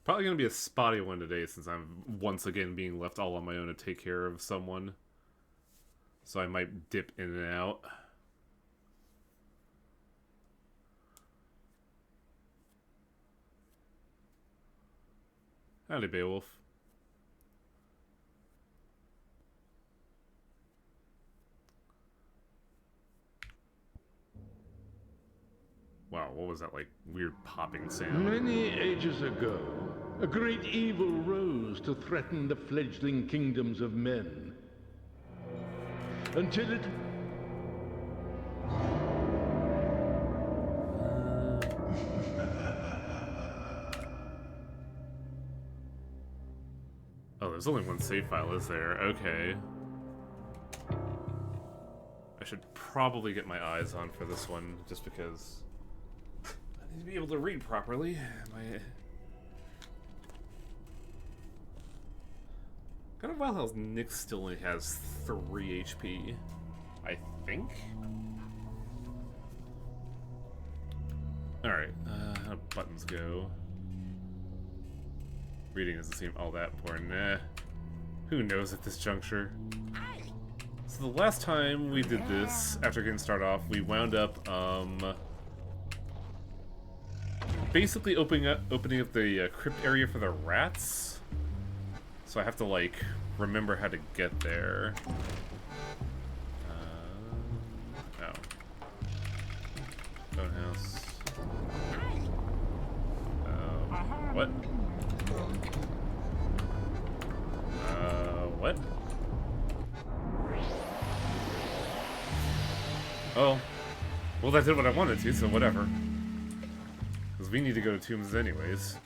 Probably gonna be a spotty one today since I'm once again being left all on my own to take care of someone. So I might dip in and out. Howdy, Beowulf. Wow, what was that, like, weird popping sound? Many ages ago, a great evil rose to threaten the fledgling kingdoms of men. Until it... Oh, there's only one save file, is there? Okay. I should probably get my eyes on for this one, just because I need to be able to read properly. Kind of wild how Nick still only has 3 HP, I think. Alright, how buttons go? Reading doesn't seem all that important. Who knows at this juncture? So the last time we did this, after getting started off, we wound up, basically opening up the crypt area for the rats. So I have to, like, remember how to get there. Oh. Bone house. What? What? Oh. Well, that did what I wanted to, so whatever. Because we need to go to tombs anyways.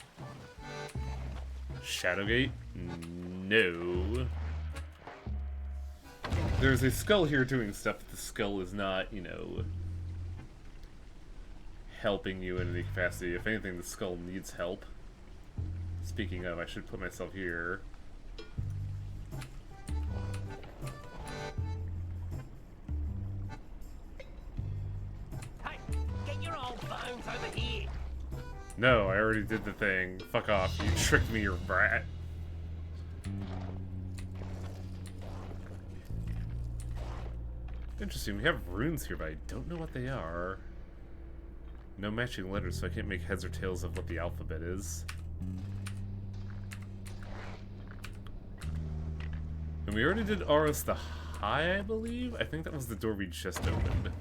Shadowgate? No. There's a skull here doing stuff, but the skull is not, you know, helping you in any capacity. If anything, the skull needs help. Speaking of, I should put myself here. Hey, get your old bones over here. No, I already did the thing. Fuck off. You tricked me, you brat. Interesting. We have runes here, but I don't know what they are. No matching letters, so I can't make heads or tails of what the alphabet is. And we already did Aros the High, I believe? I think that was the door we just opened.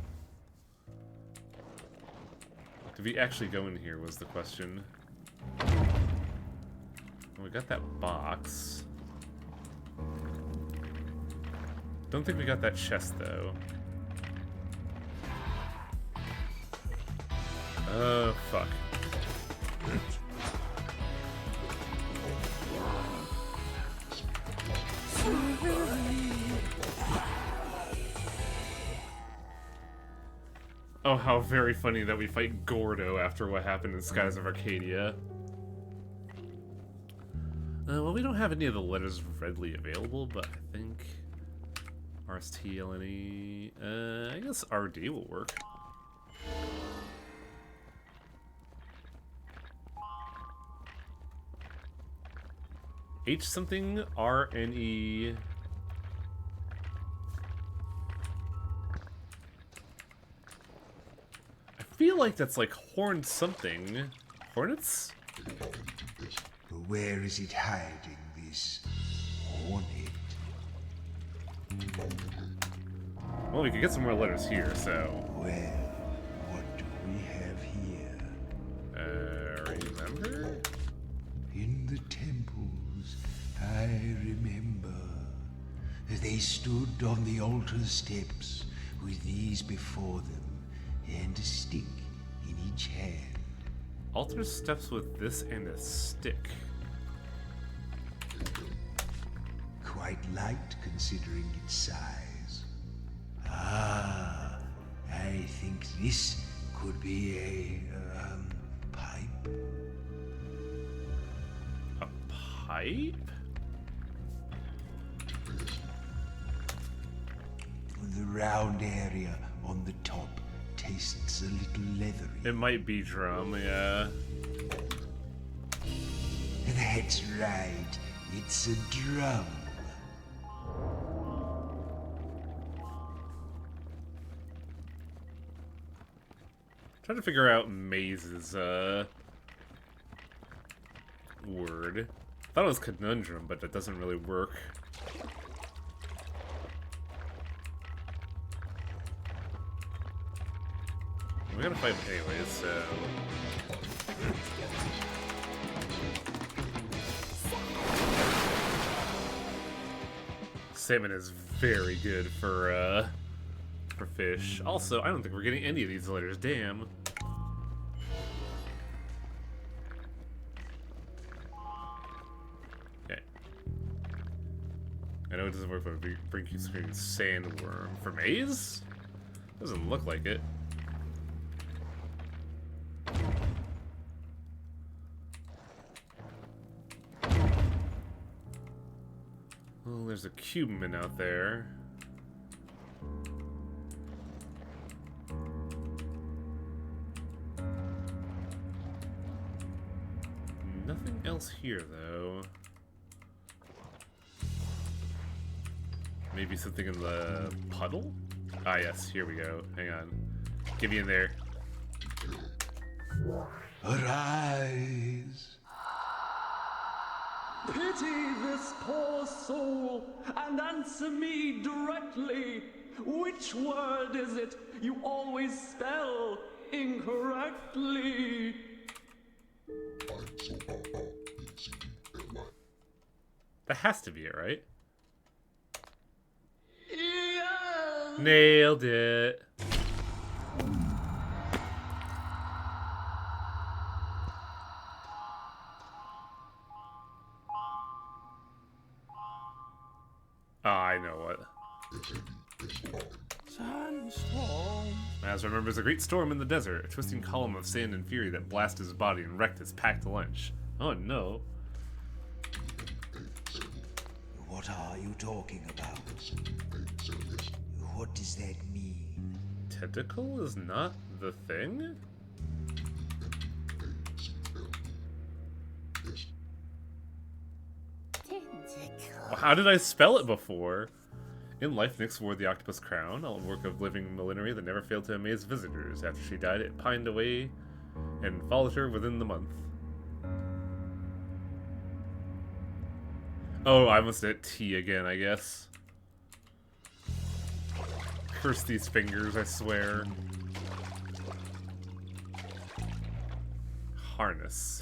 Did we actually go in here was the question. Well, we got that box. Don't think we got that chest, though. Fuck. Oh, how very funny that we fight Gordo after what happened in Skies of Arcadia. Well, we don't have any of the letters readily available, but I think RST, LNE, I guess RD will work. H something, RNE. I feel like that's like horned something. Hornets? Where is it hiding, this hornet? Well, we could get some more letters here, so. Well, what do we have here? Remember? In the temples, I remember. They stood on the altar steps with these before them and a stick in each hand. Altar steps with this and a stick. Quite light considering its size. Ah, I think this could be a, pipe. A pipe? The round area on the top tastes a little leathery. It might be drum, yeah. That's right. It's a drum. Trying to figure out Maze's word. Thought it was conundrum, but that doesn't really work. We're gonna fight him anyways, so... Salmon is very good for fish. Also, I don't think we're getting any of these letters, damn. Okay. I know it doesn't work for a brink screen sandworm. For Maze? Doesn't look like it. Well, there's a Cuban out there. Nothing else here, though. Maybe something in the puddle? Ah, yes, here we go. Hang on. Get me in there. Arise. Pity this poor soul and answer me directly. Which word is it you always spell incorrectly? That has to be it, right? Yes. Nailed it. Oh, I know what. Sandstorm. Maz remembers a great storm in the desert, a twisting column of sand and fury that blasted his body and wrecked his packed lunch. Oh no. What are you talking about? What does that mean? Tentacle is not the thing? Well, how did I spell it before? In life, Nyx wore the octopus crown, a work of living millinery that never failed to amaze visitors. After she died, it pined away and followed her within the month. Oh, I must hit T again, I guess. Curse these fingers, I swear. Harness.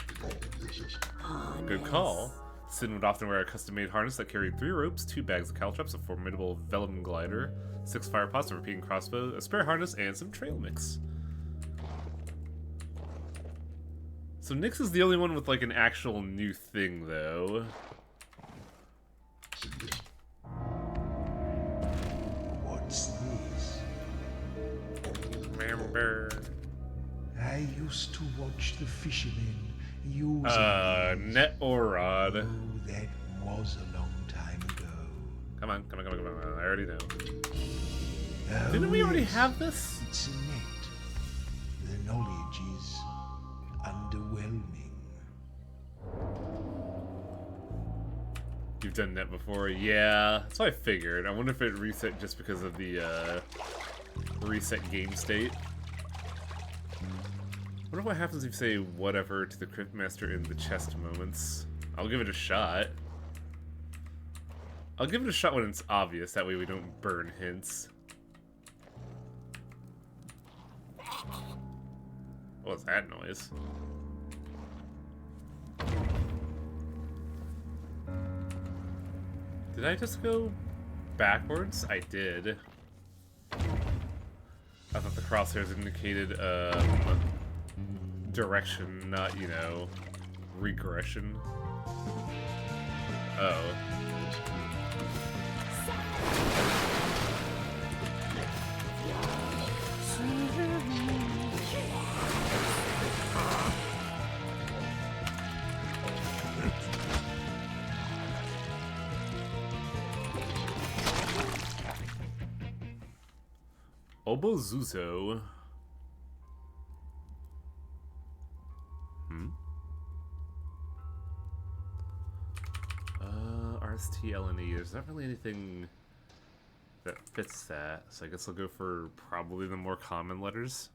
Good call. Sin would often wear a custom-made harness that carried 3 ropes, 2 bags of caltrops, a formidable vellum glider, 6 fire pots, a repeating crossbow, a spare harness, and some trail mix. So Nyx is the only one with like an actual new thing, though. What's this? Remember. I used to watch the fishermen use Net or rod. Oh, that was a long time ago. Come on, come on, come on, come on. I already know. Oh, Didn't we already yes. have this? It's a net. The knowledge is underwhelming. You've done net before? Yeah, that's what I figured. I wonder if it reset just because of the reset game state. I wonder what happens if you say whatever to the Cryptmaster in the chest moments. I'll give it a shot. I'll give it a shot when it's obvious, that way we don't burn hints. What was that noise? Did I just go backwards? I did. I thought the crosshairs indicated, direction, not, you know, regression. Oh. Obozuzo. T, L, and E. There's not really anything that fits that, so I guess I'll go for probably the more common letters.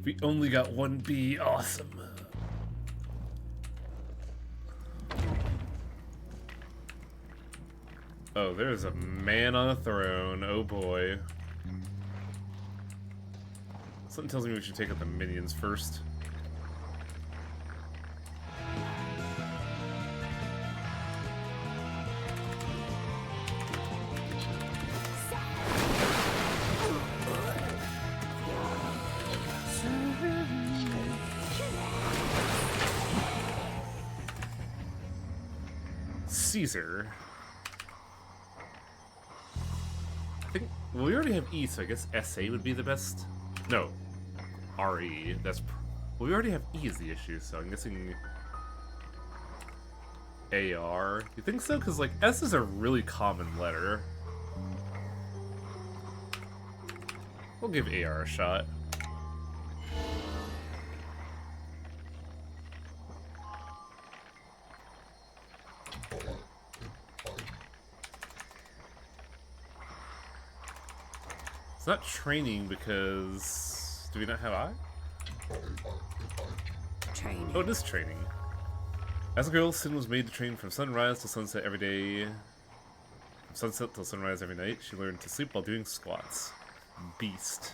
We only got one B. Awesome. Oh, there's a man on a throne. Oh boy. Something tells me we should take out the minions first. Caesar. I think, well, we already have E, so I guess SA would be the best. No, RE. Well, we already have E is the issue, so I'm guessing AR. You think so? Because, like, S is a really common letter. We'll give AR a shot. It's not training because... Do we not have I? Training. Oh, it is training. As a girl, Sin was made to train from sunrise to sunset every day. From sunset till sunrise every night. She learned to sleep while doing squats. Beast.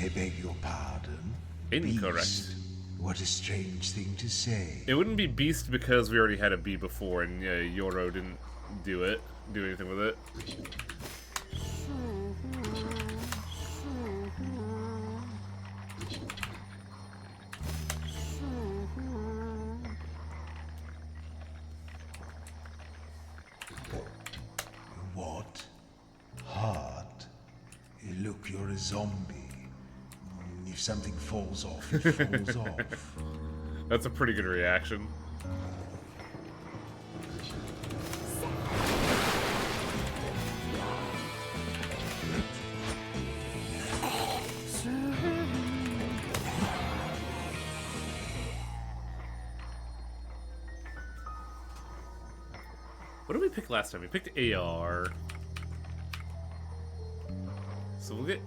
I beg your pardon? Incorrect. Beast? What a strange thing to say. It wouldn't be beast because we already had a B before and Yoro didn't do anything with it. What? Heart? Look, you're a zombie. If something falls off, it falls off. That's a pretty good reaction. What did we pick last time? We picked AR. So we'll get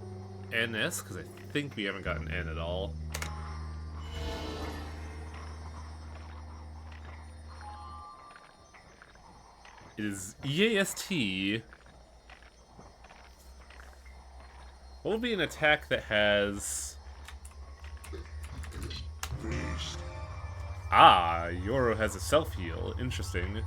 NS, because I think we haven't gotten N at all. It is EAST. What will be an attack that has... Ah, Yoro has a self-heal. Interesting.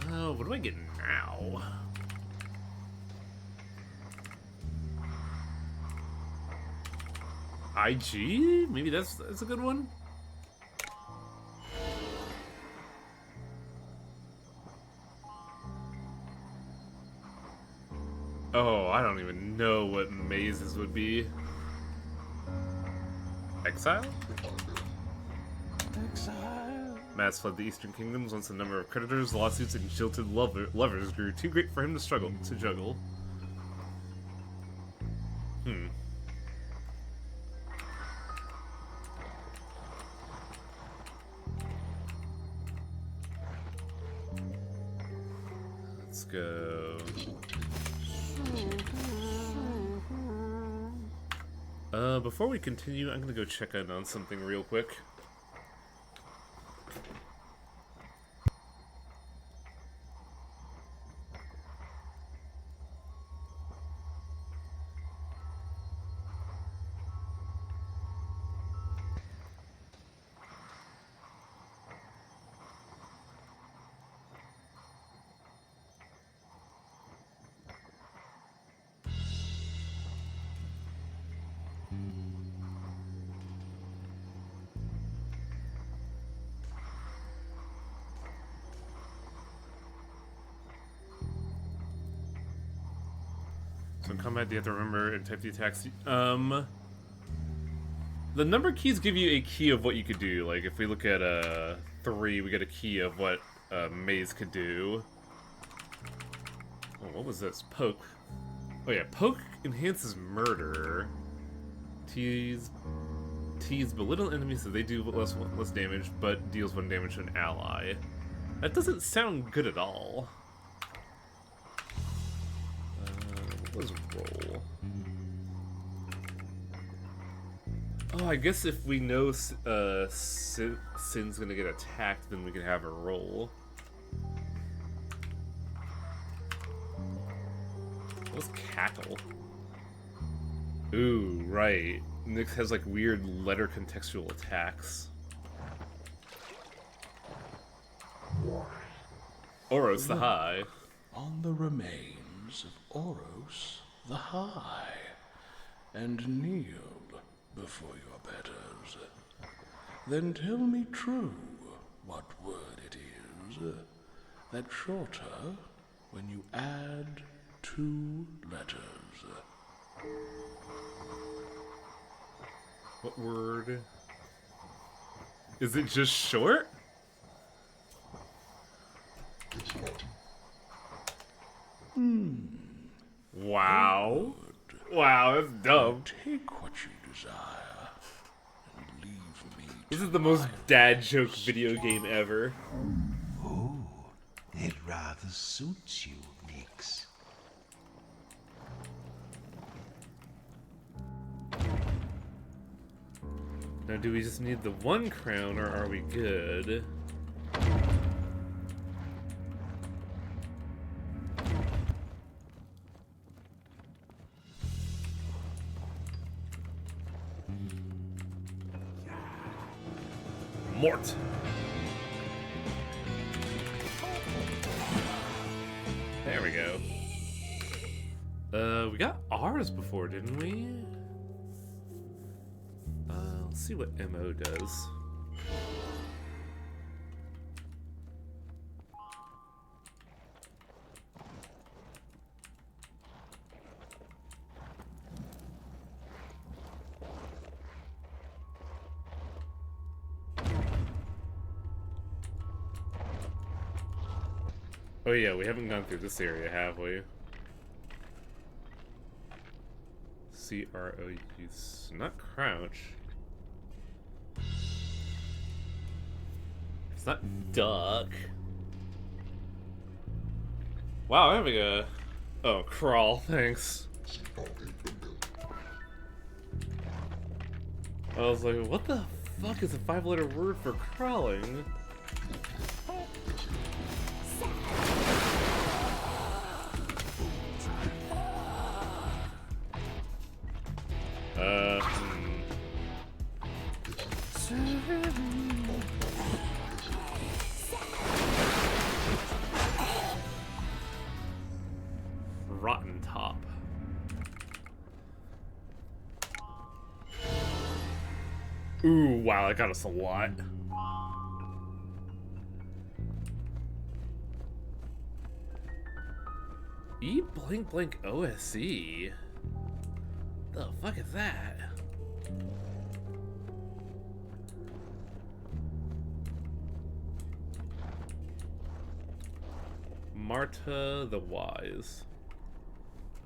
Oh, what do I get now? IG? Maybe that's a good one? Oh, I don't even know what mazes would be. Exile? Exile. Mass fled the Eastern Kingdoms once the number of creditors, lawsuits, and jilted lovers grew too great for him to juggle. Let's go. Before we continue, I'm gonna go check in on something real quick. So in combat, you have to remember and type the attacks. The number keys give you a key of what you could do. Like if we look at 3, we get a key of what Maze could do. Oh, what was this? Poke. Oh yeah, poke enhances murder. Tease belittle enemies so they do less damage, but deals 1 damage to an ally. That doesn't sound good at all. What was roll? Oh, I guess if we know Sin's gonna get attacked, then we can have her roll. What's cackle? Ooh, right. Nyx has like weird letter contextual attacks. Oros the High. On the remains of Oros the High, and kneel before your betters. Then tell me true what word it is that's shorter when you add 2 letters. What word? Is it just short? Wow. Wow, that's dumb. Take what you desire and leave me. This is the most dad joke video game ever. Oh, it rather suits you, Nyx. Now, do we just need the 1 crown, or are we good? Mort. There we go. We got ours before, didn't we? Let's see what MO does. Oh yeah, we haven't gone through this area, have we? C-R-O-U, not crouch. It's not duck. Wow, I'm having a... Oh, crawl, thanks. I was like, what the fuck is a 5-letter word for crawling? Rotten top. Ooh, wow, that got us a lot. E blank blank OSE. The fuck is that? Marta the Wise.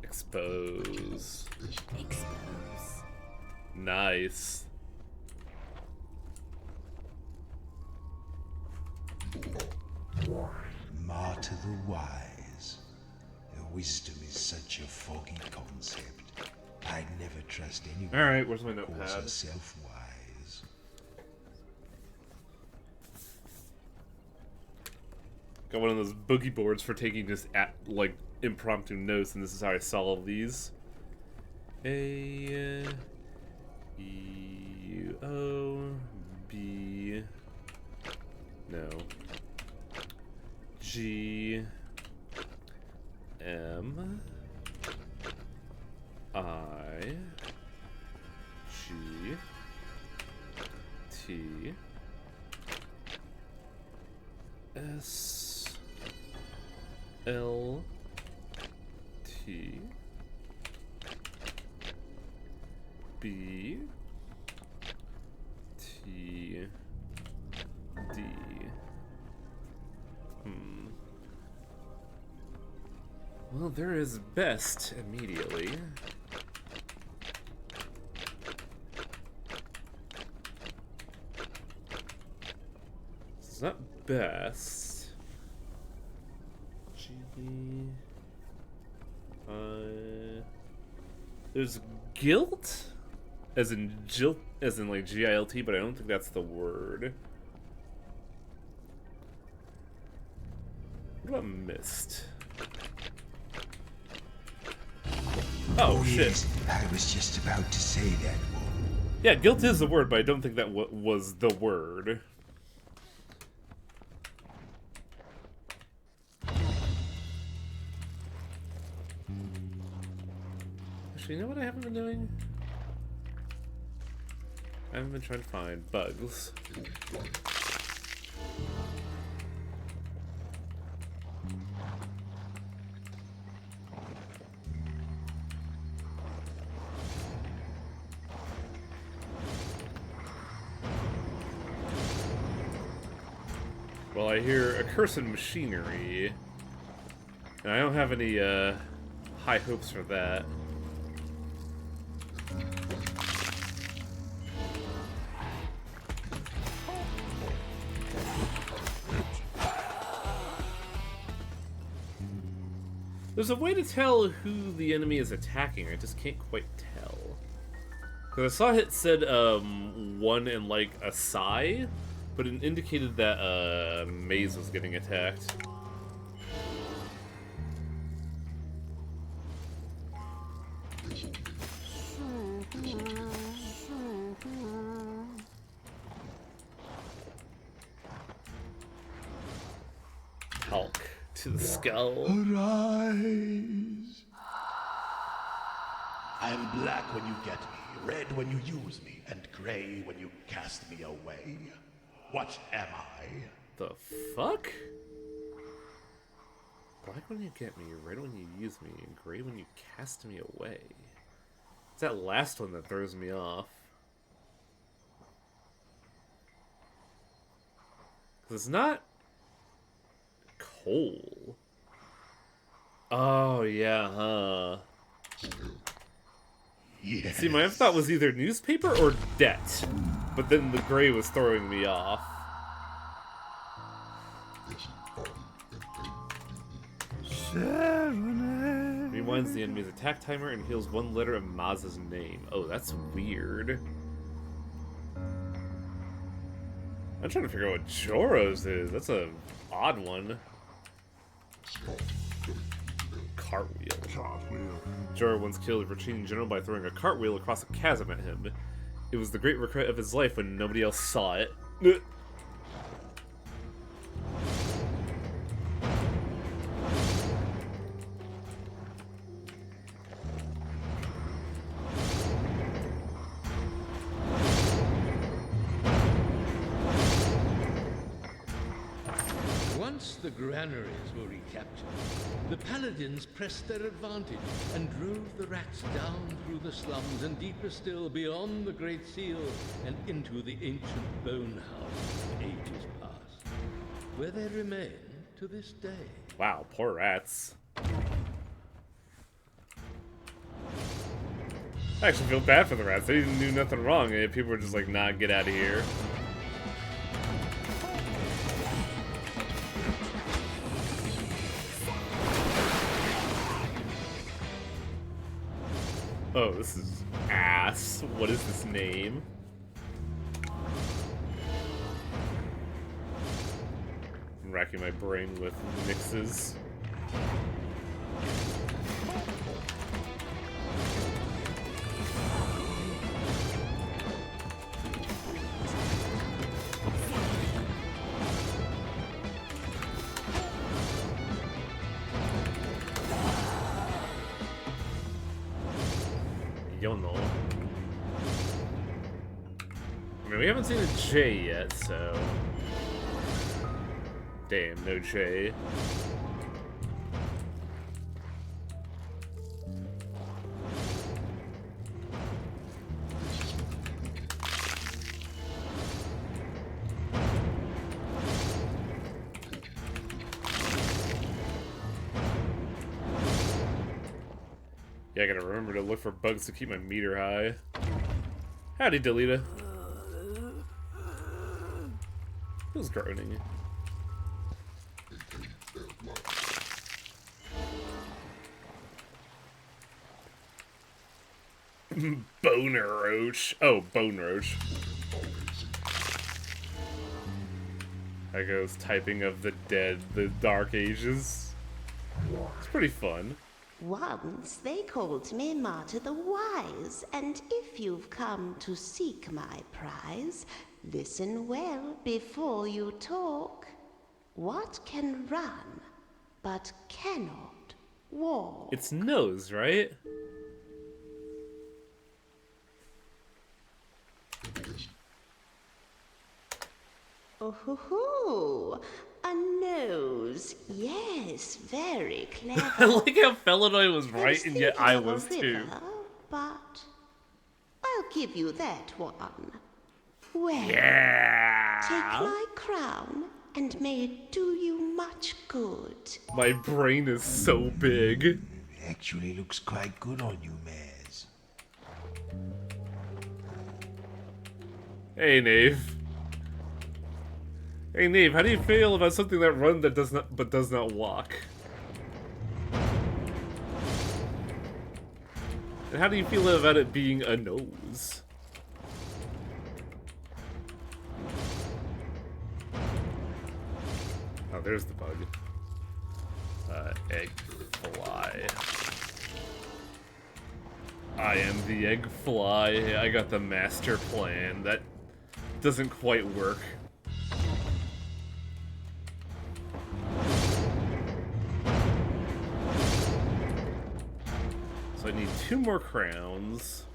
Expose. Expose. Nice. Marta the Wise. Wisdom is such a foggy concept. I'd never trust anyone Alright, where's my who calls notepad? herself wise. Got one of those boogie boards for taking just like impromptu notes, and this is how I solve these. A E O B no G M I G T S L T B T D. Well, there is best immediately. It's not best. G. There's guilt, as in jilt, as in like GILT, but I don't think that's the word. What about mist? Oh shit! Yes, I was just about to say that one. Yeah, guilt is the word, but I don't think that was the word. Actually, you know what I haven't been doing? I haven't been trying to find bugs. Well, I hear accursed machinery, and I don't have any high hopes for that. There's a way to tell who the enemy is attacking, I just can't quite tell. Because I saw it said one in like a sigh, but it indicated that Maze was getting attacked. Hulk to the skull. Arise. I am black when you get me, red when you use me, and gray when you cast me away. What am I? The fuck? Black when you get me, red when you use me, and gray when you cast me away. It's that last one that throws me off. 'Cause it's not coal. Oh, yeah, huh. Yes. See, my thought was either newspaper or debt, but then the gray was throwing me off. Rewinds the enemy's attack timer and heals one letter of Maz's name. Oh, that's weird. I'm trying to figure out what Joro's is. That's a odd one. Cartwheel. Joro once killed a retreating general by throwing a cartwheel across a chasm at him. It was the great regret of his life when nobody else saw it. Once the granaries were recaptured, the paladins pressed their advantage and drove the rats down through the slums and deeper still beyond the Great Seal and into the ancient bone house of ages past, where they remain to this day. Wow, poor rats. I actually feel bad for the rats. They didn't do nothing wrong, and people were just like, nah, get out of here. Oh, this is ass. What is this name? I'm racking my brain with mixes. Yo no. I mean, we haven't seen a J yet, so... Damn, no J. Yeah, I gotta remember to look for bugs to keep my meter high. Howdy, Delita. Who's groaning? Boner Roach. Oh, Bone Roach. I goes typing of the dead, the Dark Ages. It's pretty fun. Once they called me Martyr the Wise, and if you've come to seek my prize, listen well before you talk. What can run, but cannot walk? It's nose, right? Oh, hoo, hoo. A nose. Yes, very clever. I like how Felinoid was right, was and yet thinking I of a was too. river, but I'll give you that one. Well, take Yeah! my crown, and may it do you much good. My brain is so big. Actually looks quite good on you, Maz. Hey, Nave. Hey, Nave, how do you feel about something that runs that does not walk? And how do you feel about it being a nose? Oh, there's the bug. Egg fly. I am the egg fly. I got the master plan. That doesn't quite work. So I need 2 more crowns.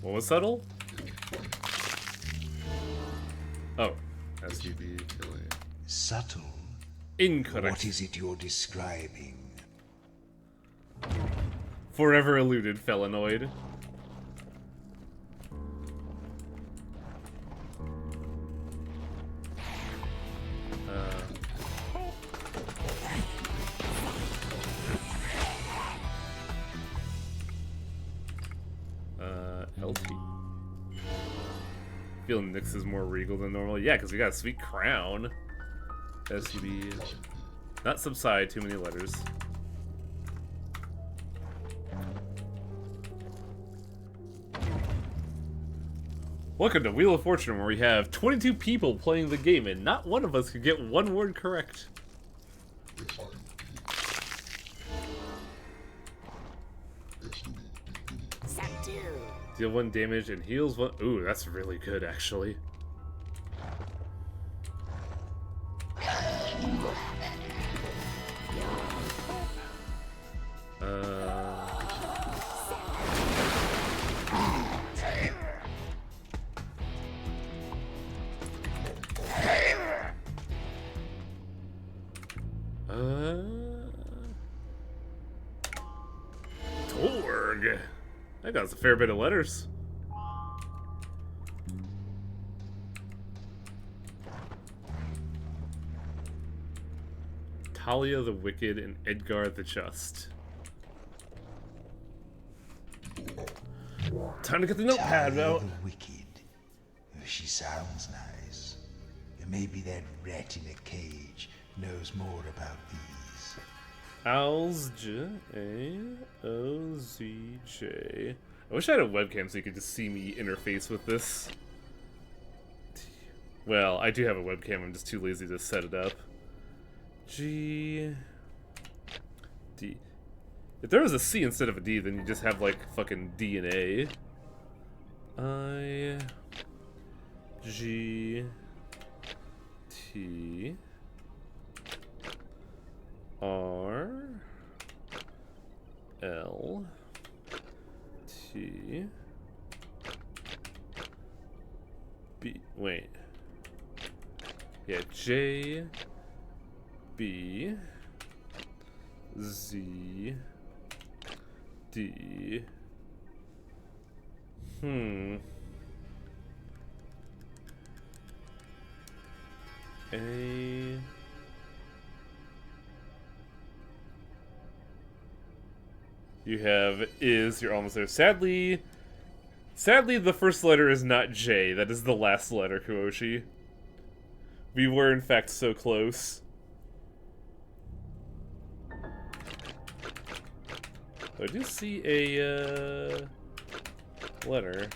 What was subtle? Oh, SUV. Subtle? Incorrect. What is it you're describing? Forever eluded, Felinoid. LT. Feeling Nyx is more regal than normal. Yeah, because we got a sweet crown. SUB. Not subside, too many letters. Welcome to Wheel of Fortune, where we have 22 people playing the game, and not one of us could get one word correct. Deal 1 damage and heals 1. Ooh, that's really good, actually. Torg. That got us a fair bit of letters. Talia the Wicked and Edgar the Just. Time to get the notepad Talia out. the Wicked. She sounds nice. Maybe that rat in a cage knows more about these. Owls J-A-O-Z-J. I wish I had a webcam so you could just see me interface with this. Well, I do have a webcam, I'm just too lazy to set it up. G... D... If there was a C instead of a D, then you just have, like, fucking D and A. I... G... T... R... L... T... B... Wait. Yeah, J... B... Z... D... A... You have is, you're almost there. Sadly, the first letter is not J. That is the last letter, Kuoshi. We were, in fact, so close. I do see a, letter.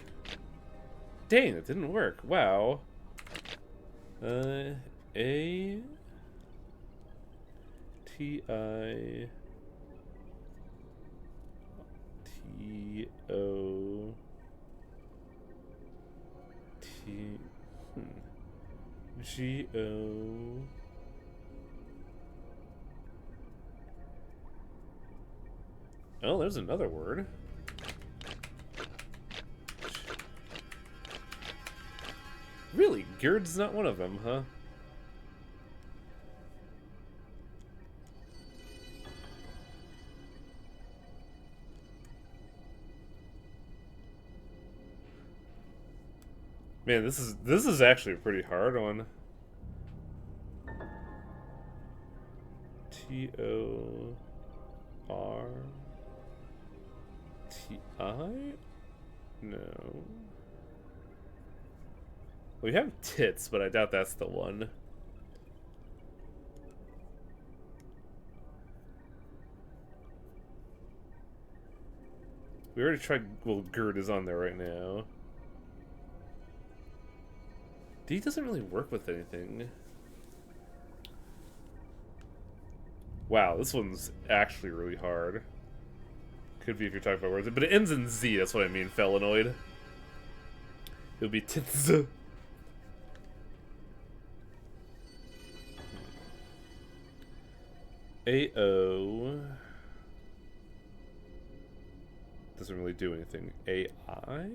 Dang, it didn't work. Wow. A... T-I... T-O... T... G-O... Oh, there's another word. Really? Gerd's not one of them, huh? Man, this is actually a pretty hard one. T-O-R... T-I? No. We have tits, but I doubt that's the one. We already tried... Well, Gerd is on there right now. D doesn't really work with anything. Wow, this one's actually really hard. Could be if you're talking about words. But it ends in Z, that's what I mean, Felinoid. It would be tits. A-O... Doesn't really do anything. A-I?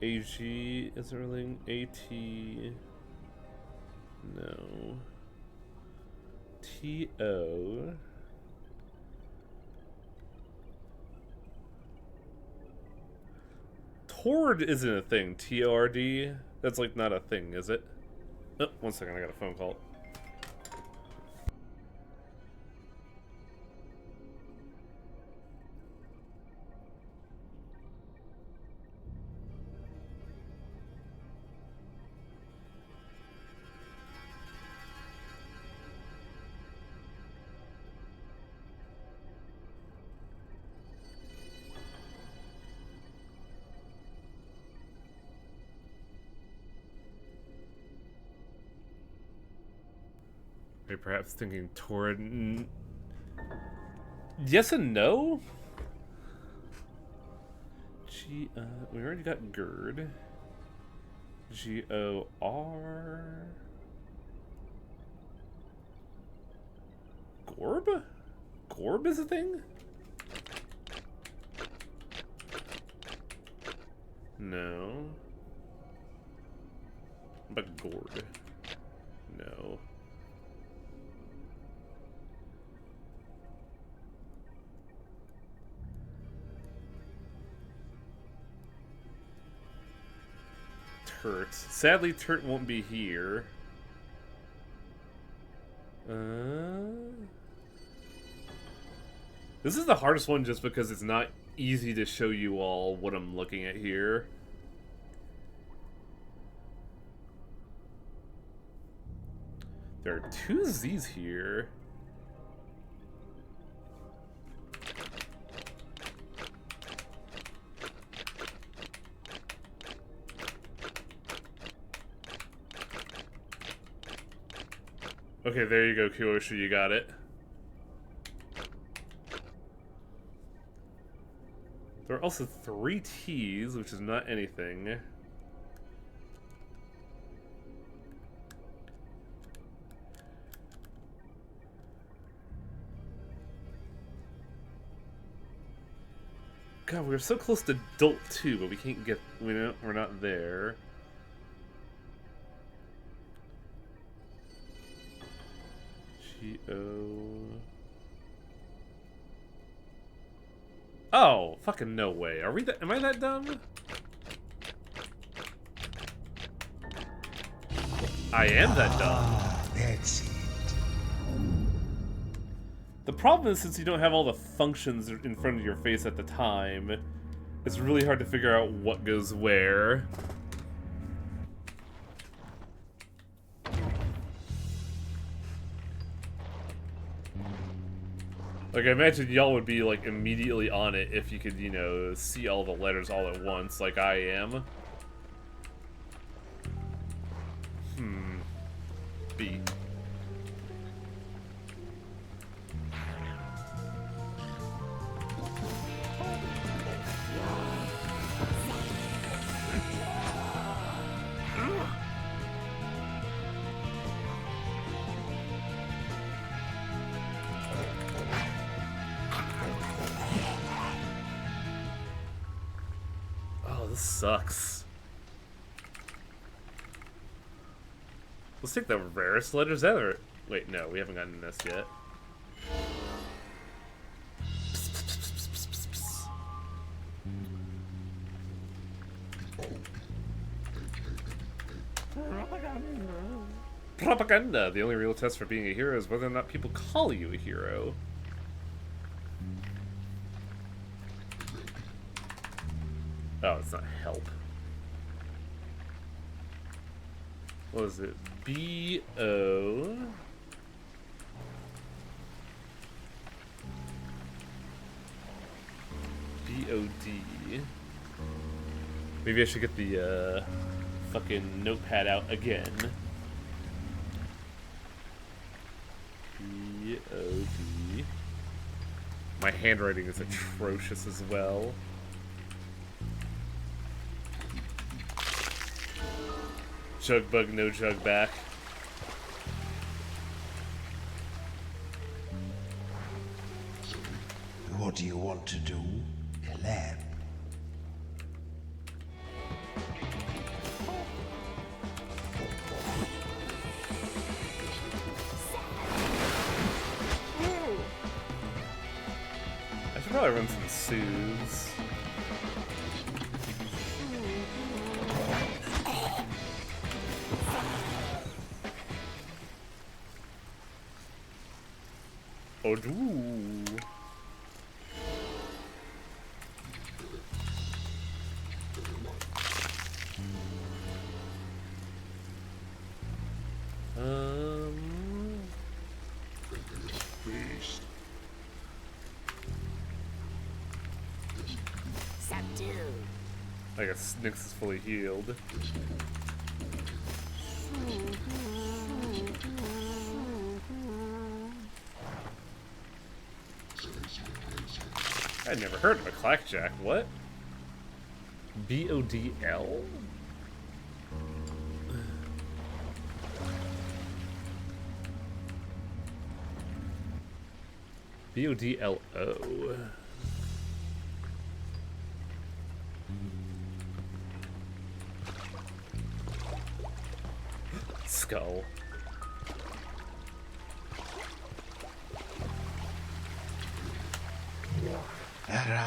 A-G isn't really... A-T... No... T-O... Tord isn't a thing. T-O-R-D? That's like not a thing, is it? Oh, one second, I got a phone call. Are you perhaps thinking toward... Yes and no? We already got Gerd. G-O-R... Gorb? Gorb is a thing? No. But Gord. No. Turt. Sadly, Turt won't be here. This is the hardest one just because it's not easy to show you all what I'm looking at here. There are two Z's here. Okay, there you go, Kyoshu, you got it. There are also 3 T's, which is not anything. God, we were so close to Dolt 2, but we can't get... we're not there. Oh, fucking no way. Are we that? Am I that dumb? I am that dumb. Ah, that's it. The problem is, since you don't have all the functions in front of your face at the time, it's really hard to figure out what goes where. Like, I imagine y'all would be, like, immediately on it if you could, you know, see all the letters all at once, like I am. B. Oh, this sucks. Let's take the rarest letters ever. Wait, no, we haven't gotten this yet. Propaganda! The only real test for being a hero is whether or not people call you a hero. Oh, it's not help. What is it? B-O... B-O-D... Maybe I should get the, fucking notepad out again. B-O-D... My handwriting is atrocious as well. Jug bug, no jug back. What do you want to do? Collab? I should probably run some soothes. Oh, do. I guess Nyx is fully healed. I'd never heard of a clackjack. What? B-O-D-L? B-O-D-L-O. Skull.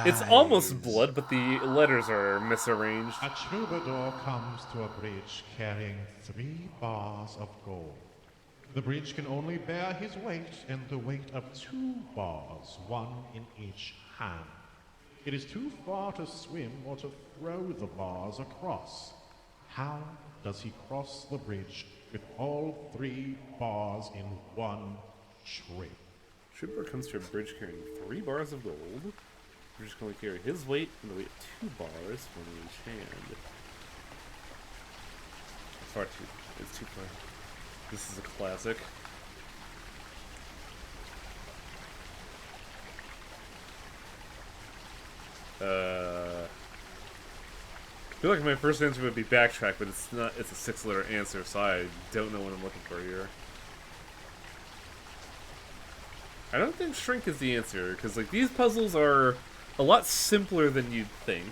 It's almost blood, but the letters are misarranged. A troubadour comes to a bridge carrying 3 bars of gold. The bridge can only bear his weight and the weight of 2 bars, 1 in each hand. It is too far to swim or to throw the bars across. How does he cross the bridge with all 3 bars in one trip? Troubadour comes to a bridge carrying 3 bars of gold. The bridge can only carry his weight and the weight of 2 bars, 1 in each hand. Far too. It's too far. This is a classic. I feel like my first answer would be backtrack, but it's not. It's a 6-letter answer, so I don't know what I'm looking for here. I don't think shrink is the answer, because like these puzzles are a lot simpler than you'd think.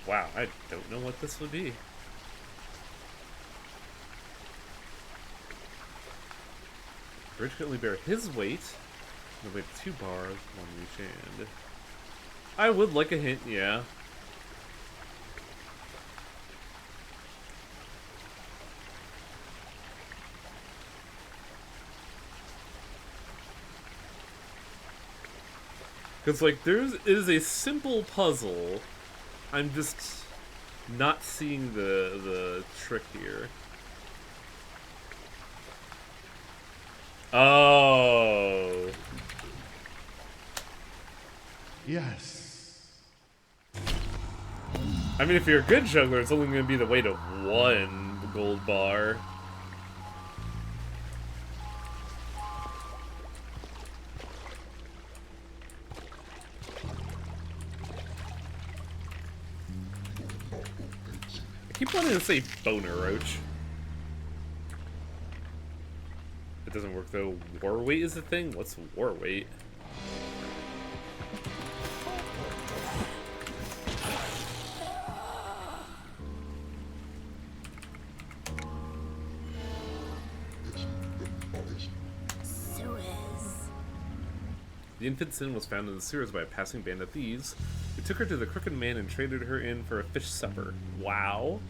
Wow, I don't know what this would be. Bridge can only bear his weight. No weight 2 bars, 1 reach hand. I would like a hint, yeah. Because, like, it is a simple puzzle. I'm just not seeing the trick here. Oh. Yes. I mean, if you're a good juggler, it's only going to be the weight of 1 gold bar. I keep wanting to say boner roach. It doesn't work though. War weight is the thing? What's war weight? The infant Sin was found in the sewers by a passing band of thieves. They took her to the Crooked Man and traded her in for a fish supper. Wow.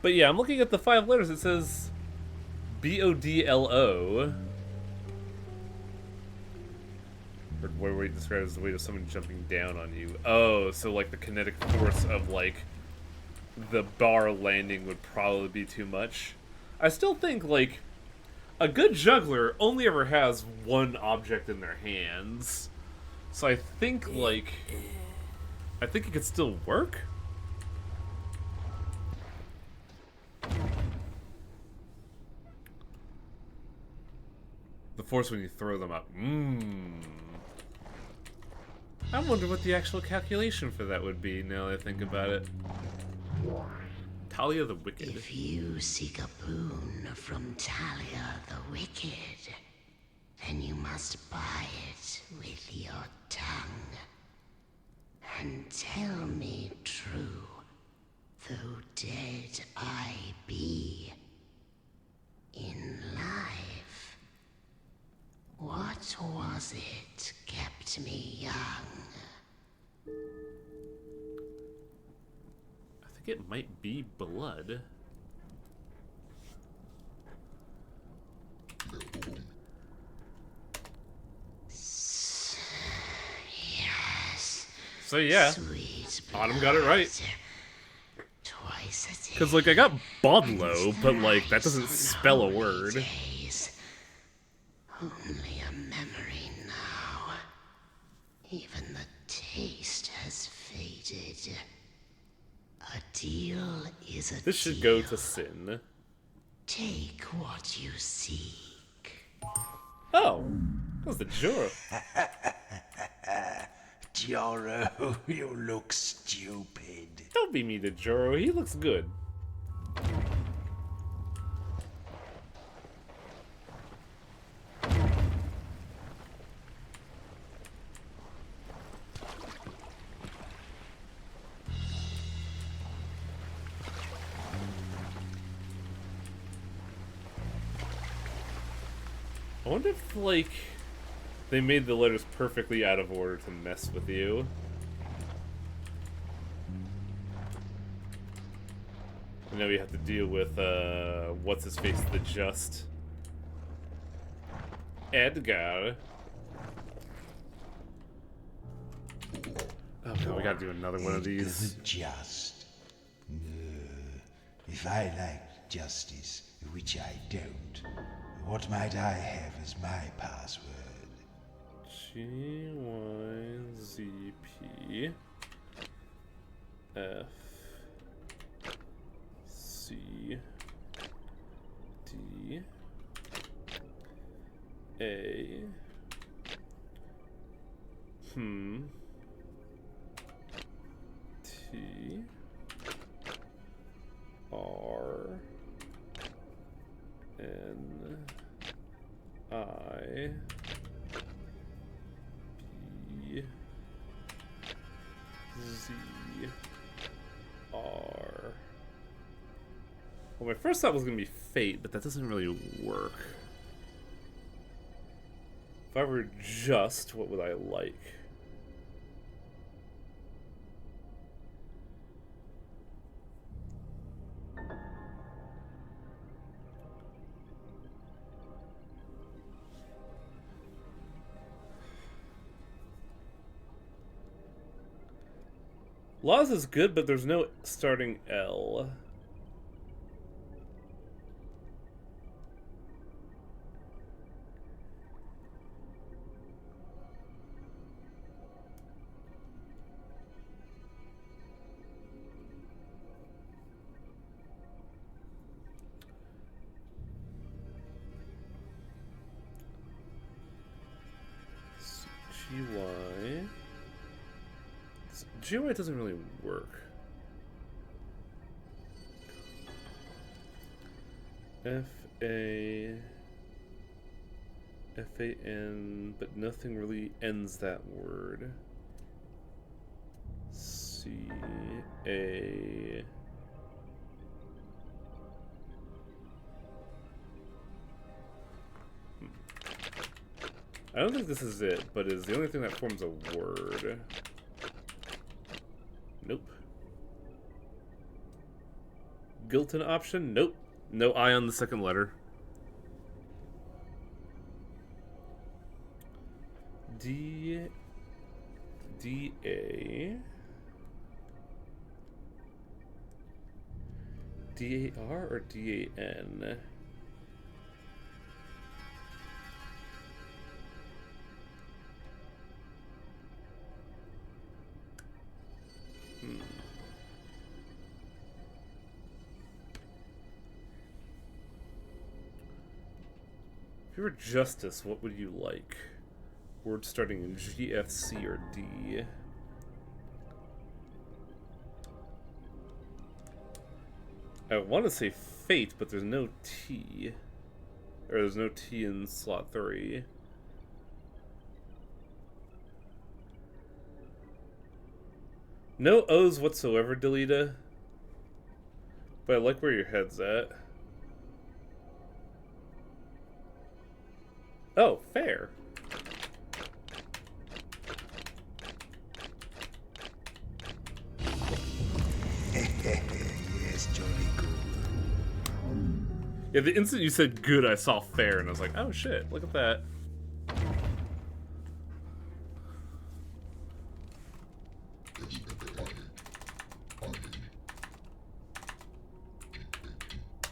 But yeah, I'm looking at the 5 letters. It says B-O-D-L-O. Or what weight describes the weight of someone jumping down on you. Oh, so like the kinetic force of like the bar landing would probably be too much. I still think, like, a good juggler only ever has 1 object in their hands. So I think, like, I think it could still work. The force when you throw them up. I wonder what the actual calculation for that would be now that I think about it. Talia the Wicked. If you seek a boon from Talia the Wicked, then you must buy it with your tongue. And tell me true, though dead I be, in life, what was it kept me young? I think it might be blood. Yes. So yeah, Sweet Autumn got it right. blood. Twice a day. Because, like, I got Bodlow, but, like, that doesn't spell a word. Days. Only a memory now. Even the taste has faded. A deal is a This should deal. go to Sin. Take what you seek. Oh, that was the Joro. Joro, you look stupid. Don't be mean to Joro, he looks good. I wonder if, like, they made the letters perfectly out of order to mess with you. And now we have to deal with, what's-his-face, the Just. Edgar. Oh god, we gotta do another one of these. The just. If I like justice, which I don't, what might I have as my password? GYZP F C D A T R N I B Z R Well, my first thought was going to be Fate, but that doesn't really work. If I were just, what would I like? Laws is good, but there's no starting L. GY. GY doesn't really work. FAN, but nothing really ends that word. CA. I don't think this is it, but it's the only thing that forms a word. Nope. Gilton option? Nope. No I on the second letter. DA. DAR or DAN? If you were Justice, what would you like? Word starting in GFC or D. I want to say Fate, but there's no T. Or there's no T in slot 3. No O's whatsoever, Delita. But I like where your head's at. Oh, fair. Yes, jolly good. Yeah, the instant you said good, I saw fair, and I was like, oh shit, look at that.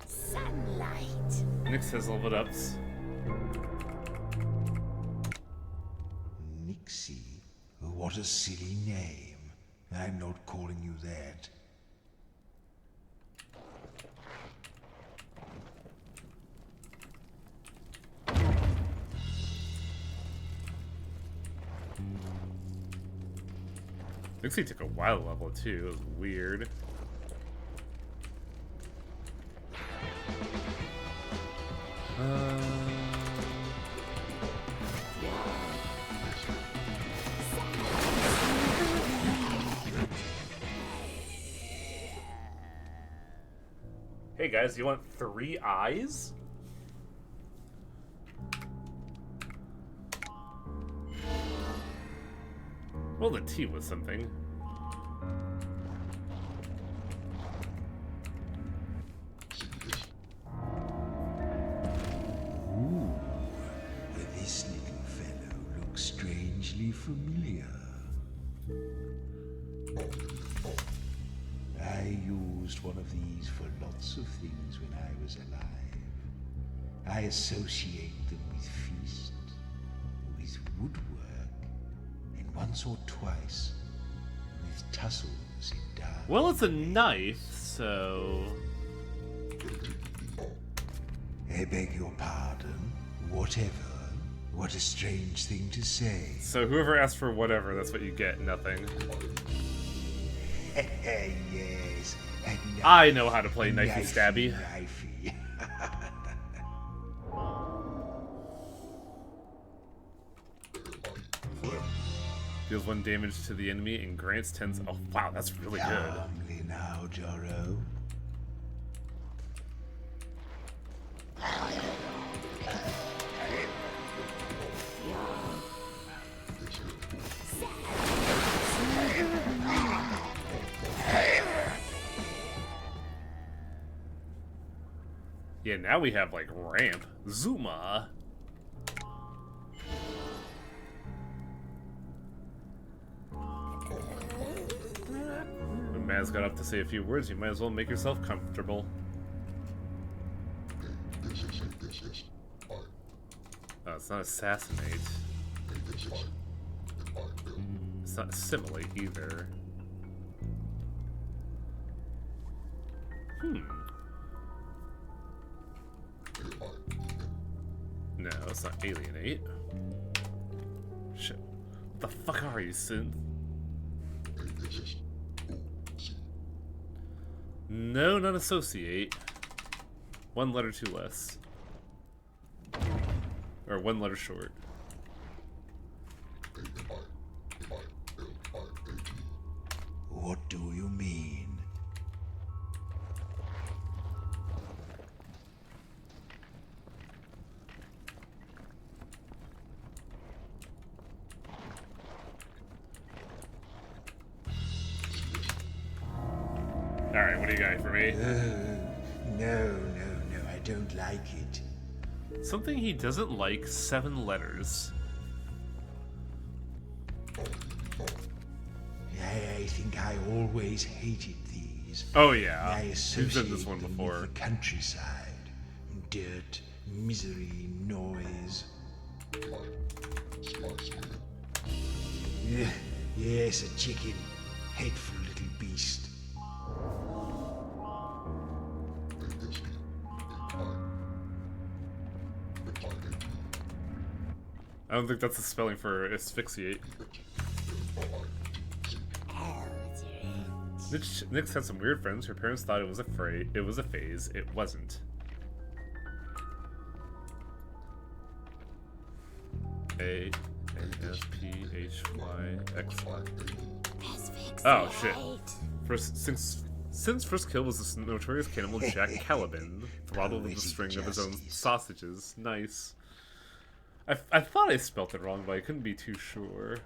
Sunlight. Nyx has leveled ups. Nixie? What a silly name. I'm not calling you that. Nixie took a while to level too. It was weird. Hey guys, you want 3 eyes? Well, the T was something. Ooh, this little fellow looks strangely familiar. I used one of these for lots of things when I was alive. I associate them with feast, with woodwork, and once or twice with tussles in dance. Well, it's a knife, so... I beg your pardon. Whatever. What a strange thing to say. So whoever asked for whatever, that's what you get, nothing. Yes. I know how to play knifey stabby. Knifey. Deals 1 damage to the enemy and grants 10... Oh, wow, that's really good. Calmly now, Joro. Yeah, now we have, like, ramp. Zuma. When Maz got up to say a few words, you might as well make yourself comfortable. Oh, it's not assassinate. It's not assimilate either. No, it's not alienate. Shit. What the fuck are you, synth? No, not associate. One letter too less. Or one letter short. What do you mean? Alright, what do you got for me? No, I don't like it. Something he doesn't like, 7 letters. I think I always hated these. Oh yeah, I you've associate done this one them before. with the countryside. Dirt, misery, noise. Yes, a chicken. Hateful little beast. I don't think that's the spelling for asphyxiate. Nyx had some weird friends. Her parents thought it was a phase. It wasn't. A N S P H Y X Y. Oh shit! Since first kill was this notorious cannibal Jack Caliban, throttled with the string of his own sausages. Nice. I thought I spelt it wrong, but I couldn't be too sure.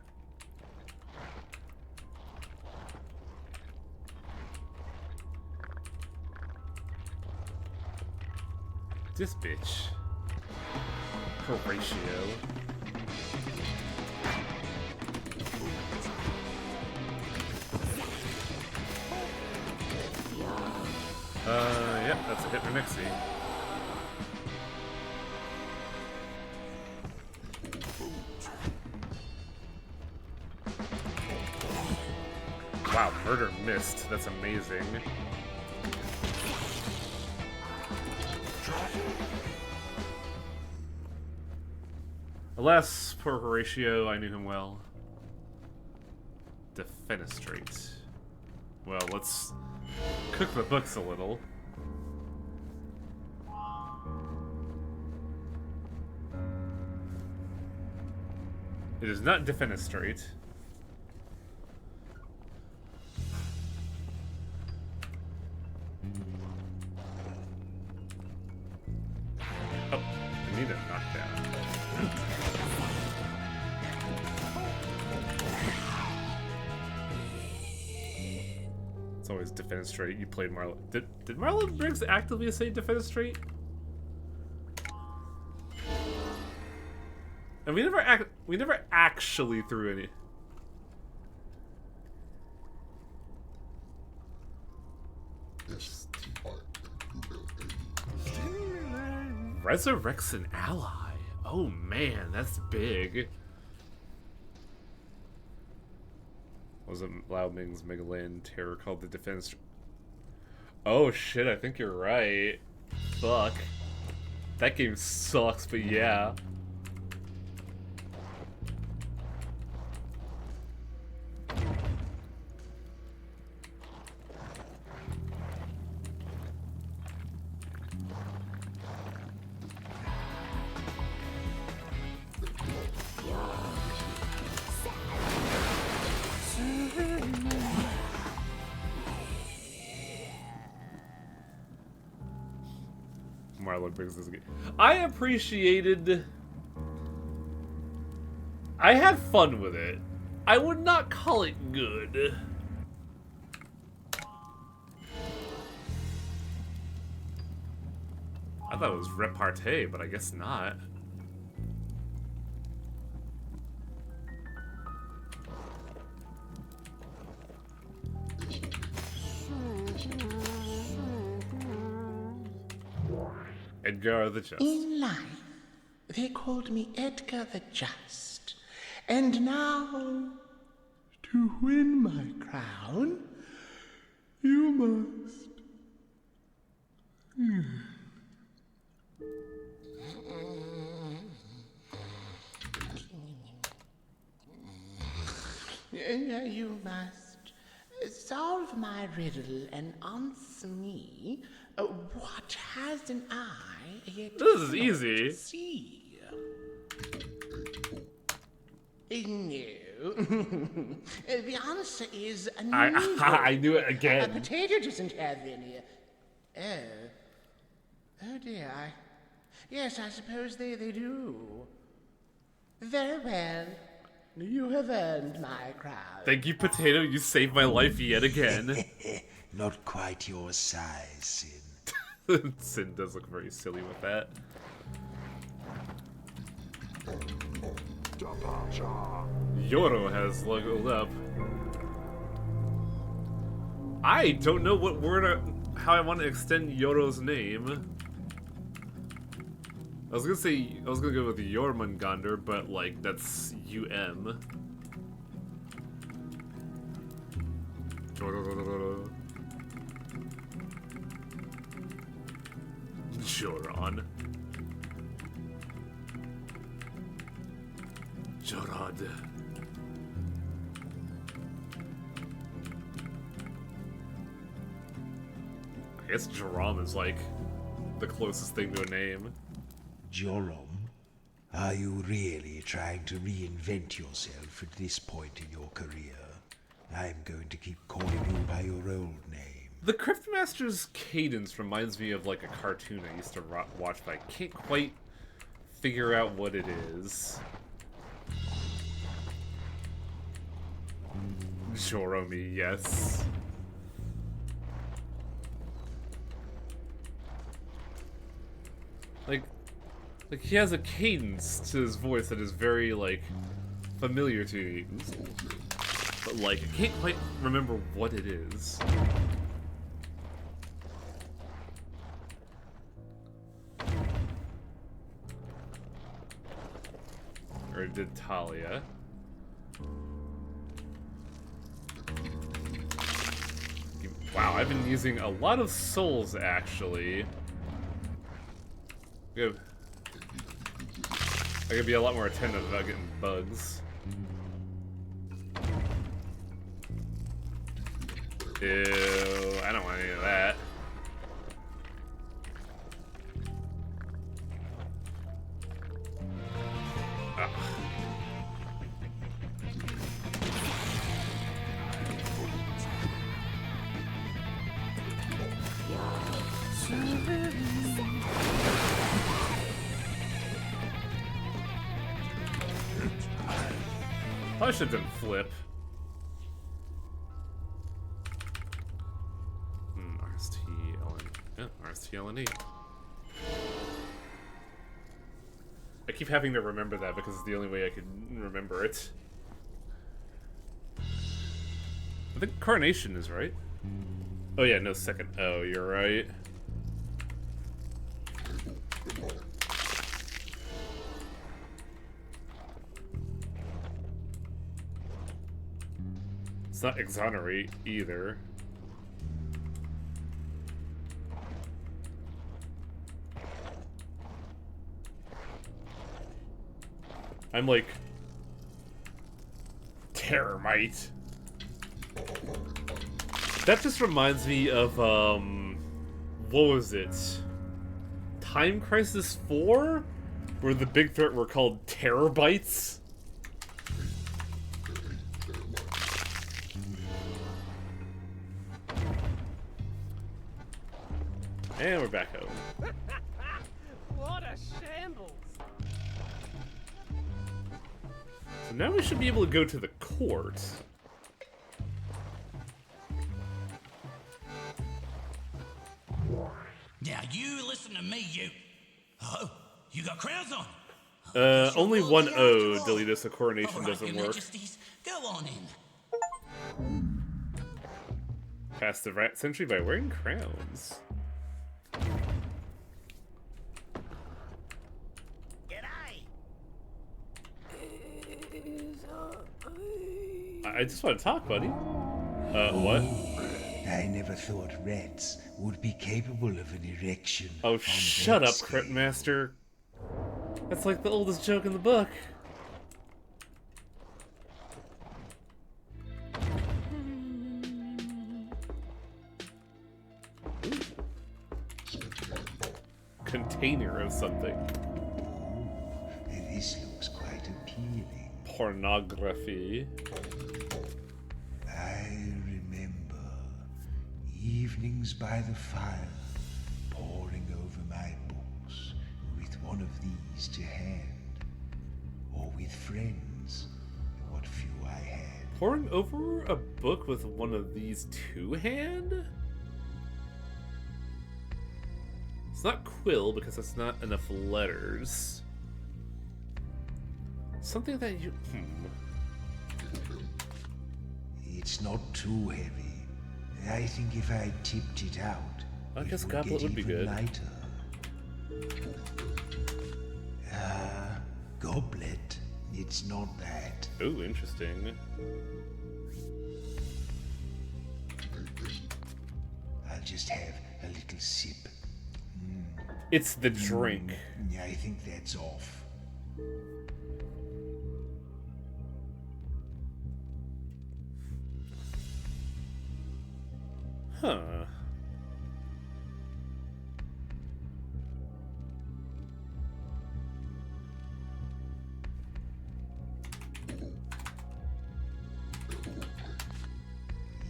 This bitch. Horatio. Yep, that's a hit for Nixie. Wow, murder missed. That's amazing. Alas, poor Horatio, I knew him well. Defenestrate. Well, let's cook the books a little. It is not defenestrate. Oh, I need a knockdown. It's always defenestrate. You played Marlon. Did Marlon Briggs actively say defenestrate? And we never actually threw any. Resurrects an ally. Oh man, that's big. Wasn't Lao Ming's Megaland terror called the defense? Oh shit, I think you're right. Fuck. That game sucks, but yeah. Marlon brings this game. I appreciated. I had fun with it. I would not call it good. I thought it was repartee, but I guess not. Edgar the Just. In life, they called me Edgar the Just. And now, to win my crown, you must... You must solve my riddle and answer me. What has an eye yet This is cannot easy. see? No. The answer is a needle. I knew it A again. potato doesn't have any. Oh dear. Yes, I suppose they do. Very well. You have earned my crown. Thank you, Potato. You saved my life yet again. Not quite your size, Sin. Sin does look very silly with that. Yoro has leveled up. I don't know what word how I want to extend Yoro's name. I was gonna go with Jormungandr, but like that's UM. Joran. Jorad. I guess Joram is like the closest thing to a name. Joram, are you really trying to reinvent yourself at this point in your career? I'm going to keep calling you by your old name. The Cryptmaster's cadence reminds me of like a cartoon I used to watch, but I can't quite figure out what it is. Joromi, yes. Like he has a cadence to his voice that is very like familiar to me. But like I can't quite remember what it is. Or did Talia? Wow, I've been using a lot of souls actually. Good. I could be a lot more attentive about getting bugs. Ew, I don't want any of that. Ugh. I should have done flip. RSTLNE. I keep having to remember that because it's the only way I can remember it. I think Carnation is right. Oh yeah, no second. Oh, you're right. It's not exonerate either. I'm like Terramite. That just reminds me of what was it? Time Crisis 4? Where the big threat were called Terabytes? And we're back home. What a shambles! So now we should be able to go to the court. Now You listen to me, you. Oh, you got crowns on. Only one O, delete us, a coronation All right, doesn't your work. Majesties, go on in. Pass the rat sentry by wearing crowns. G'day. I just want to talk, buddy. What? I never thought rats would be capable of an erection. Oh, on shut that up, scale. Cryptmaster. That's like the oldest joke in the book. Container of something. This looks quite appealing. Pornography. I remember evenings by the fire, poring over my books with one of these to hand, or with friends, what few I had. Poring over a book with one of these two-hand? It's not quill because that's not enough letters. Something that you... It's not too heavy. I think if I tipped it out, I it guess would goblet get would be even good. lighter. Goblet. It's not that. Oh, interesting. I'll just have a little sip. It's the drink. Yeah, I think that's off. Huh.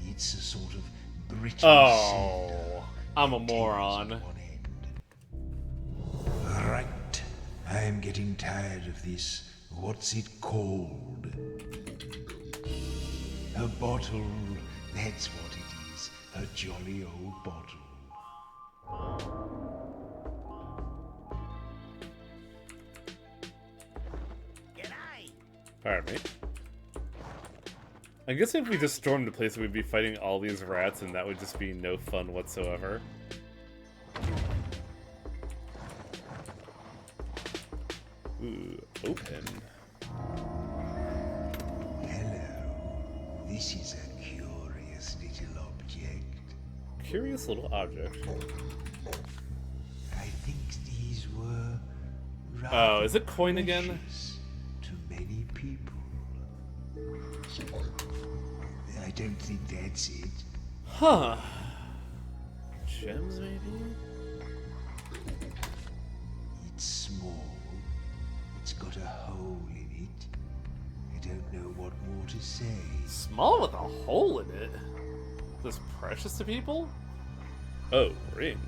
It's a sort of brittle Oh, cinder I'm a with tails moron. on one end. Right. I'm getting tired of this. What's it called? A bottle. That's what it is. A jolly old bottle. G'day. Alright, mate. I guess if we just stormed the place, we'd be fighting all these rats, and that would just be no fun whatsoever. Ooh, open. Hello. This is a curious little object. Curious little object. I think these were Oh, is it coin again? precious to many people. I don't think that's it. Huh. Gems, maybe? It's small. It's got a hole in it. I don't know what more to say. Small with a hole in it? This precious to people? Oh, ring.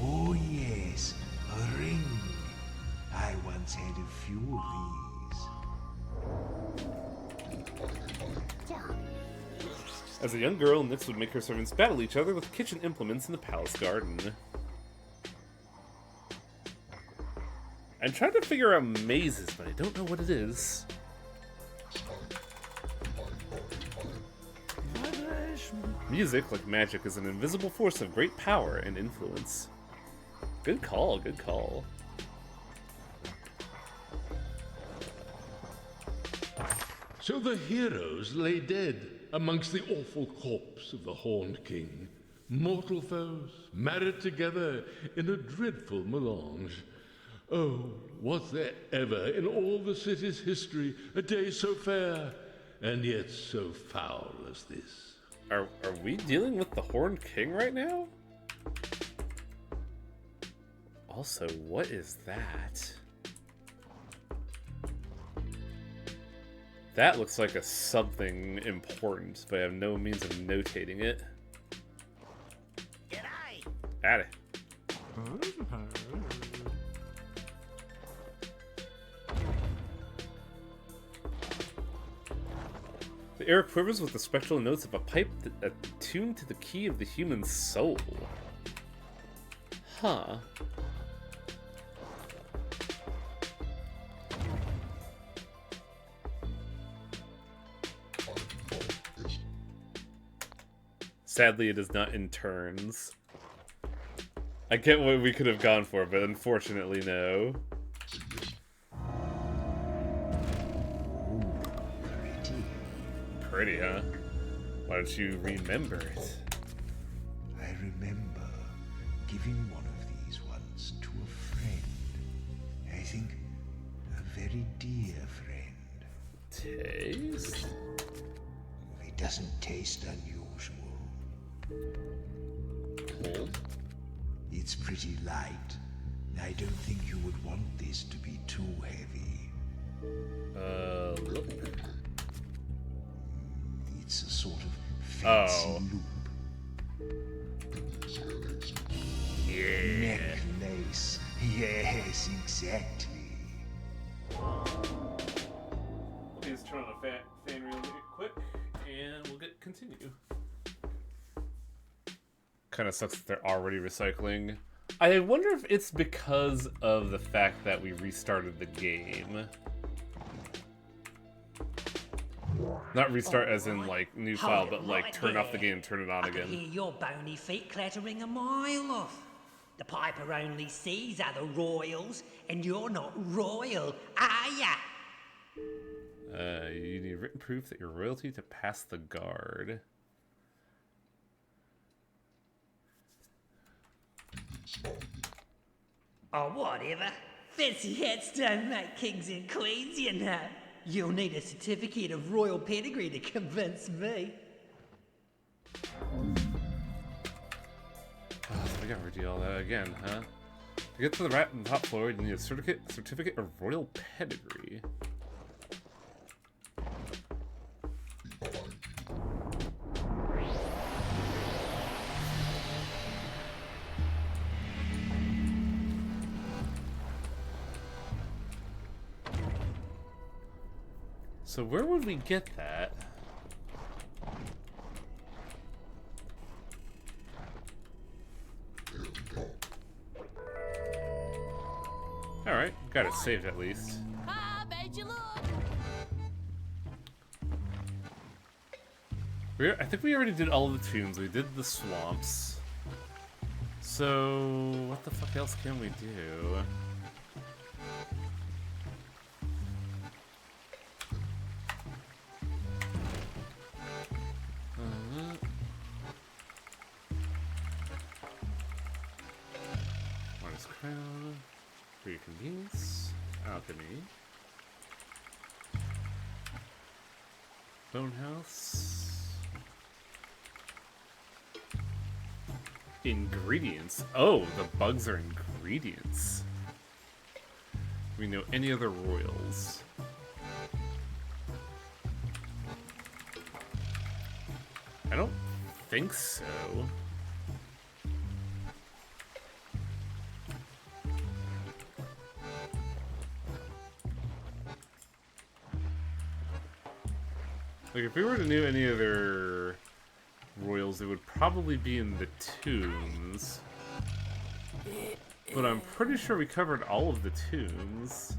Oh yes, a ring. I once had a few of these. As a young girl, Nyx would make her servants battle each other with kitchen implements in the palace garden. I'm trying to figure out mazes, but I don't know what it is. Music, like magic, is an invisible force of great power and influence. Good call, good call. So the heroes lay dead amongst the awful corpse of the Horned King. Mortal foes, married together in a dreadful melange. Oh, was there ever in all the city's history a day so fair, and yet so foul as this? Are we dealing with the Horned King right now? Also, what is that? That looks like a something important, but I have no means of notating it. G'day. At it. The air quivers with the spectral notes of a pipe attuned to the key of the human soul. Huh. Sadly, it is not in turns. I get what we could have gone for, but unfortunately, no. Pretty, huh? Why don't you remember it? I remember giving one of these once to a friend. I think a very dear friend. Taste? It doesn't taste unusual. It's pretty light. I don't think you would want this to be too heavy. Look. It's a sort of fancy loop. Yeah. Necklace. Yes, exactly. Let me just turn on the fan real quick, and we'll continue. Kind of sucks that they're already recycling. I wonder if it's because of the fact that we restarted the game. Not restart as in, like, new file, but, like, turn off the game and turn it on again. I can hear your bony feet clattering a mile off. The piper only sees other royals, and you're not royal, are ya? You need written proof that you're royalty to pass the guard. Oh, whatever. Fancy hats don't make kings and queens, you know. You'll need a certificate of royal pedigree to convince me. Oh, so we gotta redo all that again, huh? To get to the rat on the top floor, you need a certificate of royal pedigree. So where would we get that? Alright, got it saved at least. I made you look. I think we already did all of the tombs. We did the swamps. So what the fuck else can we do? Crown, for your convenience, alchemy, bone house, ingredients. Oh, the bugs are ingredients. Do we know any other royals? I don't think so. Like, if we were to know any other royals, it would probably be in the tombs. But I'm pretty sure we covered all of the tombs.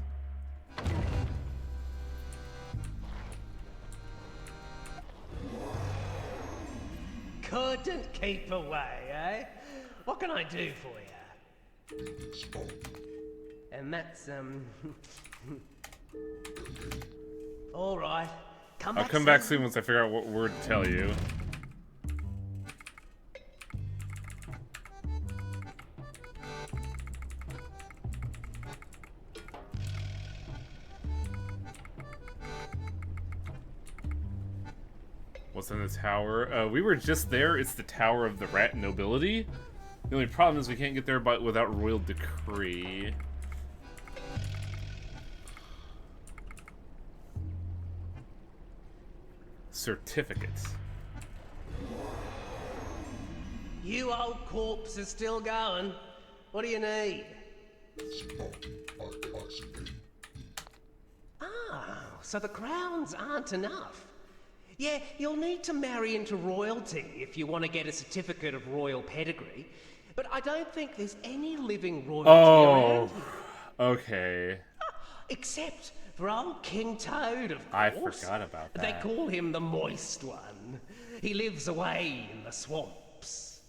Couldn't keep away, eh? What can I do for you? And that's, all right. I'll come back soon once I figure out what word to tell you. What's in the tower? We were just there. It's the Tower of the Rat Nobility. The only problem is we can't get there without royal decree. Certificates. You old corpse is still going. What do you need? Ah, so the crowns aren't enough. Yeah, you'll need to marry into royalty if you want to get a certificate of royal pedigree. But I don't think there's any living royalty Oh, around here. okay. Except for old King Toad, of course. I forgot about They that. call him the Moist One. He lives away in the swamps.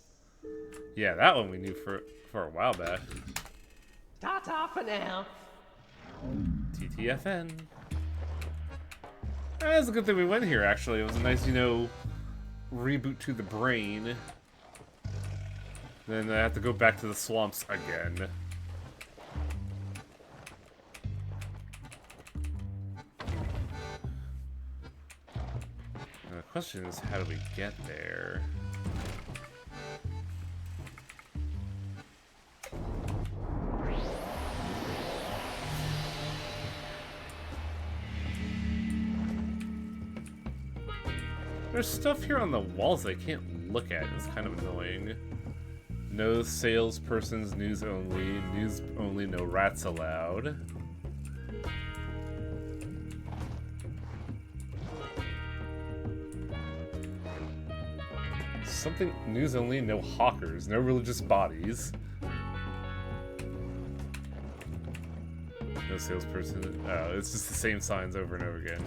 Yeah, that one we knew for a while back. Ta-ta for now. TTFN. That's a good thing we went here, actually. It was a nice, you know, reboot to the brain. Then I have to go back to the swamps again. And the question is, how do we get there? There's stuff here on the walls I can't look at. It's kind of annoying. No salespersons, news only, no rats allowed. Something news only, no hawkers, no religious bodies. No salesperson. Oh, it's just the same signs over and over again.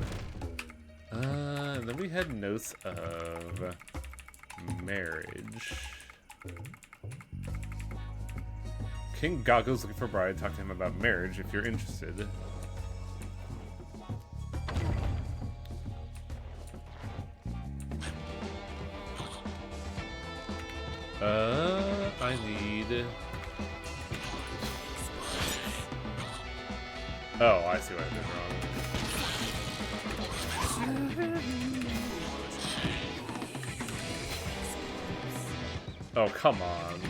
And then we had notes of marriage. King Gago's looking for a bride. Talk to him about marriage if you're interested. I need... Oh, I see what I did wrong. Oh, come on.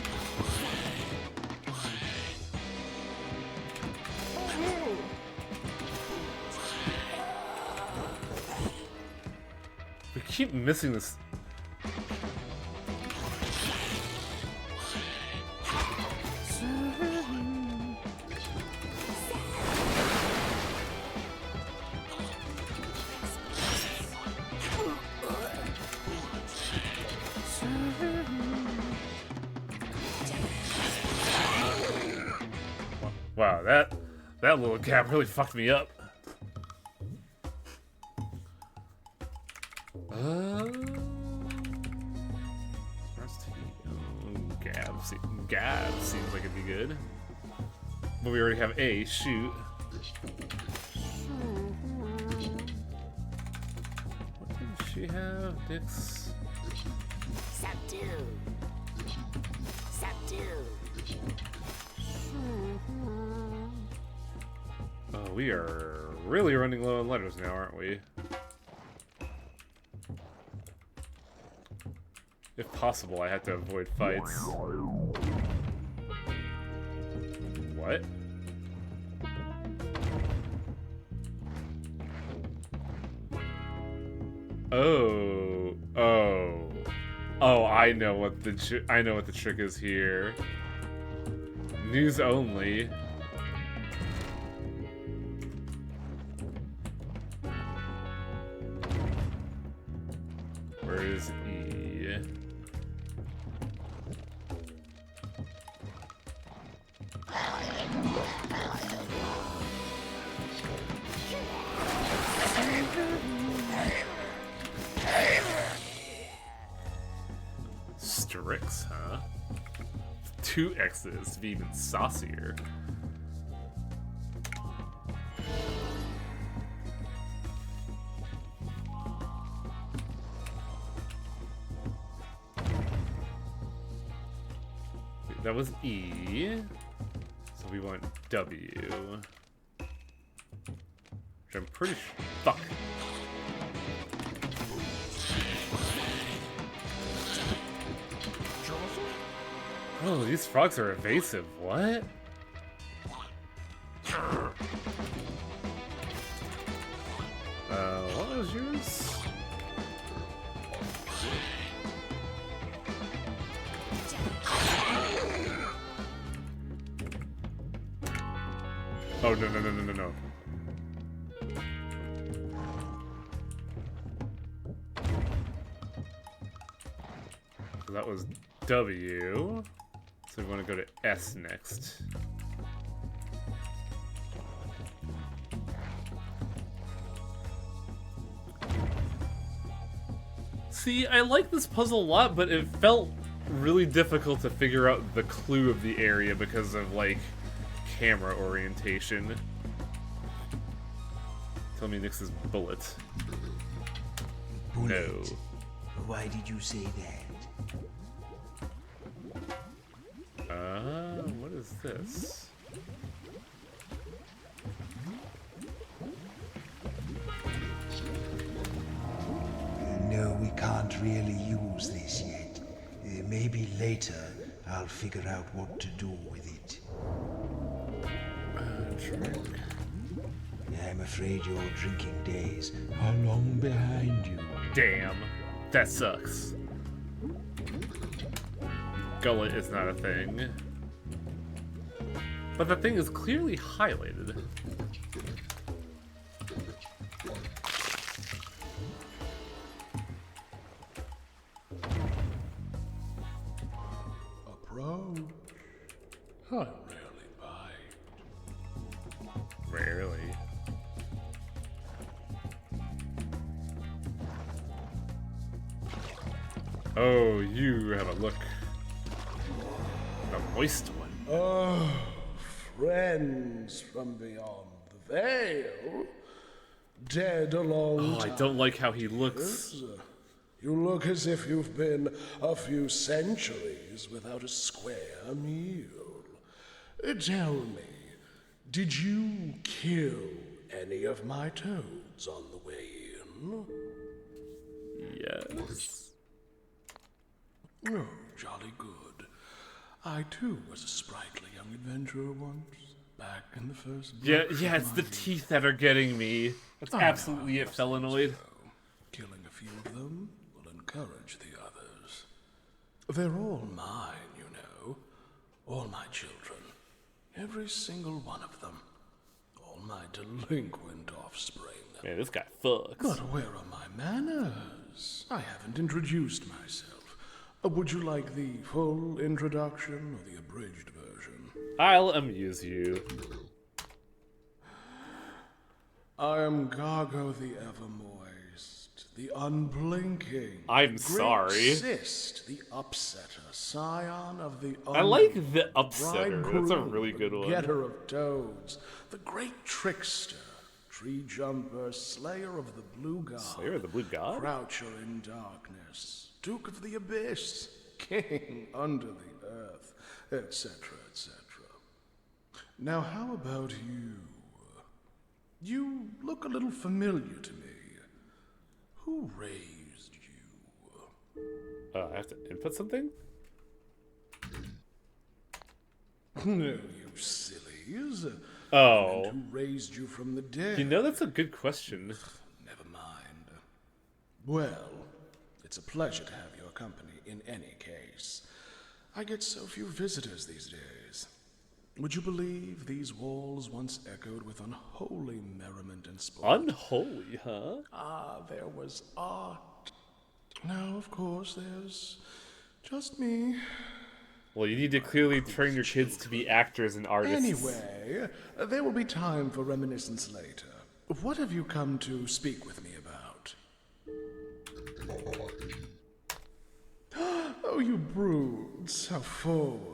We keep missing this. Wow, that little gap really fucked me up. Gab seems like it'd be good. But we already have a shoot. What did she have? Dix. Subdue. Oh, we are really running low on letters now, aren't we? If possible, I have to avoid fights. What? Oh, I know what the trick is here. News only. Where is E? Strix, huh? 2 X's to be even saucier. That was E. So we want W. Which I'm pretty sure. Fuck. Oh, these frogs are evasive. What? What was yours? Oh, no. So that was W. So we want to go to S next. See, I like this puzzle a lot, but it felt really difficult to figure out the clue of the area because of, like, camera orientation. Tell me Nyx's bullet. Bullet. No. Why did you say that? What is this? No, we can't really use this yet. Maybe later I'll figure out what to do with it. Drink. I'm afraid your drinking days are long behind you. Damn. That sucks. Gullet is not a thing. But the thing is clearly highlighted. Approach. I rarely bite. Rarely. Oh, you have a look. The moist one. Oh, friends from beyond the veil. Dead a long Oh, time. I don't like how he looks. You look as if you've been a few centuries without a square meal. Tell me, did you kill any of my toads on the way in? Yes. Oh, jolly good. I too was a sprightly young adventurer once, back in the first. Yeah, it's the teeth that are getting me. That's absolutely it, Felinoid. Killing a few of them will encourage the others. They're all mine, you know. All my children. Every single one of them. All my delinquent offspring. Man, this guy fucks. But where are my manners? I haven't introduced myself. Would you like the full introduction or the abridged version? I'll amuse you. I am Gargo the Evermoist, the Unblinking. I'm great sorry. Cyst, the Upsetter, scion of the I like the Upsetter. That's a really good one. Getter of toads, the great trickster, tree jumper, slayer of the blue god. Slayer of the blue god? Croucher in darkness, duke of the abyss, king under the earth, etc., etc. Now, how about you? You look a little familiar to me. Who raised you? I have to input something? No, you sillies. Oh. And who raised you from the dead? You know, that's a good question. Never mind. Well, it's a pleasure to have your company in any case. I get so few visitors these days. Would you believe these walls once echoed with unholy merriment and sport? Unholy, huh? Ah, there was art. Now, of course, there's just me. Well, you need to clearly train your kids to be actors and artists. Anyway, there will be time for reminiscence later. What have you come to speak with me about? Oh, you brutes, how forward.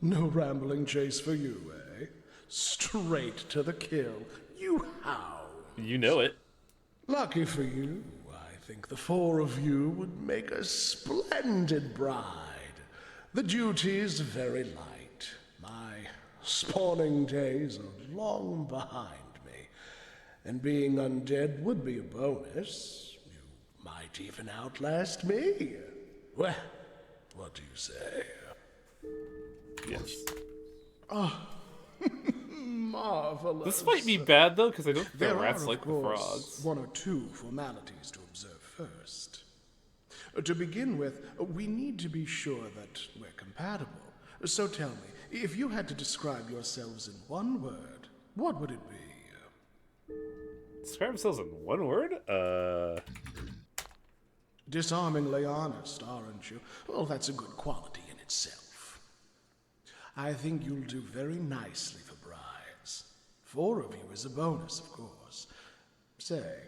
No rambling chase for you, eh? Straight to the kill. You howl. You know it. Lucky for you, I think the four of you would make a splendid bride. The duty's very light. My spawning days are long behind me, and being undead would be a bonus. You might even outlast me. Well, what do you say? Yes. Oh, marvelous. This might be bad, though, because I don't think There the rats are, like of the course, frogs. one or two formalities to observe first. To begin with, we need to be sure that we're compatible. So tell me, if you had to describe yourselves in one word, what would it be? Describe themselves in one word? Disarmingly honest, aren't you? Well, that's a good quality in itself. I think you'll do very nicely for brides. 4 of you is a bonus, of course. Say,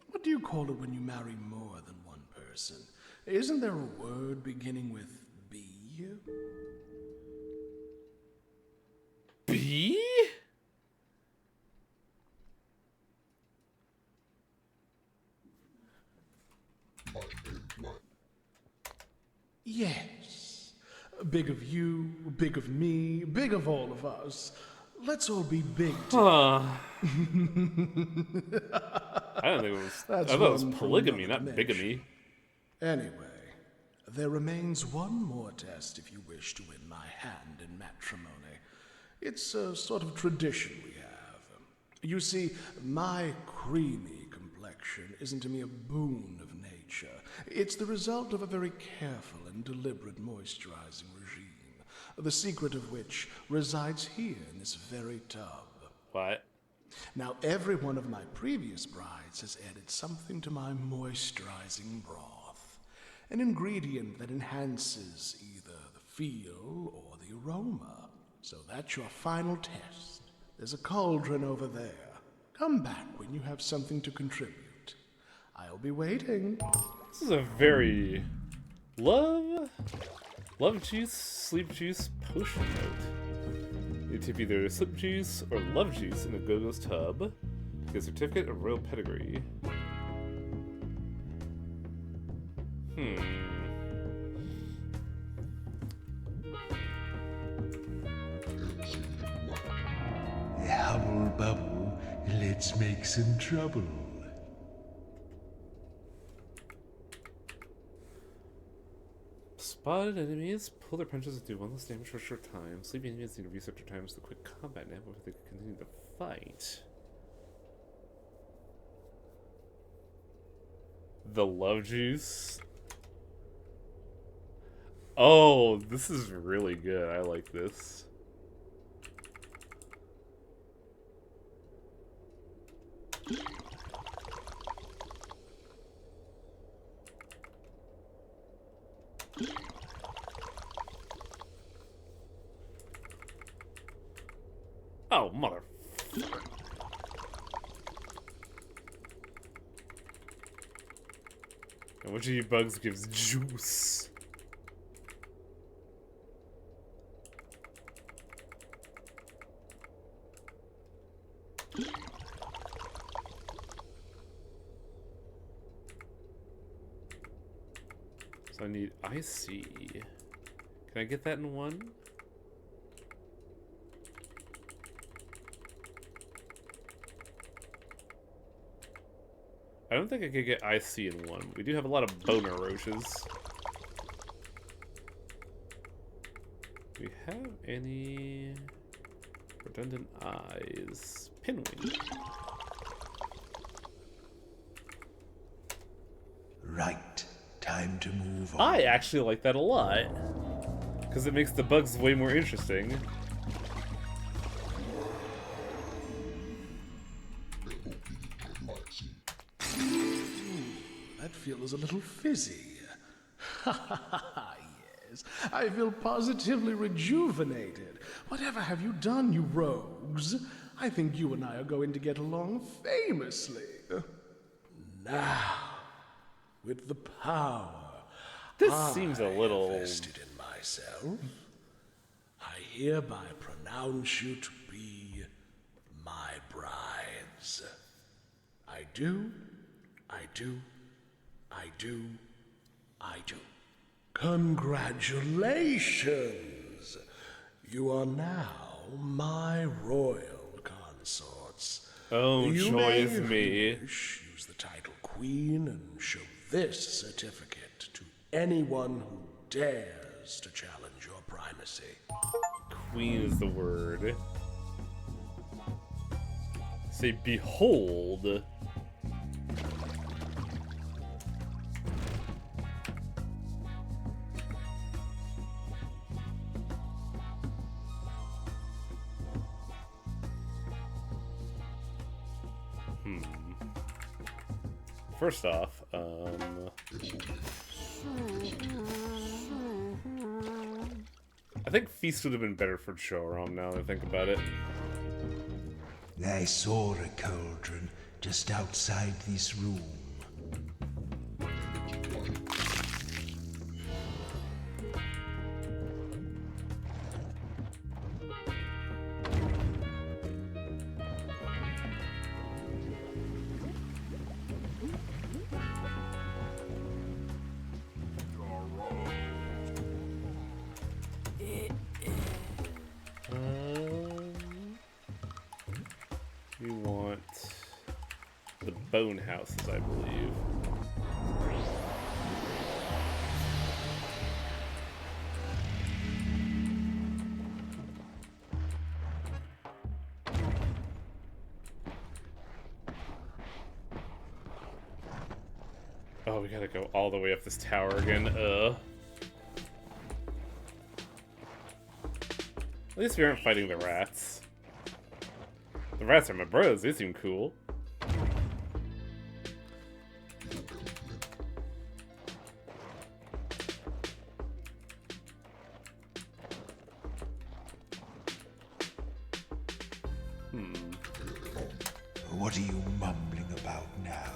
what do you call it when you marry more than one person? Isn't there a word beginning with B? B? Yes. Big of you, big of me, big of all of us. Let's all be big together. I don't think it was. That's I thought it was one from polygamy, another not dimension. bigamy. Anyway, there remains one more test if you wish to win my hand in matrimony. It's a sort of tradition we have. You see, my creamy complexion isn't to me a boon of nature. It's the result of a very careful and deliberate moisturizing regime, the secret of which resides here in this very tub. What? Now, every one of my previous brides has added something to my moisturizing broth, an ingredient that enhances either the feel or the aroma. So that's your final test. There's a cauldron over there. Come back when you have something to contribute. I'll be waiting. This is a very love juice, sleep juice potion note. You tip either sleep juice or love juice in a go-go's tub. Get a certificate of royal pedigree. Hubble bubble, let's make some trouble. Spotted enemies, pull their punches and do one less damage for a short time. Sleeping enemies need to reset their times to quick combat now before they can continue the fight. The love juice. Oh, this is really good. I like this. Oh, mother. And which of you bugs gives juice? So I need IC. Can I get that in one? I don't think I could get IC in one. We do have a lot of boner roaches. Do we have any redundant eyes? Pinwing. Right, time to move on. I actually like that a lot. Because it makes the bugs way more interesting. That feels a little fizzy. Yes, I feel positively rejuvenated. Whatever have you done, you rogues? I think you and I are going to get along famously. Now, with the power This seems a little invested in myself, I hereby pronounce you to be my brides. I do. Congratulations! You are now my royal consorts. Oh, You joy may, is if me. you wish, use the title Queen and show this certificate to anyone who dares to challenge your primacy. Queen is the word. Say, behold. First off, I think Feast would have been better for Chorom now that I think about it. I saw a cauldron just outside this room. We want the bone houses, I believe. Oh, we gotta go all the way up this tower again. At least we aren't fighting the rats. The rats are my bros, they seem cool. What are you mumbling about now?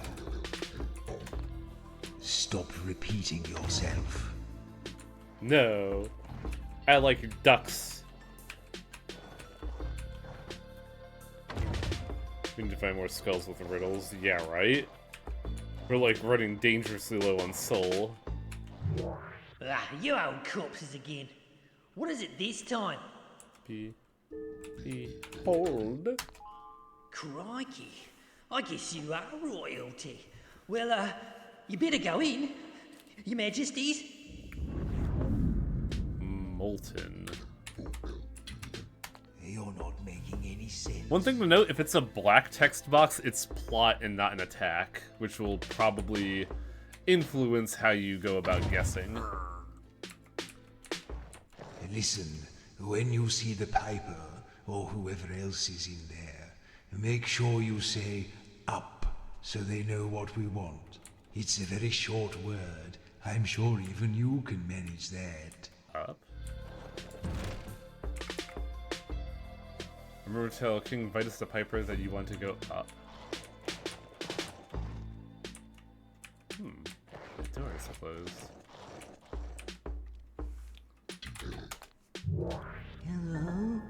Stop repeating yourself. No. I like ducks. We need to find more skulls with riddles. Yeah, right? We're like running dangerously low on soul. Ah, you old corpses again. What is it this time? Hold. Crikey. I guess you are royalty. Well, you better go in. Your Majesties. Molten. You're not making any sense. One thing to note, if it's a black text box, it's plot and not an attack, which will probably influence how you go about guessing. Listen, when you see the Piper, or whoever else is in there, make sure you say up, so they know what we want. It's a very short word. I'm sure even you can manage that. Up? Remember to tell King Vitus the Piper that you want to go up. The door is closed. Hello,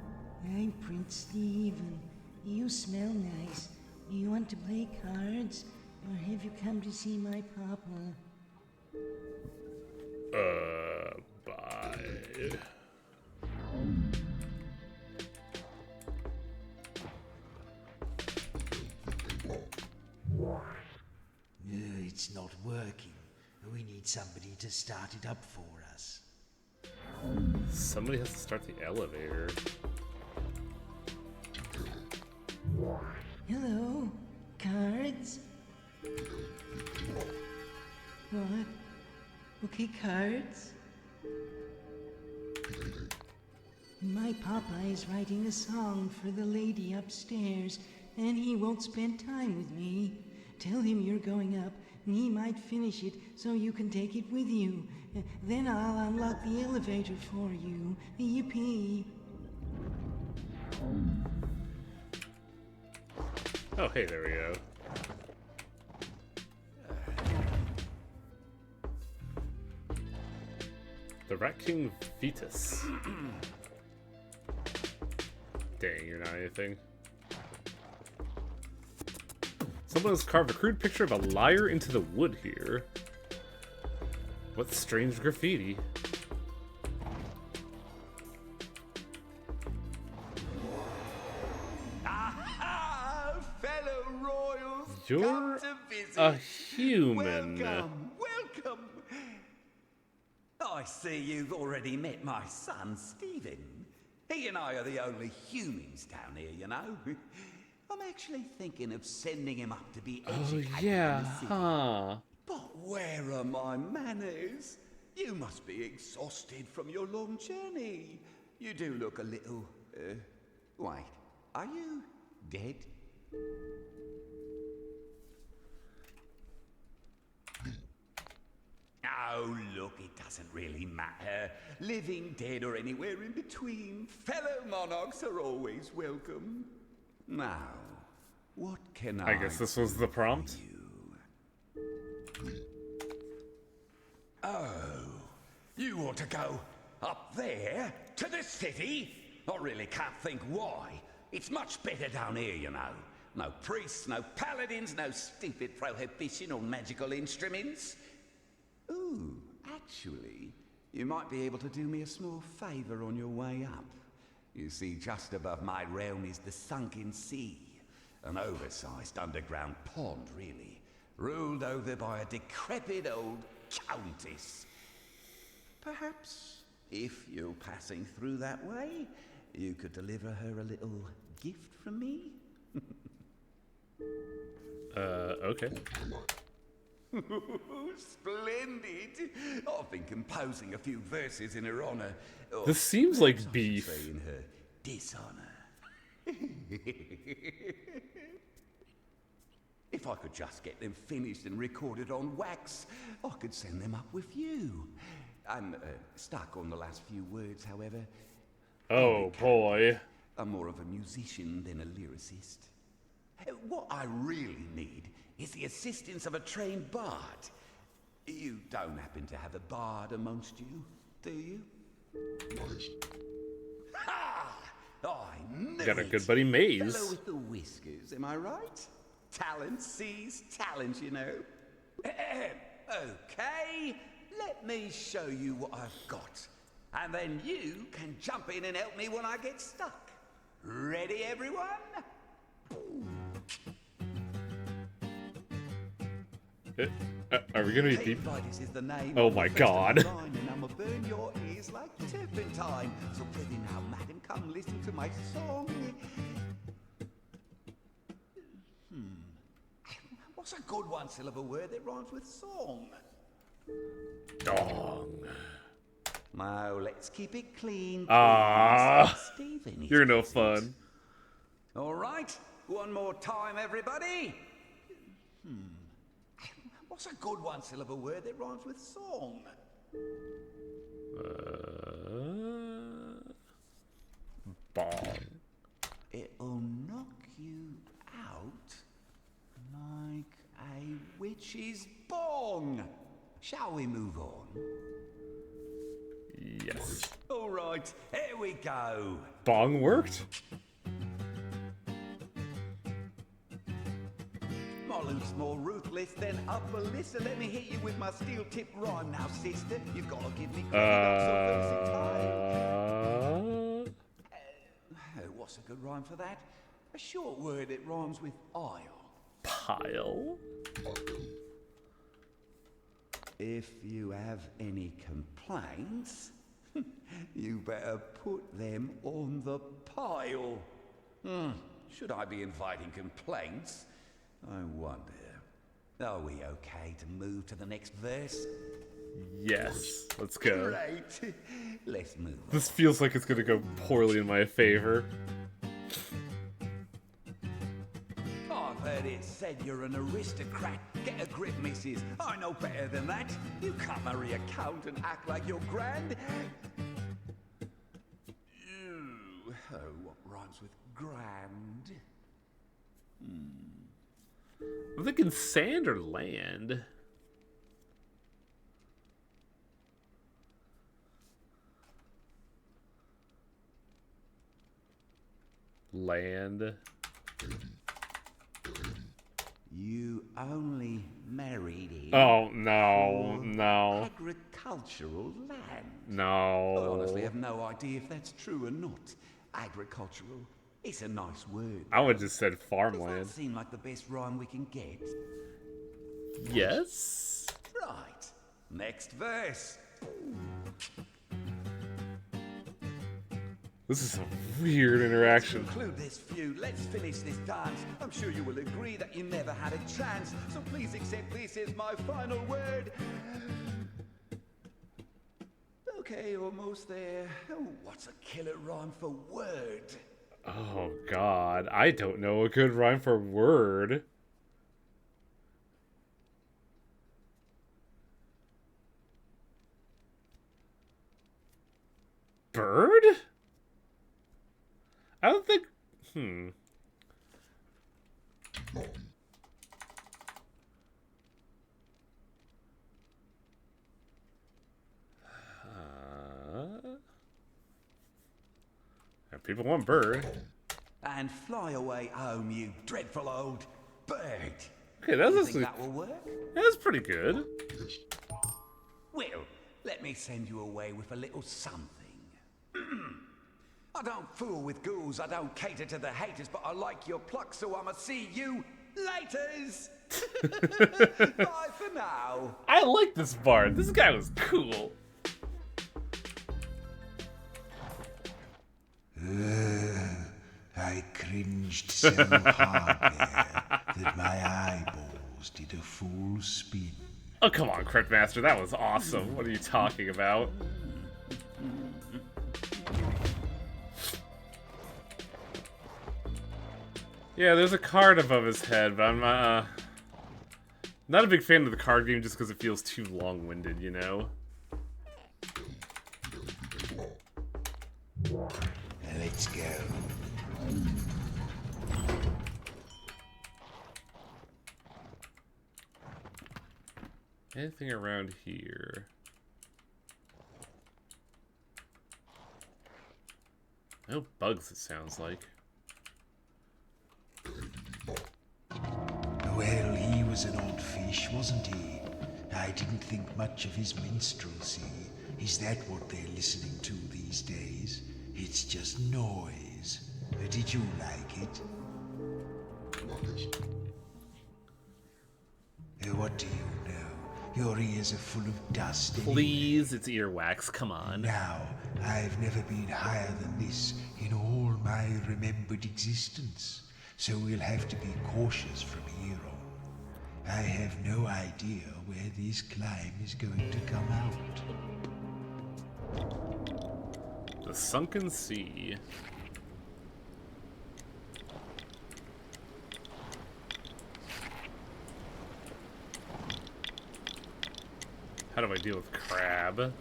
I'm Prince Stephen. You smell nice. You want to play cards? Or have you come to see my papa? Bye. It's not working. We need somebody to start it up for us. Somebody has to start the elevator. Hello, cards? What? Okay, cards? My papa is writing a song for the lady upstairs, and he won't spend time with me. Tell him you're going up, and he might finish it so you can take it with you. Then I'll unlock the elevator for you. Yippee. Oh, hey, there we go. The Rat King Fetus. Dang, you're not anything. Someone has carved a crude picture of a liar into the wood here. What strange graffiti. Aha! Fellow royals, You're come to visit. a human. Welcome, welcome. I see you've already met my son, Stephen. He and I are the only humans down here, you know. I'm actually thinking of sending him up to be educated Oh, yeah, in the city. huh. But where are my manners? You must be exhausted from your long journey. You do look a little... wait, are you dead? Oh, look, it doesn't doesn't really matter. Living, dead, or anywhere in between, fellow monarchs are always welcome. Now, what can I guess this was the prompt. Oh, you want to go up there to the city? I really can't think why. It's much better down here, you know. No priests, no paladins, no stupid prohibition on magical instruments. Ooh, actually, you might be able to do me a small favor on your way up. You see, just above my realm is the sunken sea. An oversized underground pond, really. Ruled over by a decrepit old countess. Perhaps, if you're passing through that way, you could deliver her a little gift from me? Okay. Splendid! I've been composing a few verses in her honor. This seems like beef. In her dishonor. If I could just get them finished and recorded on wax, I could send them up with you. I'm stuck on the last few words, however. Oh boy. I'm more of a musician than a lyricist. What I really need is the assistance of a trained bard. You don't happen to have a bard amongst you, do you? Ha! I knew Got our it. good buddy Maze. Fellow with the whiskers, am I right? Talent sees talent, you know. Okay, let me show you what I've got. And then you can jump in and help me when I get stuck. Ready, everyone? Are we gonna be deep? Is the name Oh of my the god. festival line, and I'ma burn your ears like turpentine. So ready now, madam, come listen to my song. What's a good one-syllable word that rhymes with song? Dong. Now, let's keep it clean. Ah, Stephen, you're no fun. All right, one more time, everybody. What's a good one-syllable word that rhymes with song? Bong. It'll knock you out like a witch's bong. Shall we move on? Yes. All right, here we go. Bong worked? Molly's more ruthless than Upper Lissa. Let me hit you with my steel-tipped rhyme now, sister. You've got to give me credit. I'm so versatile. What's a good rhyme for that? A short word that rhymes with aisle. Pile? If you have any complaints, you better put them on the pile. Should I be inviting complaints? I wonder. Are we okay to move to the next verse? Yes. Let's go. Great. Let's move. This feels like it's gonna go poorly in my favor. I've heard it said you're an aristocrat. Get a grip, missus. I know better than that. You can't marry a count and act like you're grand. Oh, what rhymes with grand? I'm thinking sand or land. Land. You only married in... Oh, no, no. agricultural land. No. I honestly have no idea if that's true or not. Agricultural. It's a nice word. I would just said Does farmland. that seem like the best rhyme we can get? Yes. Right. Next verse. This is a weird interaction. To conclude this feud, let's finish this dance. I'm sure you will agree that you never had a chance. So please accept this as my final word. Okay, almost there. Oh, what's a killer rhyme for word? Oh, God. I don't know a good rhyme for word. bird? I don't think... People want bird. And fly away home, you dreadful old bird. Okay, that's You think that will work? That's pretty good. Well, let me send you away with a little something. I don't fool with ghouls, I don't cater to the haters, but I like your pluck, so I'ma see you laters. Bye for now. I like this bard. This guy was cool. I cringed so hard there that my eyeballs did a full spin. Oh, come on, Cryptmaster. That was awesome. What are you talking about? Yeah, there's a card above his head, but I'm not a big fan of the card game just because it feels too long-winded, you know? Let's go. Anything around here? No bugs, it sounds like. Well, he was an odd fish, wasn't he? I didn't think much of his minstrelsy. Is that what they're listening to these days? It's just noise. Did you like it? What do you know? Your ears are full of dust. Please, it's earwax, come on. Now, I've never been higher than this in all my remembered existence, so we'll have to be cautious from here on. I have no idea where this climb is going to come out. The Sunken Sea. How do I deal with crab?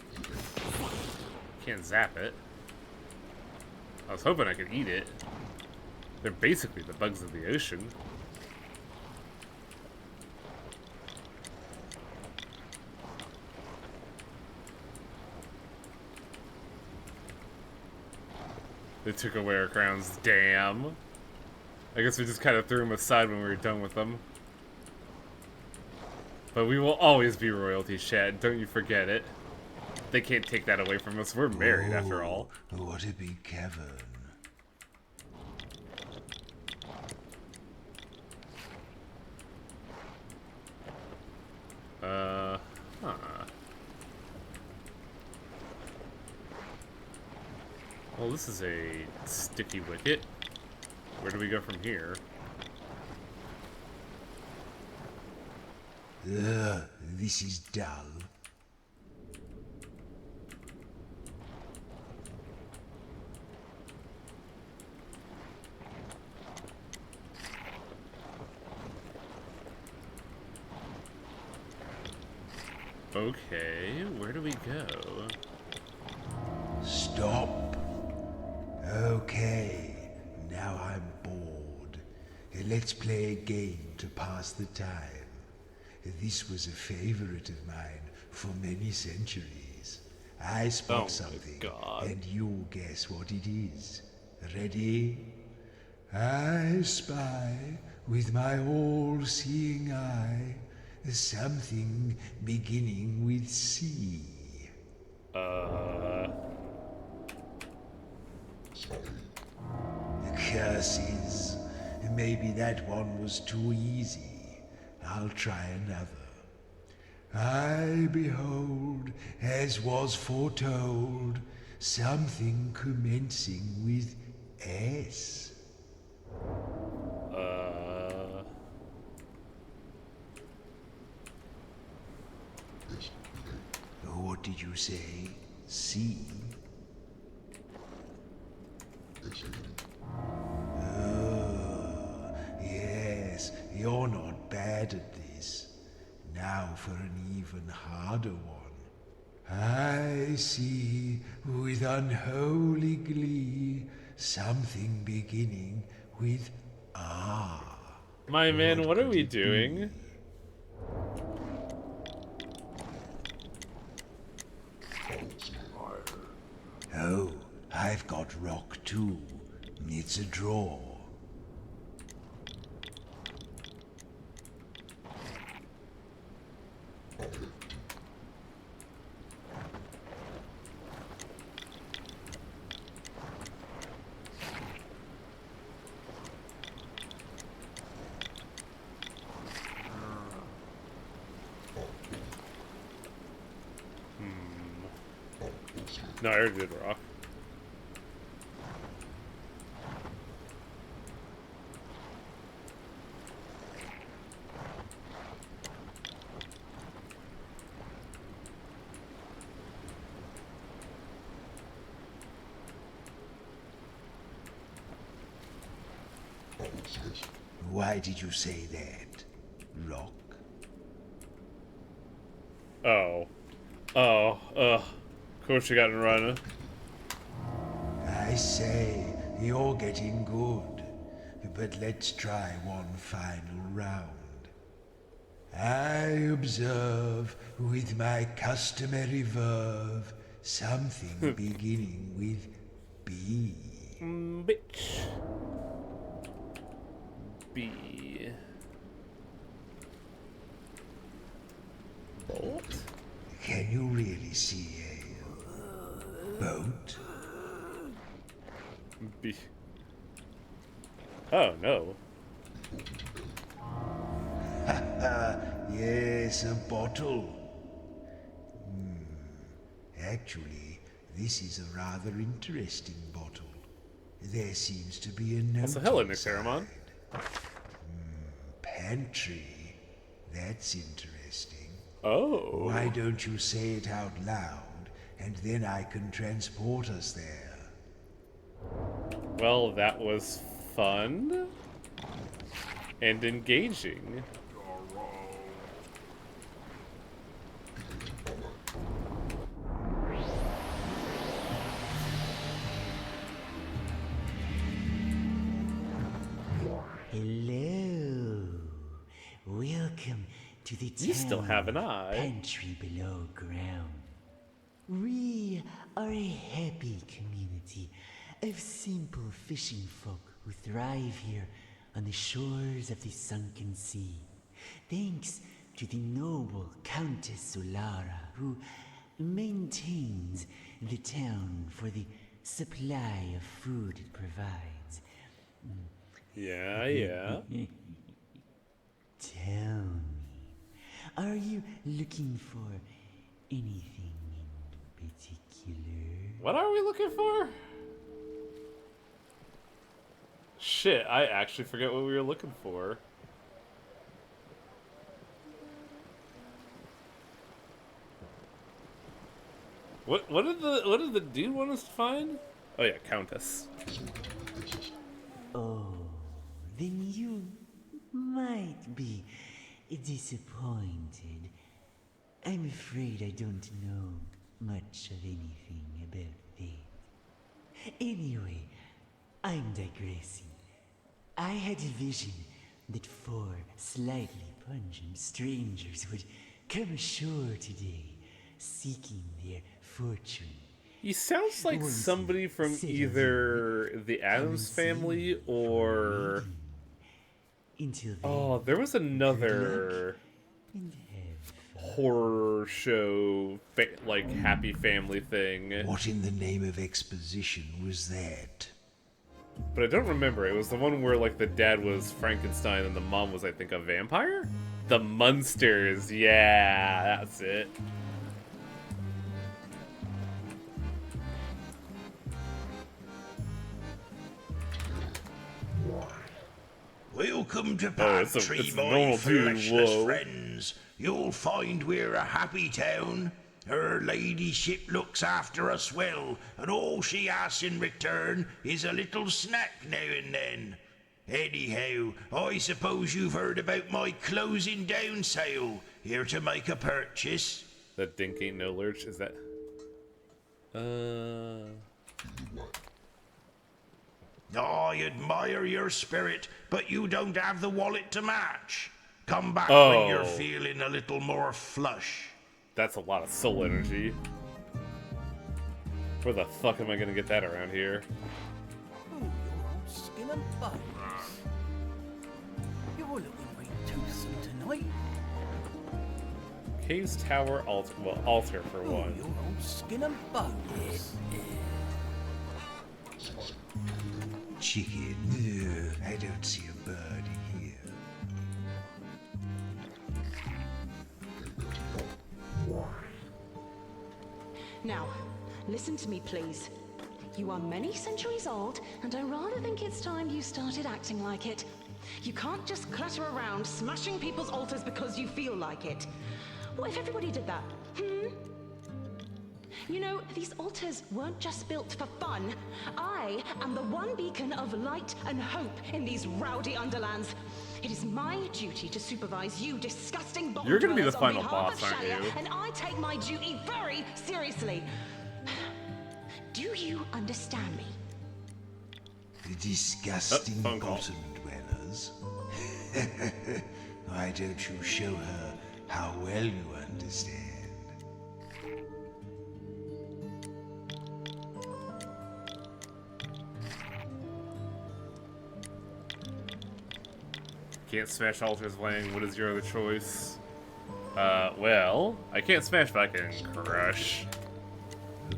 Can't zap it. I was hoping I could eat it. They're basically the bugs of the ocean. They took away our crowns, damn. I guess we just kind of threw them aside when we were done with them. But we will always be royalty, Shad. Don't you forget it. They can't take that away from us. We're married, after all. What a big cavern. Huh. Well, this is a sticky wicket. Where do we go from here? This is dull. Okay, where do we go? Stop. Okay, now I'm bored. Let's play a game to pass the time. This was a favorite of mine for many centuries. I spot something, and you guess what it is. Ready? I spy with my all-seeing eye something beginning with C. Curses. Maybe that one was too easy. I'll try another. I behold, as was foretold, something commencing with S. What did you say? C? Oh, yes, you're not bad at this. Now for an even harder one. I see with unholy glee something beginning with ah. My man, what are we doing? Oh, I've got rock too. It's a draw. No, I already did rock. Why did you say that? Rock? Oh. Oh, ugh. Of course you got running. I say, you're getting good. But let's try one final round. I observe with my customary verve something beginning with B. Bitch. B. Bolt? Can you really see a boat? B. Oh, no. Yes, a bottle. Actually, this is a rather interesting bottle. There seems to be a note. What's the hell in inside. Caramon? Pantry. That's interesting. Oh. Why don't you say it out loud, and then I can transport us there? Well, that was fun and engaging. Hello. Welcome to the town You still have an eye. pantry below ground. We are a happy community of simple fishing folk who thrive here on the shores of the sunken sea. Thanks to the noble Countess Solara, who maintains the town for the supply of food it provides. Yeah. Tell me, are you looking for anything in particular? What are we looking for? Shit, I actually forget what we were looking for. What did the dude want us to find? Oh yeah, Countess. Oh, then you might be disappointed. I'm afraid I don't know much of anything about that. Anyway, I'm digressing. I had a vision that 4 slightly pungent strangers would come ashore today, seeking their fortune. He sounds like somebody from either the Addams Family or... Oh, there was another horror show, like Happy Family thing. What in the name of exposition was that? But I don't remember. It was the one where like the dad was Frankenstein and the mom was, I think, a vampire? The Munsters, yeah, that's it. Welcome to it's Pantry, a my normal dude, fleshless whoa. friends. You'll find we're a happy town. Her ladyship looks after us well, and all she asks in return is a little snack now and then. Anyhow, I suppose you've heard about my closing down sale. Here to make a purchase? That dink ain't no lurch. Is that? I admire your spirit, but you don't have the wallet to match. Come back Oh. when you're feeling a little more flush. That's a lot of soul energy. Where the fuck am I gonna get that around here? Oh, you're all skin and bones. You're looking very toothsome tonight. Caves Tower altar. Well, altar for Oh, one. you're all skin and bones. Chicken. I don't see a bird here. Now, listen to me, please. You are many centuries old, and I rather think it's time you started acting like it. You can't just clutter around smashing people's altars because you feel like it. What if everybody did that? You know, these altars weren't just built for fun. I am the one beacon of light and hope in these rowdy underlands. It is my duty to supervise you disgusting bog You're gonna be the dwellers on final behalf boss, of aren't Shalia, you? and I take my duty very seriously. Do you understand me? The disgusting phone call. bottom dwellers. Why don't you show her how well you understand? Can't smash altars, Lang. What is your other choice? Well, I can't smash, but I can crush.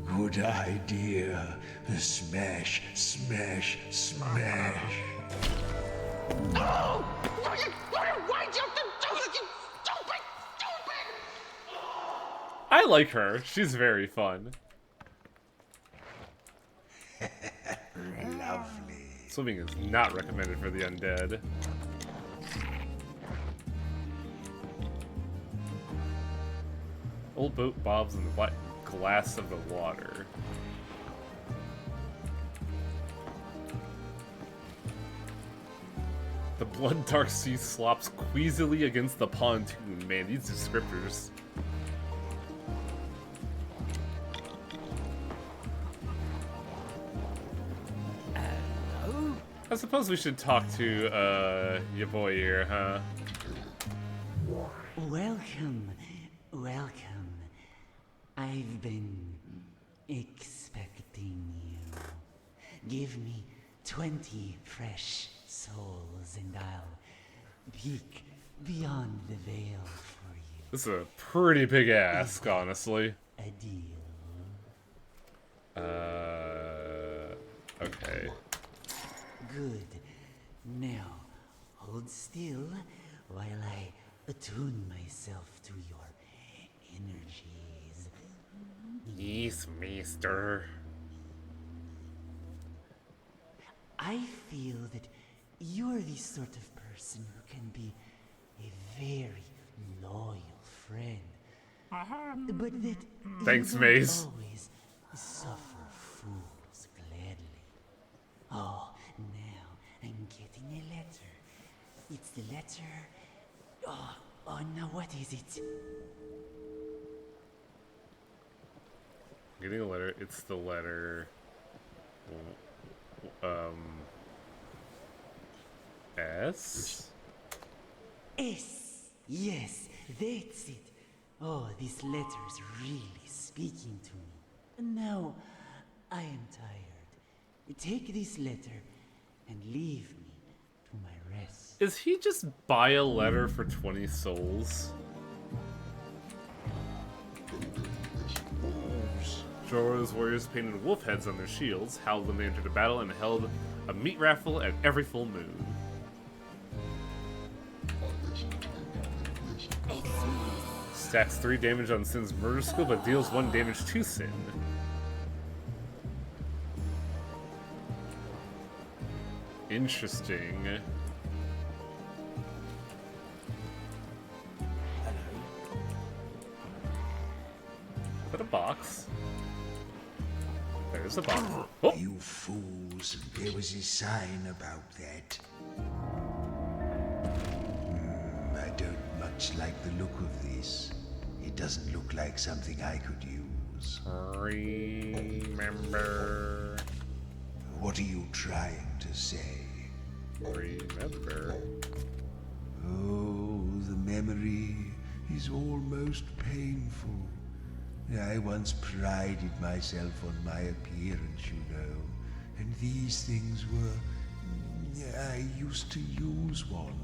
Good idea. Smash, smash, smash. Oh! Why'd you have to do it, you stupid, stupid! I like her. She's very fun. Lovely. Swimming is not recommended for the undead. Old boat bobs in the black glass of the water. The blood dark sea slops queasily against the pontoon. Man, these descriptors. Hello? I suppose we should talk to, your boy here, huh? Welcome, welcome. I've been expecting you. Give me 20 fresh souls and I'll peek beyond the veil for you. This is a pretty big ask, honestly. A deal. Okay. Good. Now, hold still while I attune myself to your energies. Yes, mister. I feel that you're the sort of person who can be a very loyal friend. But that Thanks, you Maze. don't always suffer fools gladly. Oh, now I'm getting a letter. It's the letter. Oh, now what is it? Getting a letter. It's the letter. S? S. Yes, that's it. Oh, this letter's really speaking to me. And now, I am tired. Take this letter and leave me to my rest. Is he just buy a letter for 20 souls? Jorah's warriors painted wolf heads on their shields, howled when they entered a battle, and held a meat raffle at every full moon. Stacks 3 damage on Sin's murder skill, but deals 1 damage to Sin. Interesting. Hello? Is that a box? There's a box. Oh! You fools, there was a sign about that. I don't much like the look of this. It doesn't look like something I could use. Remember. What are you trying to say? Remember. Oh, the memory is almost painful. I once prided myself on my appearance, you know, and these things were... I used to use one,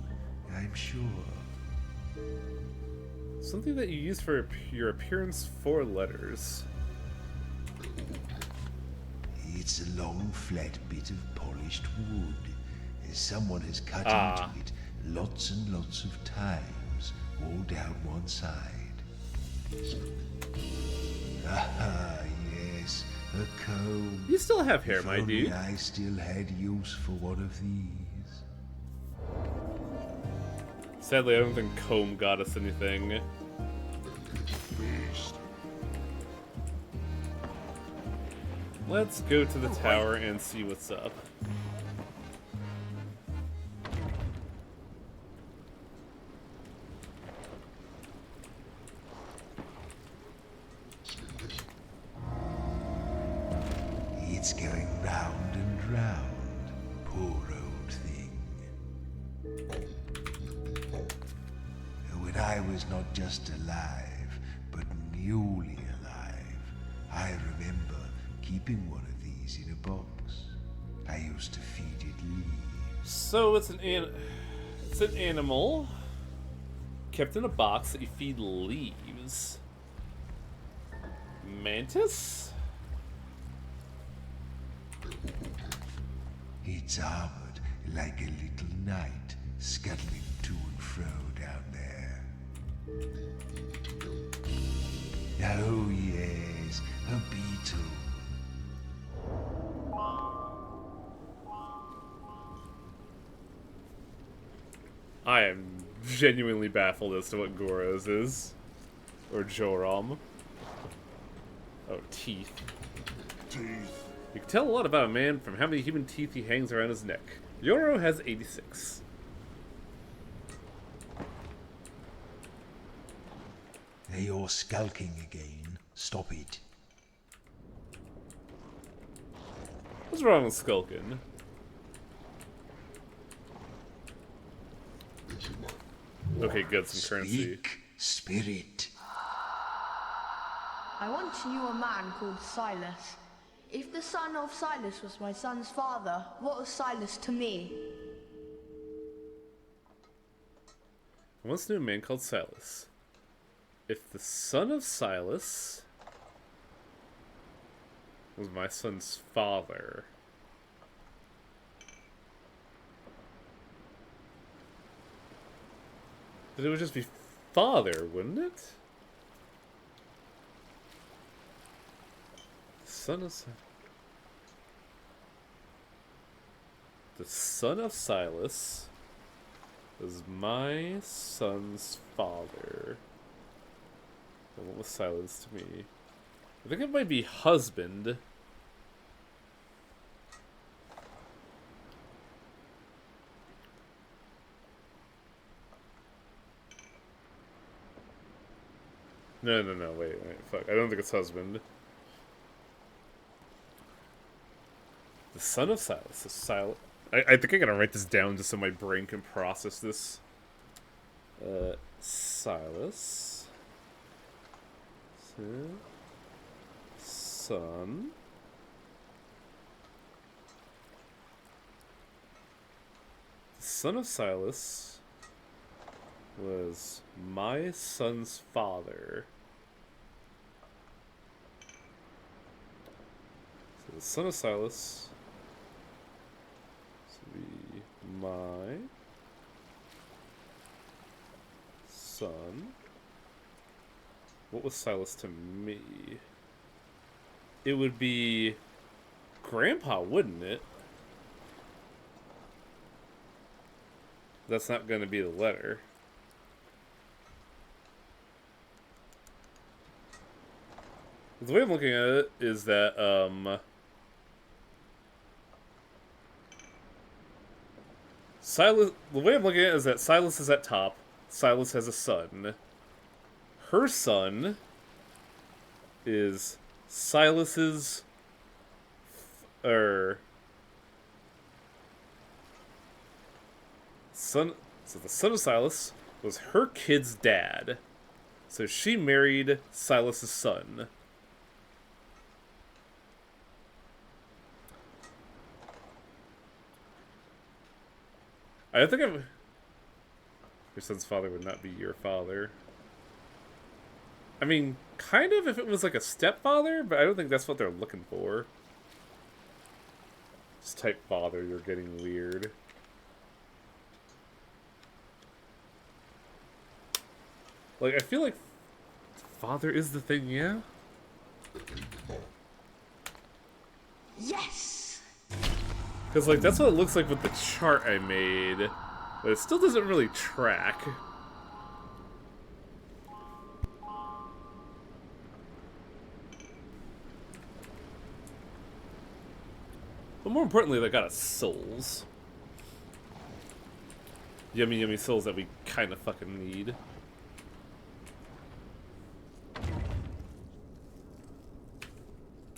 I'm sure. Something that you use for your appearance, 4 letters. It's a long, flat bit of polished wood. Someone has cut into it lots and lots of times, all down one side. Ah, yes, a comb. You still have hair, If my only dude. I still had use for one of these. Sadly, I don't think comb got us anything. Let's go to the tower and see what's up. It's going round and round, poor old thing. When I was not just alive, but newly alive, I remember keeping one of these in a box. I used to feed it leaves. So it's an animal kept in a box that you feed leaves. Mantis? It's armored like a little knight, scuttling to and fro down there. Oh yes, a beetle. I am genuinely baffled as to what Goros is. Or Joram. Oh, teeth. Teeth. You can tell a lot about a man from how many human teeth he hangs around his neck. Yoro has 86. You're skulking again. Stop it. What's wrong with skulking? Okay, good, some currency. Speak, spirit. I once knew a man called Silas. If the son of Silas was my son's father, what was Silas to me? I once knew a man called Silas. If the son of Silas was my son's father... then it would just be father, wouldn't it? The son of Silas is my son's father. And what was Silas to me? I think it might be husband. No, wait, fuck. I don't think it's husband. The son of Silas is Silas. I think I gotta write this down just so my brain can process this. Silas. Son. The son of Silas was my son's father. So the son of Silas be my son. What was Silas to me? It would be Grandpa, wouldn't it? That's not going to be the letter. The way I'm looking at it is that, Silas, the way I'm looking at it is that Silas is at top. Silas has a son. her son is Silas's son. So the son of Silas was her kid's dad. So she married Silas's son. I think your son's father would not be your father. I mean, kind of if it was like a stepfather, but I don't think that's what they're looking for. Just type father, you're getting weird. Like, I feel like father is the thing, yeah? Yes! Because, like, that's what it looks like with the chart I made. But it still doesn't really track. But more importantly, they got us souls. Yummy, yummy souls that we kind of fucking need.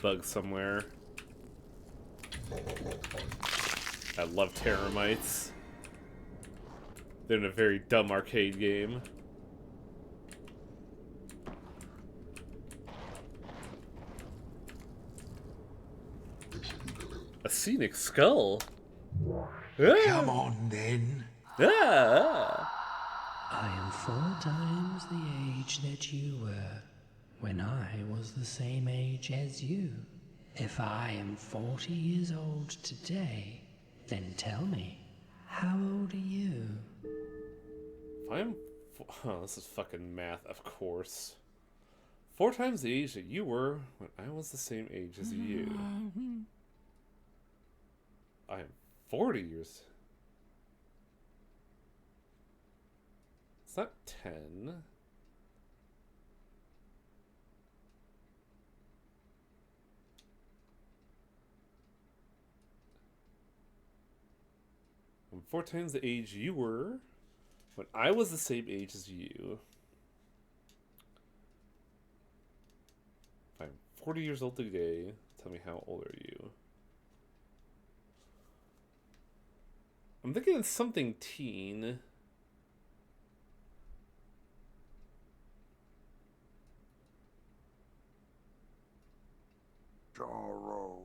Bug somewhere. I love Terramites. They're in a very dumb arcade game. A scenic skull? Come on, then. Ah! I am 4 times the age that you were when I was the same age as you. If I am 40 years old today, then tell me, how old are you? If I'm... Oh, this is fucking math, of course. 4 times the age that you were when I was the same age as you. I am 40 years. It's not 10. I'm 4 times the age you were when I was the same age as you. If I'm 40 years old today, tell me how old are you? I'm thinking it's something teen. Jaro.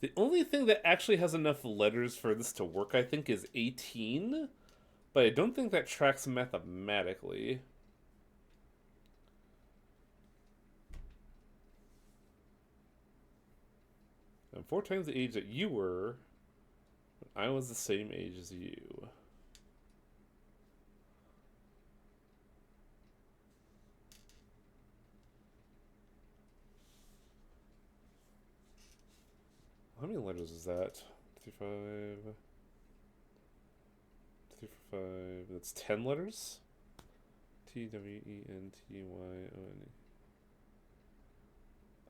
The only thing that actually has enough letters for this to work, I think, is 18. But I don't think that tracks mathematically. I'm 4 times the age that you were when I was the same age as you. How many letters is that? 3, 5... 3, 4, 5... That's 10 letters? T-W-E-N-T-Y-O-N-E.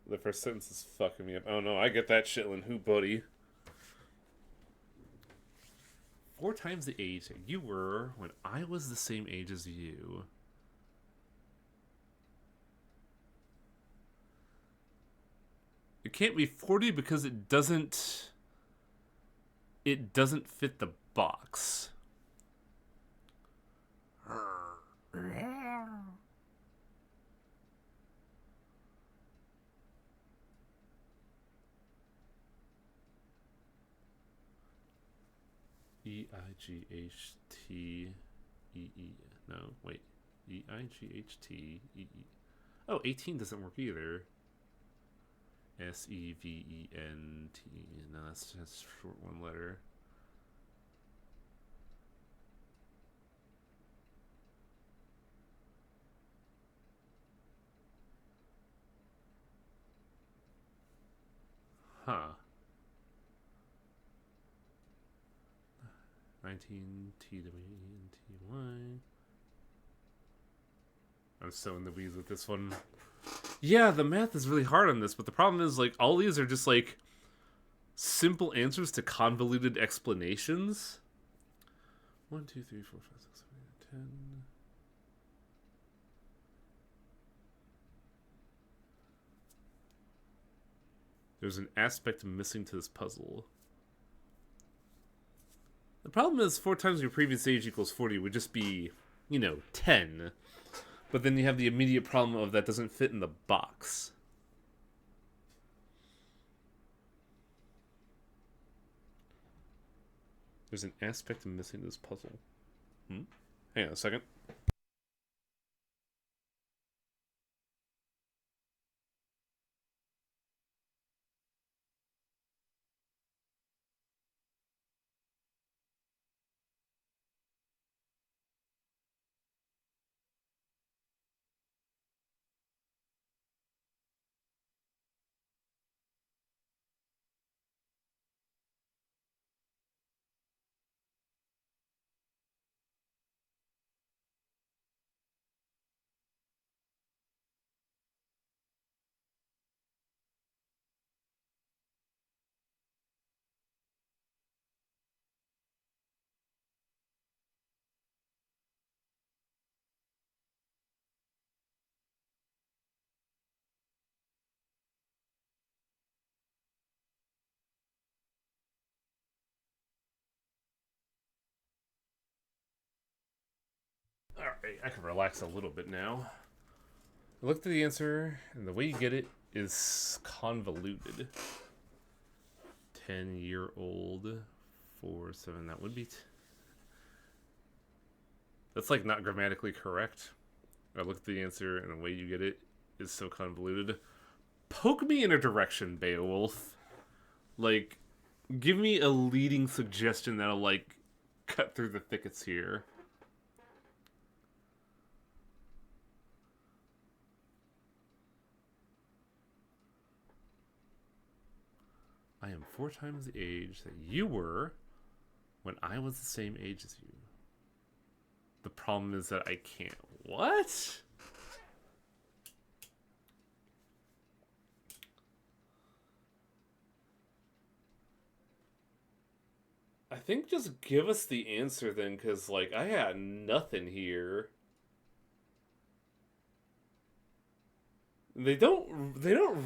The first sentence is fucking me up. Oh no, I get that shitlin'. Who, buddy? 4 times the age that you were when I was the same age as you. It can't be 40 because it doesn't fit the box. E-I-G-H-T-E-E. No, wait. E-I-G-H-T-E-E. Oh, 18 doesn't work either. S-E-V-E-N-T. No, that's just short one letter. Huh. 19 T-W-E-N-T-Y. I'm so in the weeds with this one. Yeah, the math is really hard on this, but the problem is, like, all these are just, like, simple answers to convoluted explanations. 1, 2, 3, 4, 5, 6, 7, 8, 10. There's an aspect missing to this puzzle. The problem is 4 times your previous age equals 40 would just be, 10. But then you have the immediate problem of that doesn't fit in the box. There's an aspect missing to this puzzle. Hang on a second. Alright, I can relax a little bit now. I looked at the answer, and the way you get it is convoluted. 10-year-old, 4, 7, that would be... That's like not grammatically correct. I looked at the answer, and the way you get it is so convoluted. Poke me in a direction, Beowulf. Like, give me a leading suggestion that'll, like, cut through the thickets here. I am 4 times the age that you were when I was the same age as you. The problem is that I can't. What? I think just give us the answer then, because, like, I got nothing here. They don't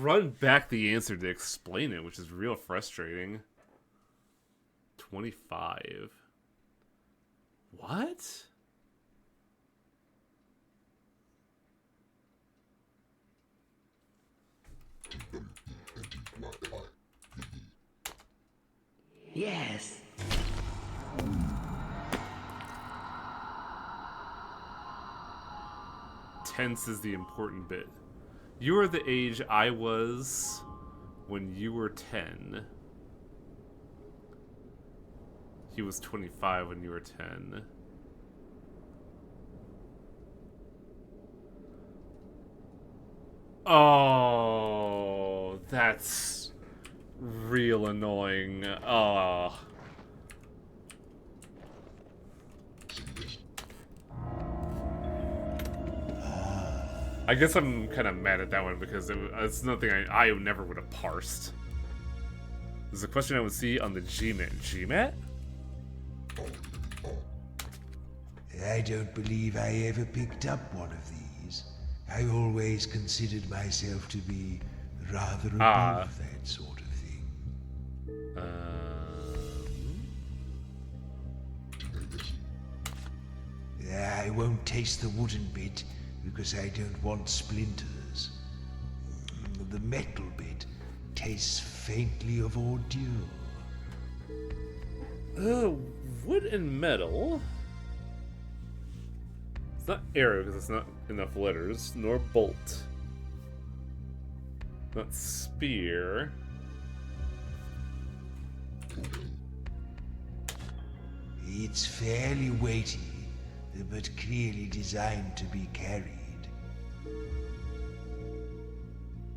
run back the answer to explain it, which is real frustrating. 25. What? Yes. Tense is the important bit. You are the age I was when you were 10. He was 25 when you were 10. Oh, that's real annoying. Oh. I guess I'm kind of mad at that one because it's nothing I never would have parsed. This is a question I would see on the GMAT. GMAT? I don't believe I ever picked up one of these. I always considered myself to be rather above that sort of thing. I won't taste the wooden bit because I don't want splinters. The metal bit tastes faintly of ordeal. Wood and metal. It's not arrow because it's not enough letters, nor bolt. Not spear. It's fairly weighty, but clearly designed to be carried.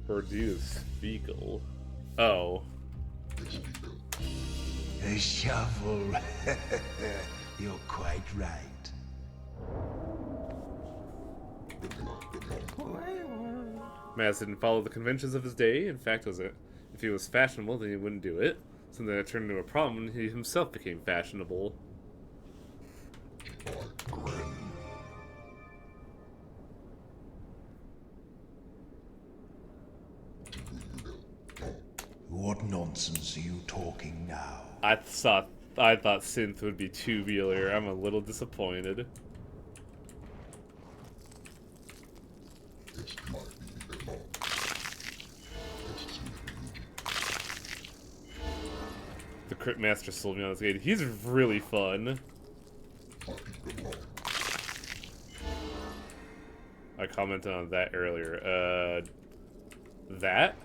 Produce fecal. Oh. A shovel. You're quite right. Maz didn't follow the conventions of his day. In fact, if he was fashionable, then he wouldn't do it. Something that turned into a problem when he himself became fashionable. What nonsense are you talking now? I thought Synth would be tubular. I'm a little disappointed. The Cryptmaster sold me on this game. He's really fun. I commented on that earlier. That?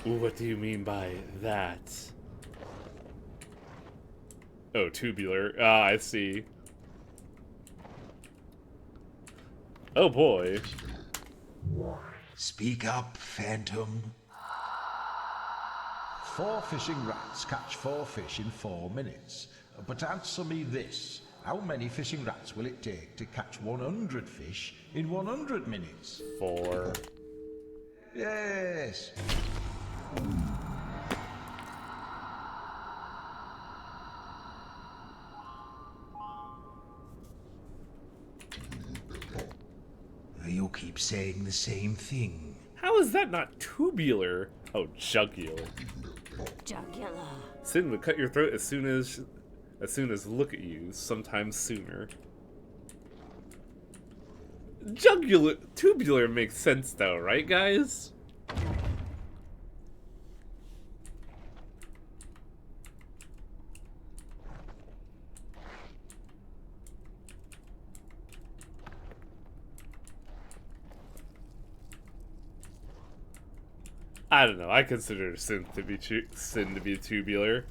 What do you mean by that? Oh, tubular. Ah, I see. Oh boy. Speak up, Phantom. 4 fishing rats catch 4 fish in 4 minutes. But answer me this. How many fishing rats will it take to catch 100 fish in 100 minutes? 4. Yes. You keep saying the same thing. How is that not tubular? Oh, jugular. Jugular. Sin would cut your throat as soon as look at you, sometimes sooner. Tubular makes sense though, right guys? I don't know. I consider Sin to be tubular.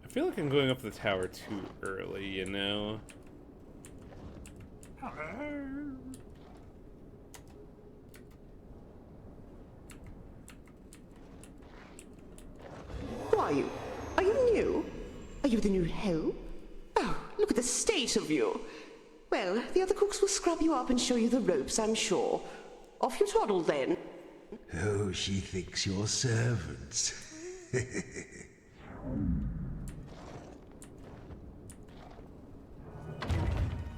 I feel like I'm going up the tower too early, you know? Who are you? Are you new? Are you the new help? Oh, look at the state of you. Well, the other cooks will scrub you up and show you the ropes, I'm sure. Off you toddle, then. Oh, she thinks you're servants.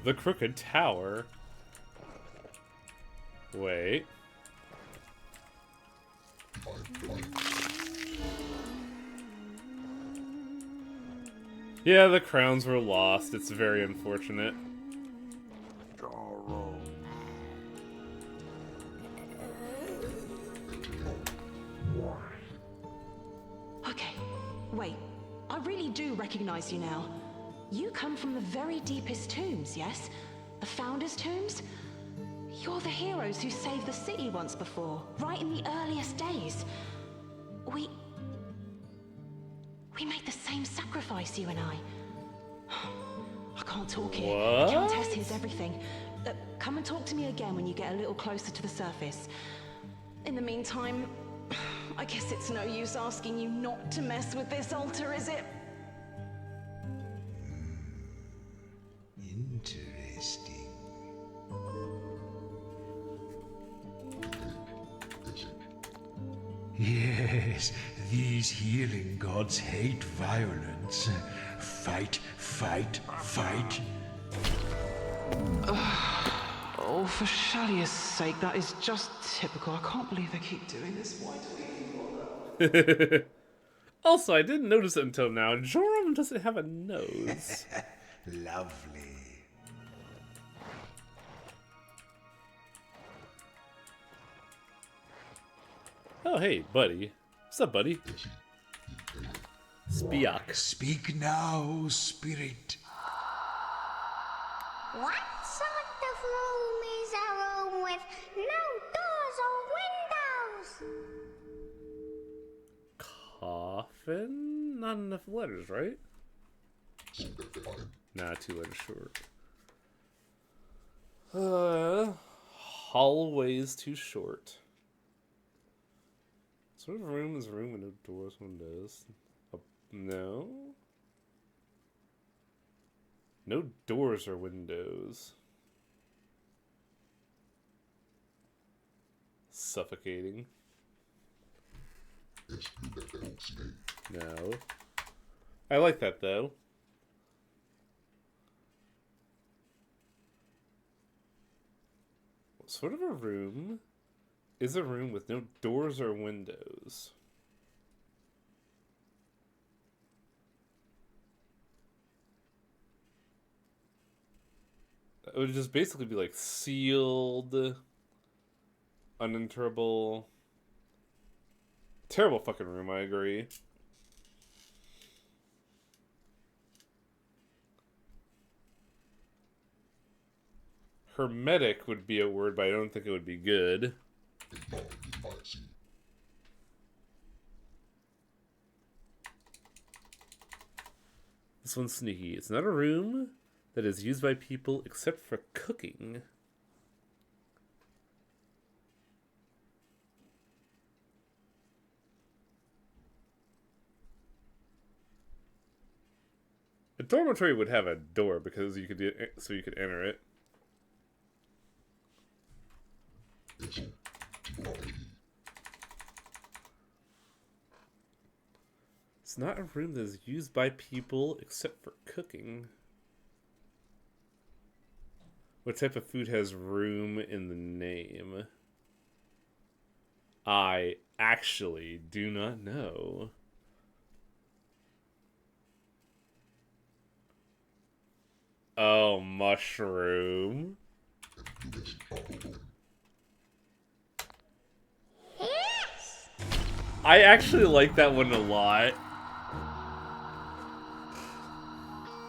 The Crooked Tower. Wait. Yeah, the crowns were lost. It's very unfortunate. Okay, wait. I really do recognize you now. You come from the very deepest tombs, yes? The Founders' Tombs? You're the heroes who saved the city once before, right in the earliest days. We made the same sacrifice, you and I. I can't talk here. What? The Countess hears everything. Come and talk to me again when you get a little closer to the surface. In the meantime, I guess it's no use asking you not to mess with this altar, is it? Interesting. Yes, these healing gods hate violence. Fight, fight, fight. Oh, for Shalia's sake, that is just typical. I can't believe they keep doing this. Why do we even bother? Also, I didn't notice it until now. Joram doesn't have a nose. Lovely. Oh, hey, buddy. What's up, buddy? Spiak. Speak now, spirit. What sort of room is a room with no doors or windows? Coffin? Not enough letters, right? Nah, 2 letters short. Hallway's too short. Sort of room is a room with no doors, windows. A No. No doors or windows. Suffocating. No. I like that though. What sort of a room is a room with no doors or windows? It would just basically be like sealed, uninterable. Terrible fucking room, I agree. Hermetic would be a word, but I don't think it would be good. This one's sneaky. It's not a room that is used by people except for cooking. A dormitory would have a door because you could enter it. It's not a room that is used by people except for cooking. What type of food has room in the name? I actually do not know. Oh, mushroom. Yes! I actually like that one a lot.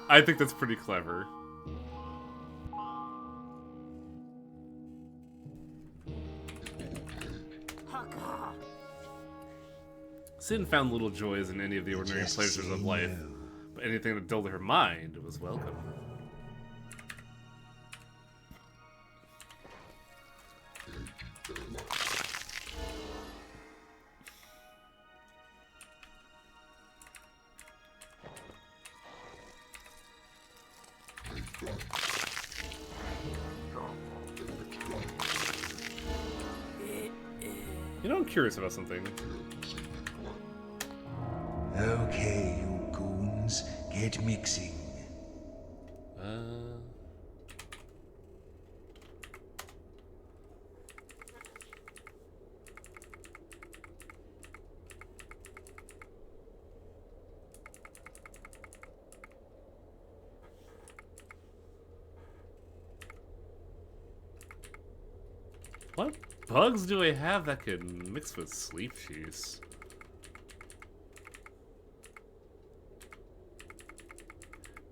I think that's pretty clever. Sin found little joys in any of the ordinary pleasures of life, but anything that dulled her mind was welcome. You know, I'm curious about something. Okay, you goons, get mixing. What bugs do I have that could mix with sleep juice?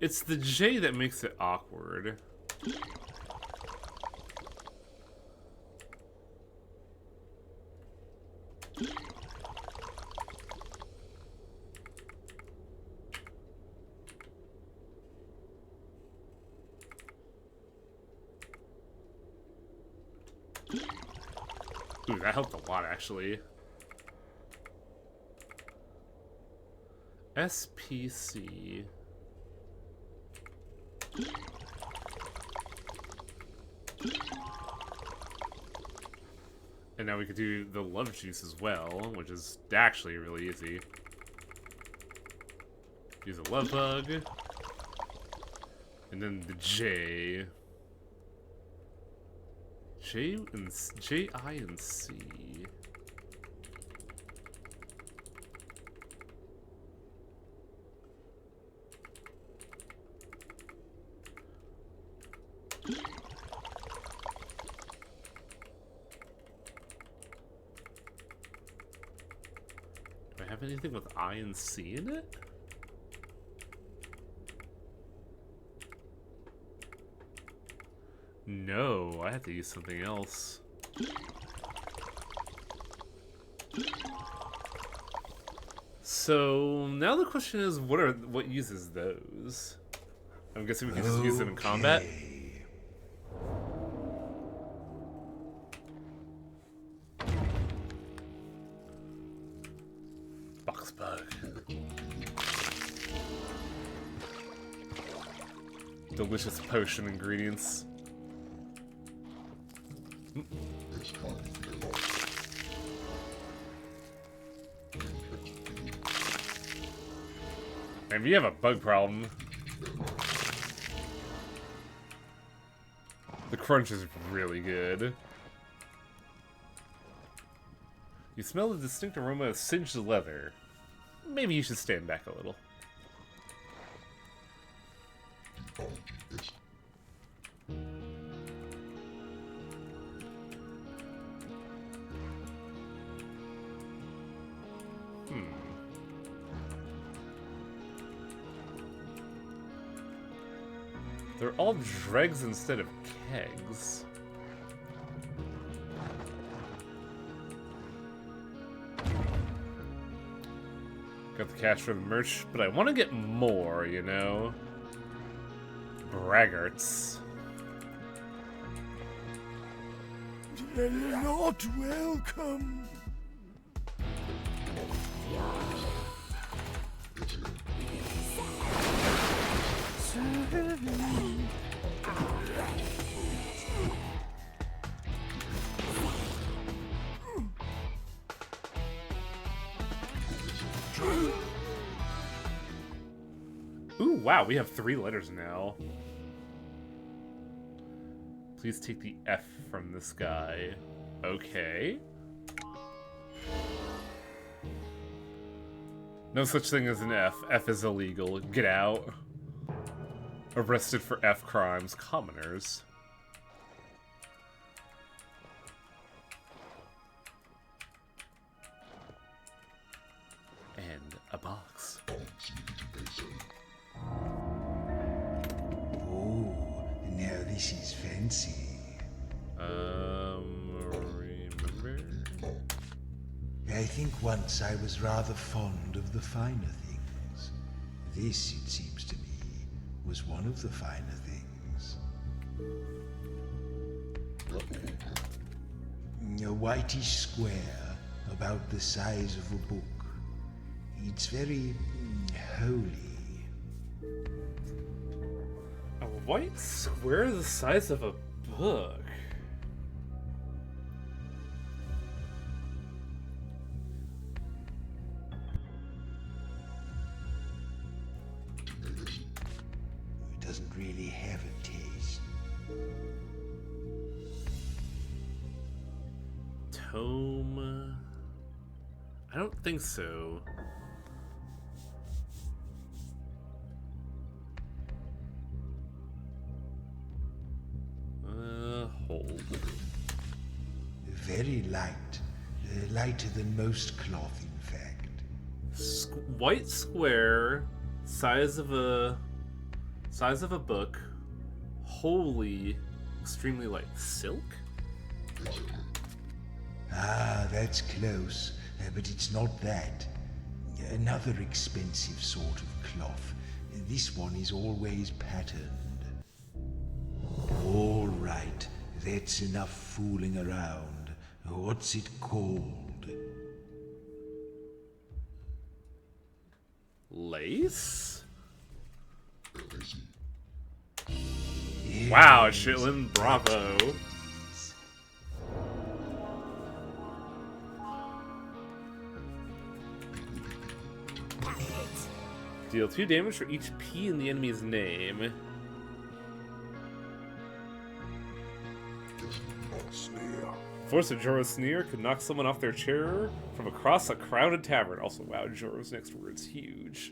It's the J that makes it awkward. Ooh, that helped a lot, actually. SPC. And now we could do the love juice as well, which is actually really easy. Use a love bug. And then the J. J, I, and C. Do I have anything with I and C in it? No, I have to use something else. So now the question is, what uses those? I'm guessing we can just use them in combat. Box bug. delicious potion ingredients. And we have a bug problem. The crunch is really good. You smell the distinct aroma of singed leather. Maybe you should stand back a little. They're all dregs instead of kegs. Got the cash for the merch, but I want to get more, you know? Braggarts. You're not welcome. Ooh, wow, we have 3 letters now. Please take the F from this guy. Okay. No such thing as an F. F is illegal. Get out. Arrested for F crimes. Commoners. And a box. Oh, now this is fancy. Remember? I think once I was rather fond of the finer things. This, it seems to me, was one of the finer things. A whitish square, about the size of a book. It's very holy. A white square the size of a book? It doesn't really have a taste. Tome? I don't think so. Hold. Very light. Lighter than most cloth, in fact. White square, size of a book, wholly, extremely light. Silk? Ah, that's close, but it's not that. Another expensive sort of cloth. This one is always patterned. All right, that's enough fooling around. What's it called? Lace? Wow, Chitlin, bravo. Deal 2 damage for each P in the enemy's name. Force of Jorah's Sneer could knock someone off their chair from across a crowded tavern. Also, wow, Jorah's next word's huge.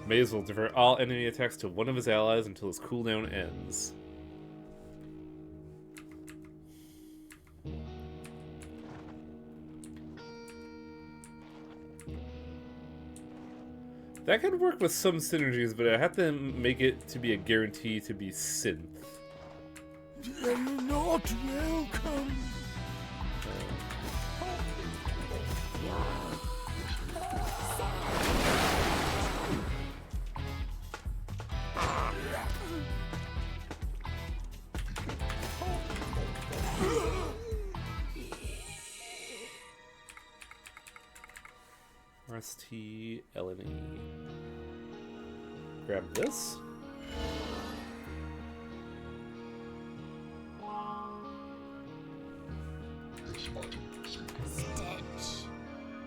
Maze will divert all enemy attacks to one of his allies until his cooldown ends. That could work with some synergies, but I have to make it to be a guarantee to be synth. You're not welcome. RST, LNE. Grab this.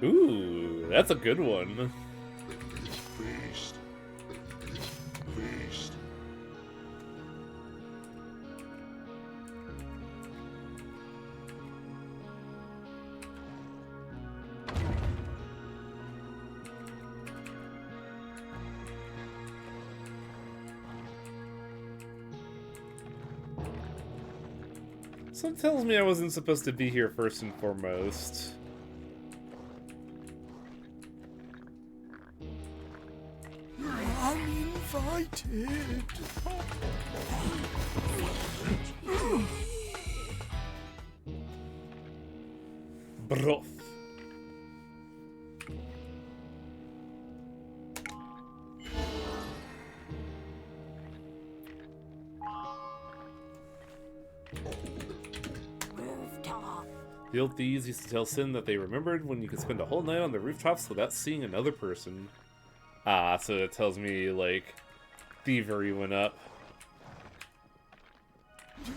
Ooh, that's a good one. Something tells me I wasn't supposed to be here first and foremost. Uninvited. Broth. The old thieves used to tell Sin that they remembered when you could spend a whole night on the rooftops without seeing another person. Ah, so it tells me, like, thievery went up.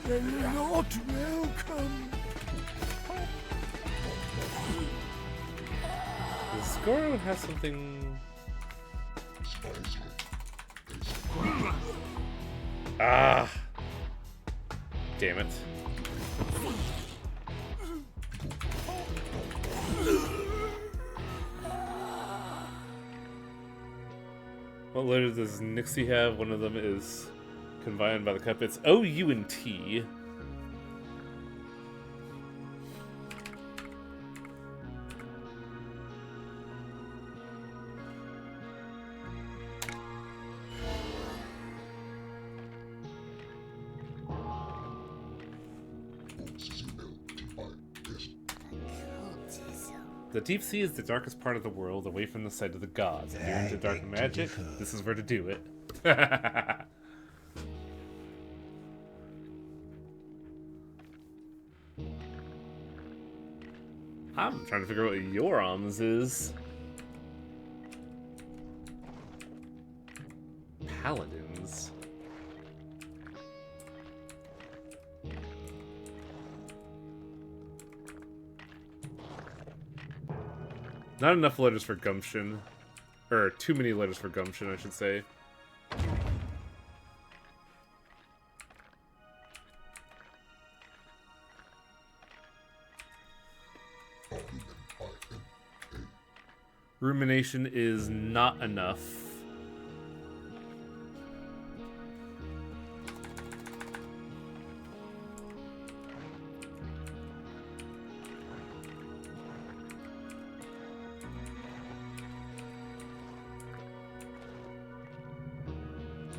You're not welcome. Does Goro have something... Ah! Damn it. What letter does Nixie have? One of them is combined by the cup. It's O, U, and T. The deep sea is the darkest part of the world, away from the sight of the gods. If you're into dark magic, this is where to do it. I'm trying to figure out what Yoram's is. Paladins. Not enough letters for gumption. Or too many letters for gumption, I should say. Rumination is not enough.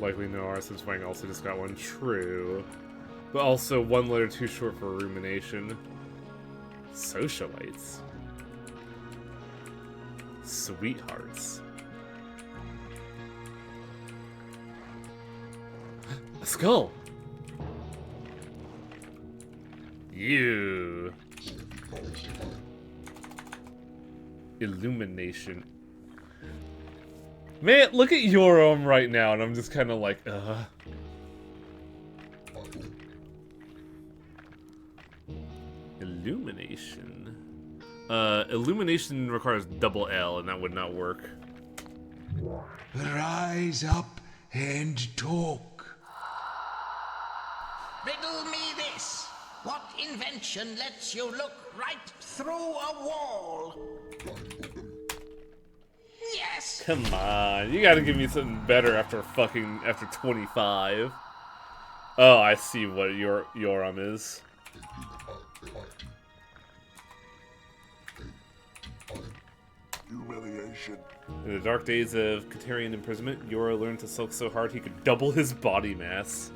Likely no R since Wang also just got one. True. But also one letter too short for rumination. Socialites. Sweethearts. A skull! You. Illumination. Man, look at Yoram right now, and I'm just kind of like, Illumination. Illumination requires double L, and that would not work. Rise up and talk. Riddle me this. What invention lets you look right through a wall? Yes! Come on, you gotta give me something better after 25. Oh, I see what Yoram is. Humiliation. In the dark days of Katarian imprisonment, Yora learned to sulk so hard he could double his body mass.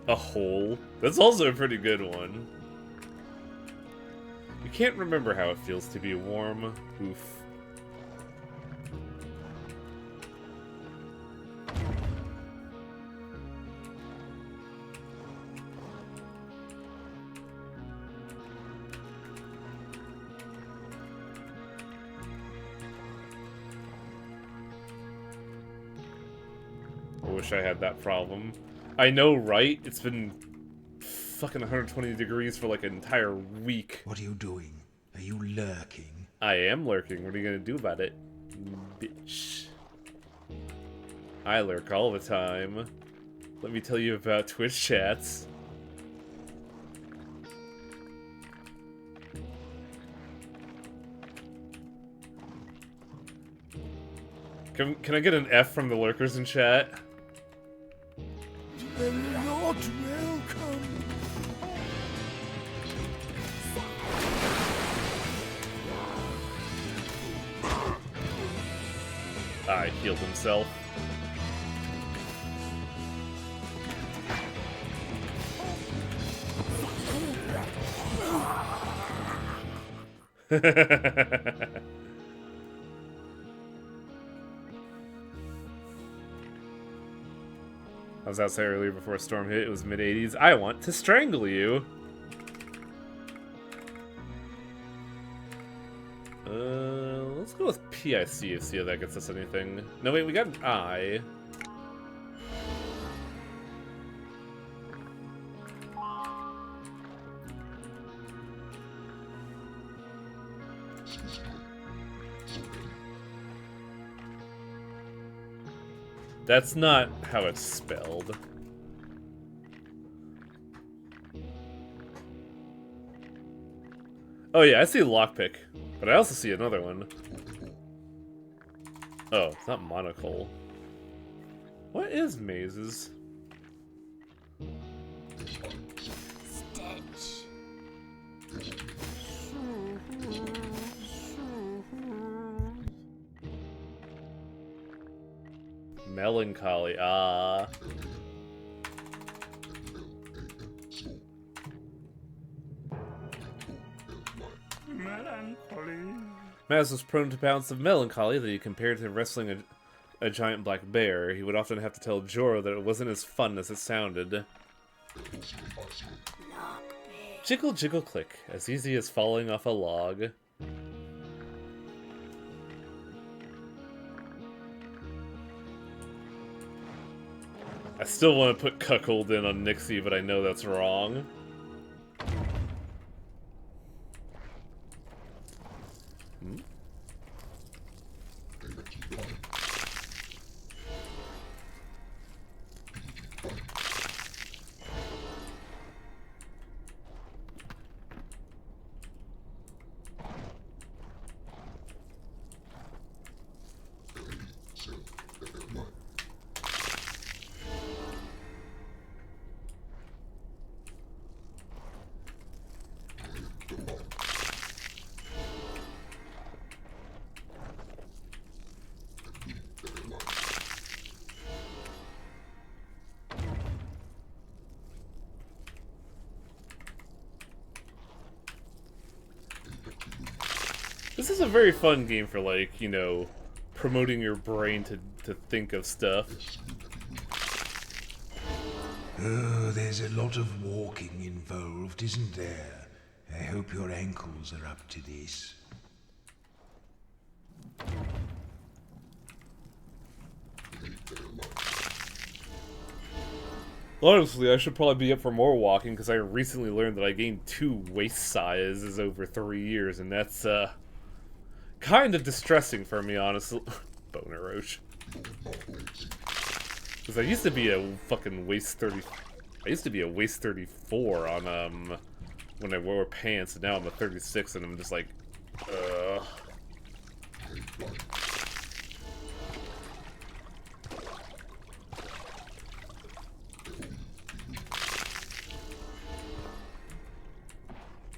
A hole. That's also a pretty good one. You can't remember how it feels to be warm. Oof. wish I had that problem. I know, right? It's been fucking 120 degrees for like an entire week. What are you doing? Are you lurking? I am lurking. What are you gonna do about it, bitch? I lurk all the time. Let me tell you about Twitch chats. Can I get an F from the lurkers in chat? They're not welcome. Ah, he healed himself. I was outside earlier before a storm hit. It was mid-80s. I want to strangle you. Let's go with PIC and see if that gets us anything. No, wait, we got an I. That's not how it's spelled. Oh yeah, I see lockpick, but I also see another one. Oh, it's not monocle. What is mazes? Stitch. Melancholy, ah. Melancholy. Maz was prone to bouts of melancholy that he compared to wrestling a giant black bear. He would often have to tell Joro that it wasn't as fun as it sounded. Jiggle, jiggle, click, as easy as falling off a log. I still want to put cuckold in on Nixie, but I know that's wrong. This is a very fun game for, like, you know, promoting your brain to think of stuff. Oh, there's a lot of walking involved, isn't there? I hope your ankles are up to this. Honestly, I should probably be up for more walking, because I recently learned that I gained 2 waist sizes over 3 years, and that's, kind of distressing for me, honestly. Boner Roach. Because I used to be a fucking waist 30... I used to be a waist 34 on, when I wore pants, and now I'm a 36, and I'm just like, ugh.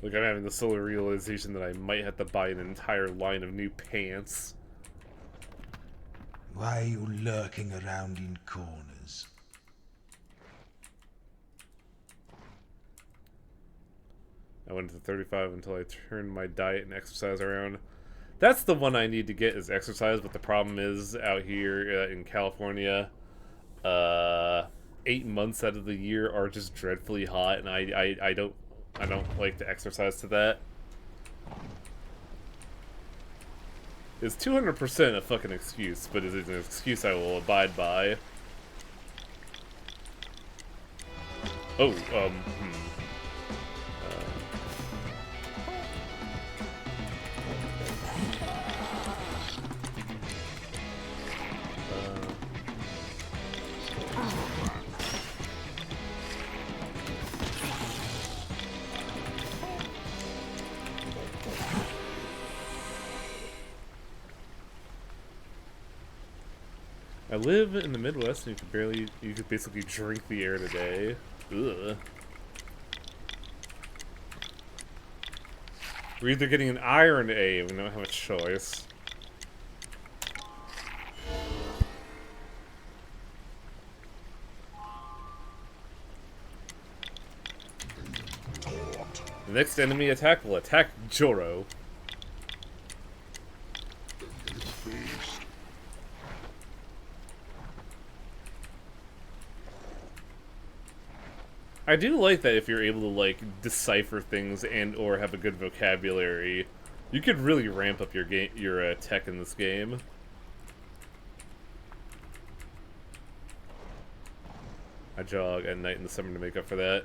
Like, I'm having the solar realization that I might have to buy an entire line of new pants. Why are you lurking around in corners? I went to 35 until I turned my diet and exercise around. That's the one I need to get, is exercise, but the problem is, out here in California, 8 months out of the year are just dreadfully hot, and I don't like to exercise to that. It's 200% a fucking excuse, but it is an excuse I will abide by. Oh, I live in the Midwest, and you could basically drink the air today. Ugh. We're either getting an I or an A. We don't have a choice. The next enemy attack will attack Joro. I do like that if you're able to, like, decipher things and or have a good vocabulary, you could really ramp up your tech in this game. I jog at night in the summer to make up for that.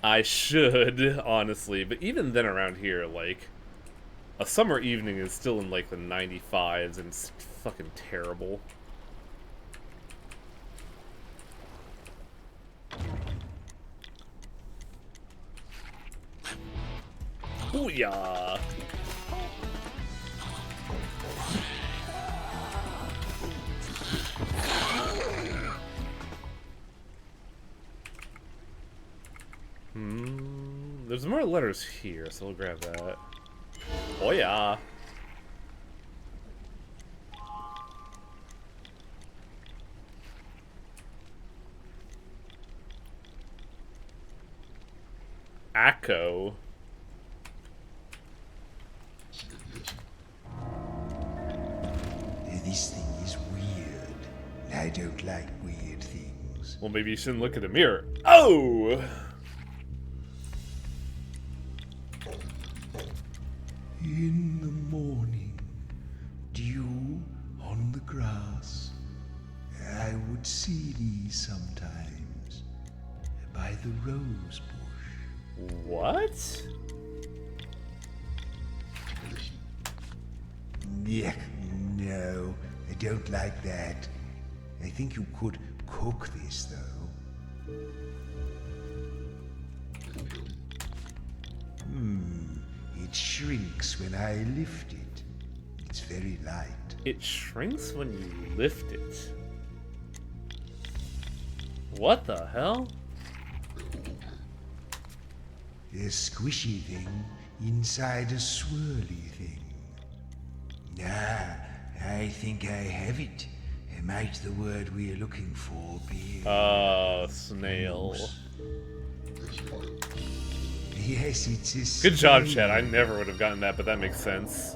I should, honestly, but even then around here, like, a summer evening is still in, like, the 95s, and it's fucking terrible. Booyah! There's more letters here, so we'll grab that. Oh yeah! Akko. This thing is weird. I don't like weird things. Well, maybe you shouldn't look at the mirror. Oh! In the morning, dew on the grass. I would see thee sometimes by the rose bush. What? Yeah, no, I don't like that. I think you could cook this, though. It shrinks when I lift it. It's very light. It shrinks when you lift it. What the hell? A squishy thing inside a swirly thing. Ah, I think I have it. Might the word we are looking for be... snail. Yes, it's a snail. Good job, Chad. I never would have gotten that, but that makes sense.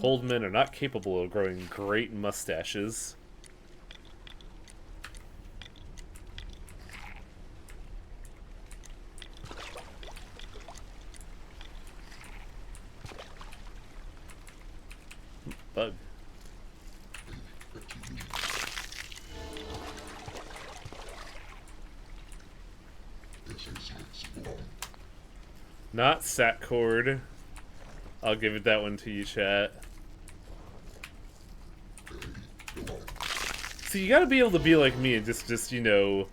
Old men are not capable of growing great mustaches. Bug. Not Satcord. I'll give it that one to you, chat. So you gotta be able to be like me and just you know,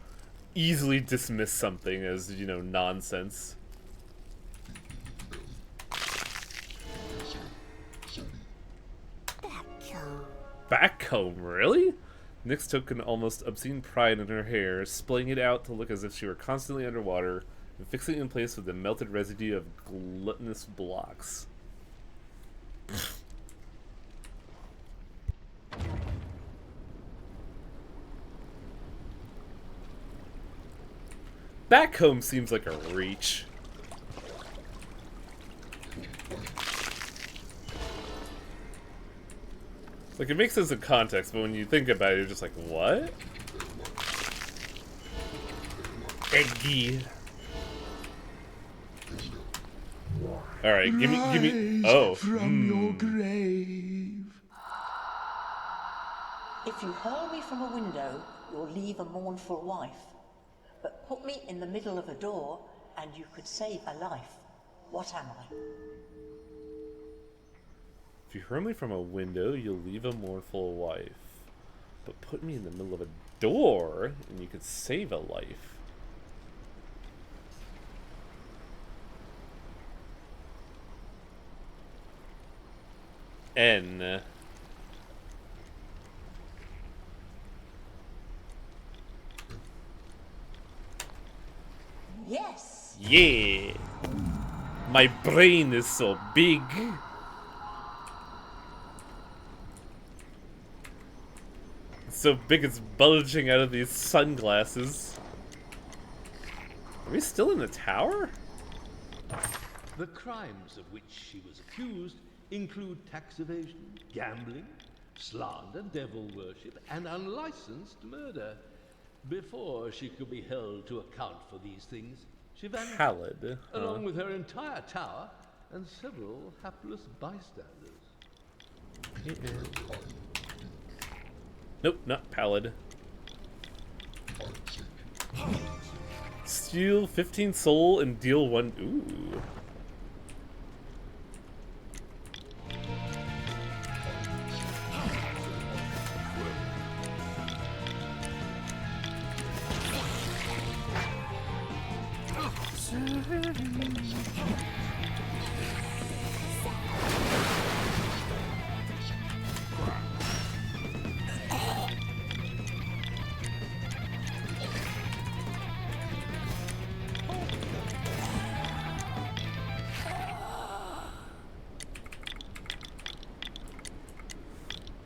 easily dismiss something as, you know, nonsense. Backcomb, really? Nyx took an almost obscene pride in her hair, splaying it out to look as if she were constantly underwater, and fixing it in place with the melted residue of gluttonous blocks. Backcomb seems like a reach. Like, it makes sense in context, but when you think about it, you're just like, what? Eggy. Alright, give me, oh. From your grave. If If you hurl me from a window, you'll leave a mournful wife. But put me in the middle of a door, and you could save a life. What am I? If you hurl me from a window, you'll leave a mournful wife. But put me in the middle of a door, and you could save a life. N. Yes! Yeah! My brain is so big! It's so big it's bulging out of these sunglasses. Are we still in the tower? The crimes of which she was accused include tax evasion, gambling, slander, devil worship, and unlicensed murder. Before she could be held to account for these things, she vanished, Pallid, along with her entire tower and several hapless bystanders. Nope, not pallid. Steal 15 soul and deal 1. Ooh.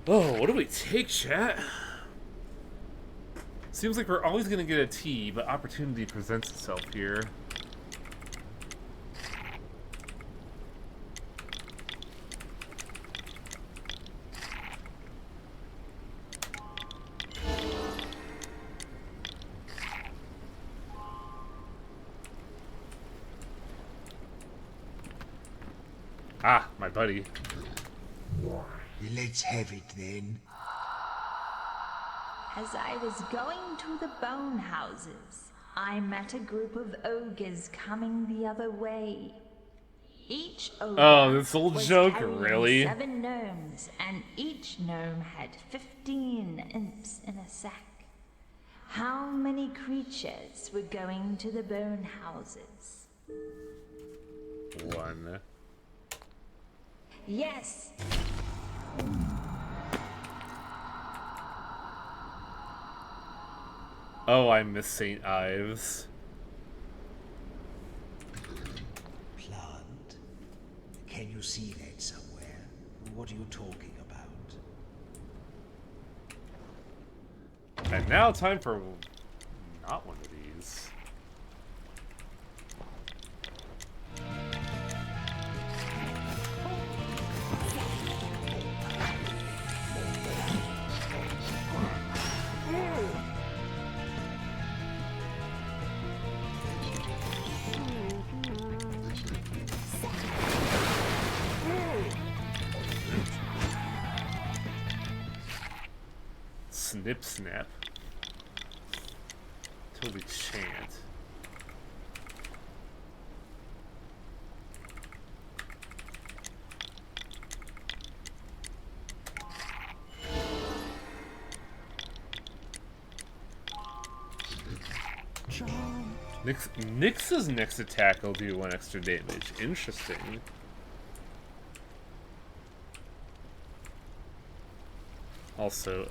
Oh, what do we take, chat? Seems like we're always gonna get a T, but opportunity presents itself here. Ah, my buddy. Let's have it then. As I was going to the bone houses, I met a group of ogres coming the other way. Each ogre Oh, this old was joke, carrying really? 7 gnomes, and each gnome had 15 imps in a sack. How many creatures were going to the bone houses? 1. Yes. Oh, I miss St. Ives. Plant? Can you see that somewhere? What are you talking about? And now time for not one of these. Snip snap. Till we chant. Nyx's next attack will do 1 extra damage. Interesting. Also,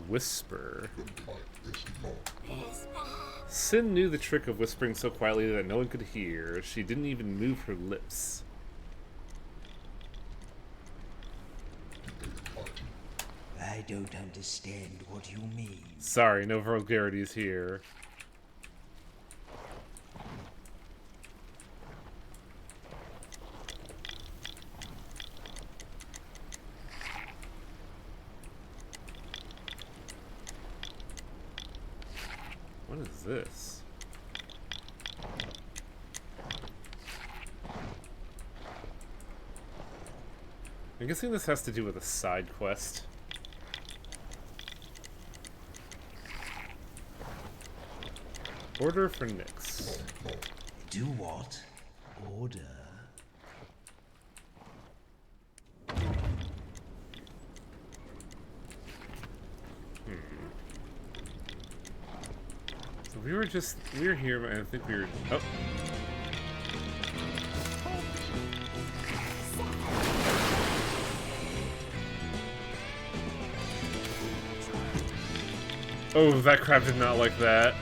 Whisper. Sin knew the trick of whispering so quietly that no one could hear. She didn't even move her lips. I don't understand what you mean. Sorry, no vulgarities here. What is this? I'm guessing this has to do with a side quest. Order for Nyx. Do what? Order. So we were here, and I think we were, oh. Oh, that crab did not like that.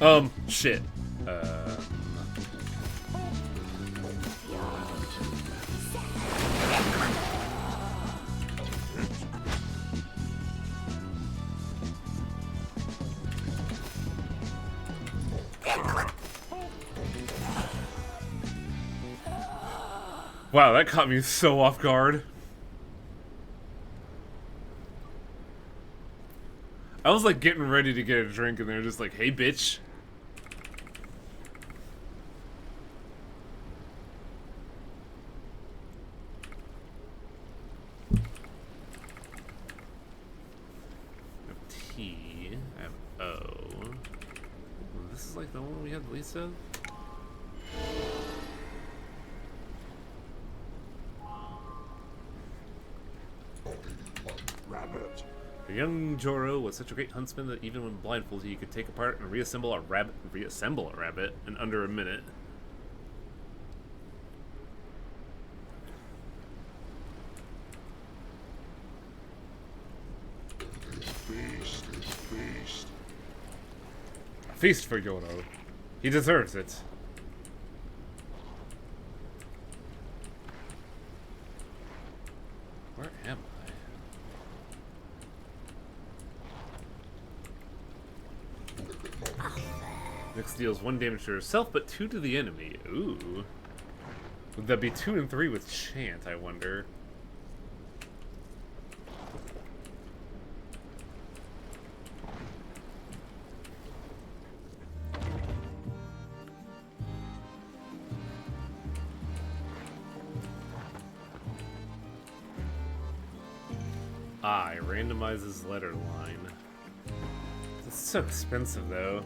Oh! Shit. Wow, that caught me so off guard. I was like getting ready to get a drink and they're just like, hey bitch. T, I have O. This is like the one we had the least of? Rabbit. The young Joro was such a great huntsman that even when blindfolded, he could take apart and reassemble a rabbit in under a minute. Feast. A feast for Joro. He deserves it. Where am I? Nyx deals 1 damage to herself, but 2 to the enemy. Ooh. Would that be 2 and 3 with Chant, I wonder? I randomizes letter line. It's so expensive, though.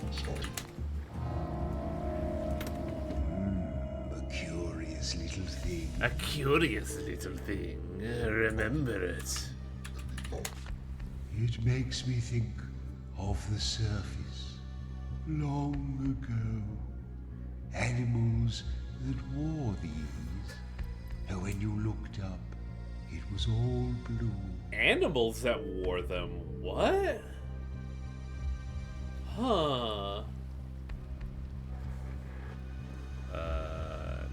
A curious little thing. A curious little thing. Remember it. It makes me think of the surface. Long ago. Animals that wore these. And when you looked up, it was all blue. Animals that wore them? What? Huh.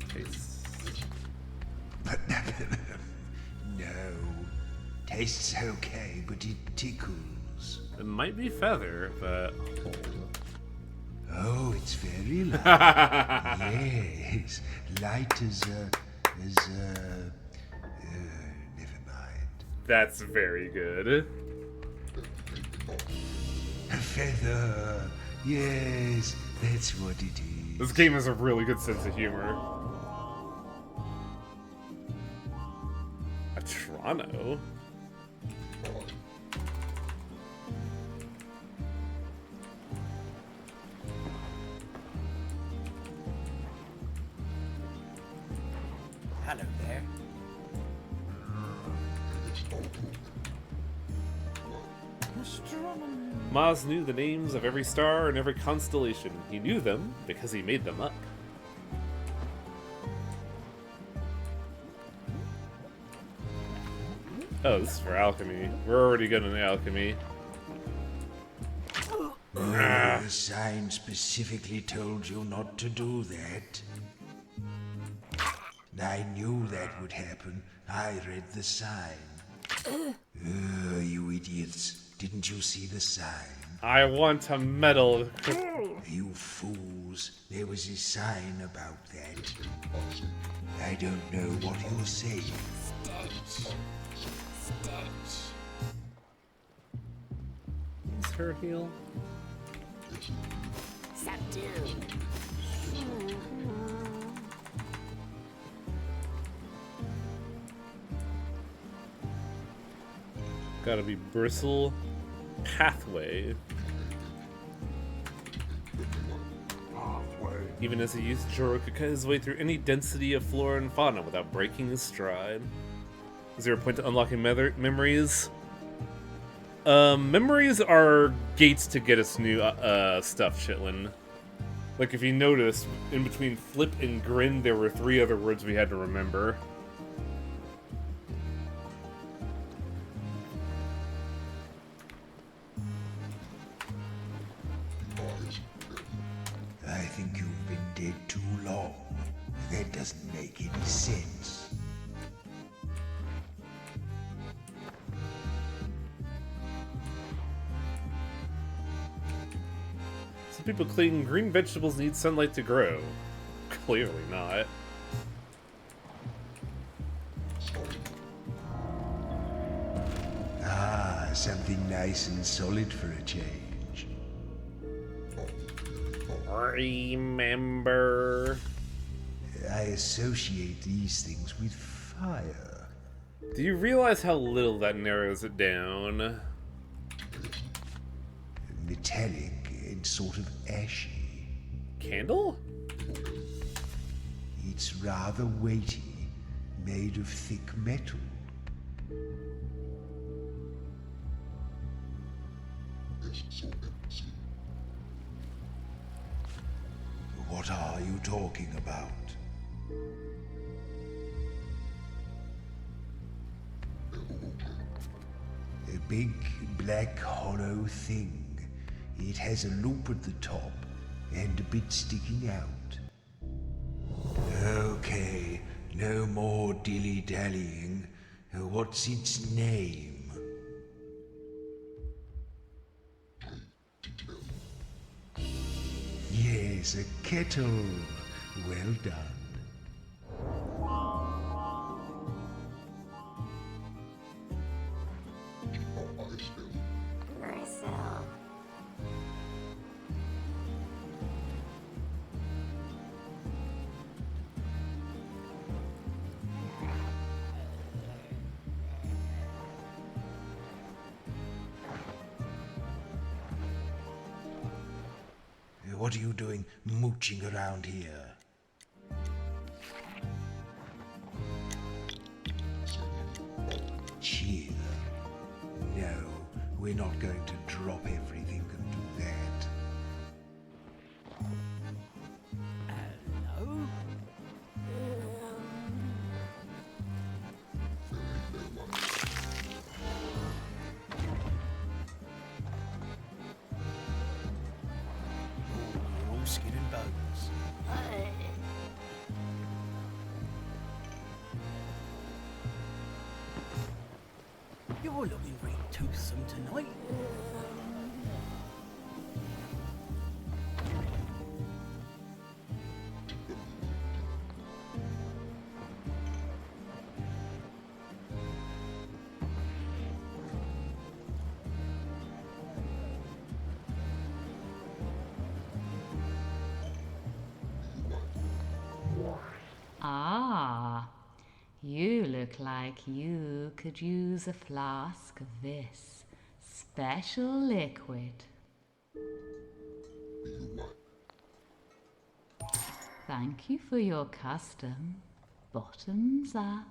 Tastes. No. Tastes okay, but it tickles. It might be feather, but... Oh, it's very light. Yes. Light as never mind. That's very good. A feather. Yes, that's what it is. This game has a really good sense of humor. A Toronto? Hello there. Maz knew the names of every star and every constellation. He knew them because he made them up. Oh, this is for alchemy. We're already good in alchemy. Oh, the sign specifically told you not to do that. I knew that would happen. I read the sign. Oh, you idiots. Didn't you see the sign? I want a medal. You fools. There was a sign about that. I don't know what you're saying. Stitch. Is her heal? Subdue. Gotta be Bristle Pathway. Even as a youth, Joro could cut his way through any density of flora and fauna without breaking his stride. Is there a point to unlocking memories? Memories are gates to get us new stuff, Chitlin. Like, if you notice, in between flip and grin, there were 3 other words we had to remember. I think you've been dead too long. That doesn't make any sense. Some people claim green vegetables need sunlight to grow. Clearly not. Ah, something nice and solid for a change. Remember. I associate these things with fire. Do you realize how little that narrows it down? Metallic and sort of ashy. Candle? It's rather weighty, made of thick metal. What are you talking about? A big, black, hollow thing. It has a loop at the top and a bit sticking out. Okay, no more dilly-dallying. What's its name? Yes, a kettle. Well done. Bristle. What are you doing mooching around here? Chill. No, we're not going to drop everything and do that. Hello? You're all skin and bones. You're looking very toothsome tonight. Ah, you look like you could use a flask of this special liquid. Thank you for your custom. Bottoms up.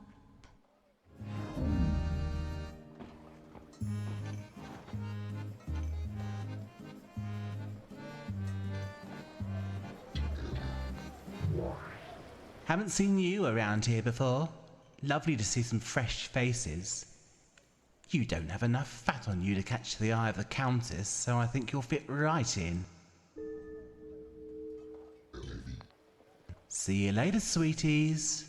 Haven't seen you around here before. Lovely to see some fresh faces. You don't have enough fat on you to catch the eye of the Countess, so I think you'll fit right in. See you later, sweeties.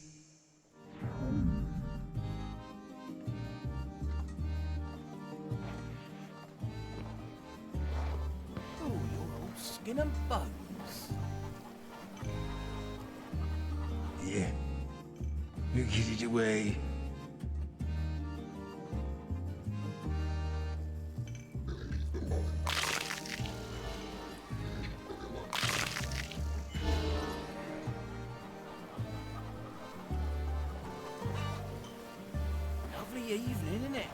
Oh, you're all skin and bones. Yeah. You get it away. Lovely evening, isn't it?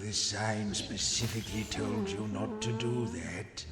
The sign specifically told you not to do that.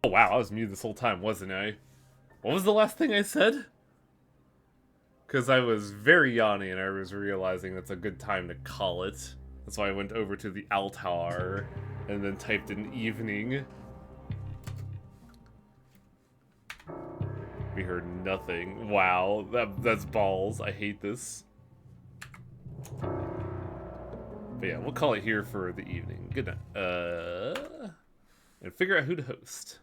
Oh wow, I was muted this whole time, wasn't I? What was the last thing I said? Because I was very yawny and I was realizing it's a good time to call it. That's why I went over to the altar and then typed in evening. We heard nothing. Wow, that's balls. I hate this. But yeah, we'll call it here for the evening. Good night. And figure out who to host.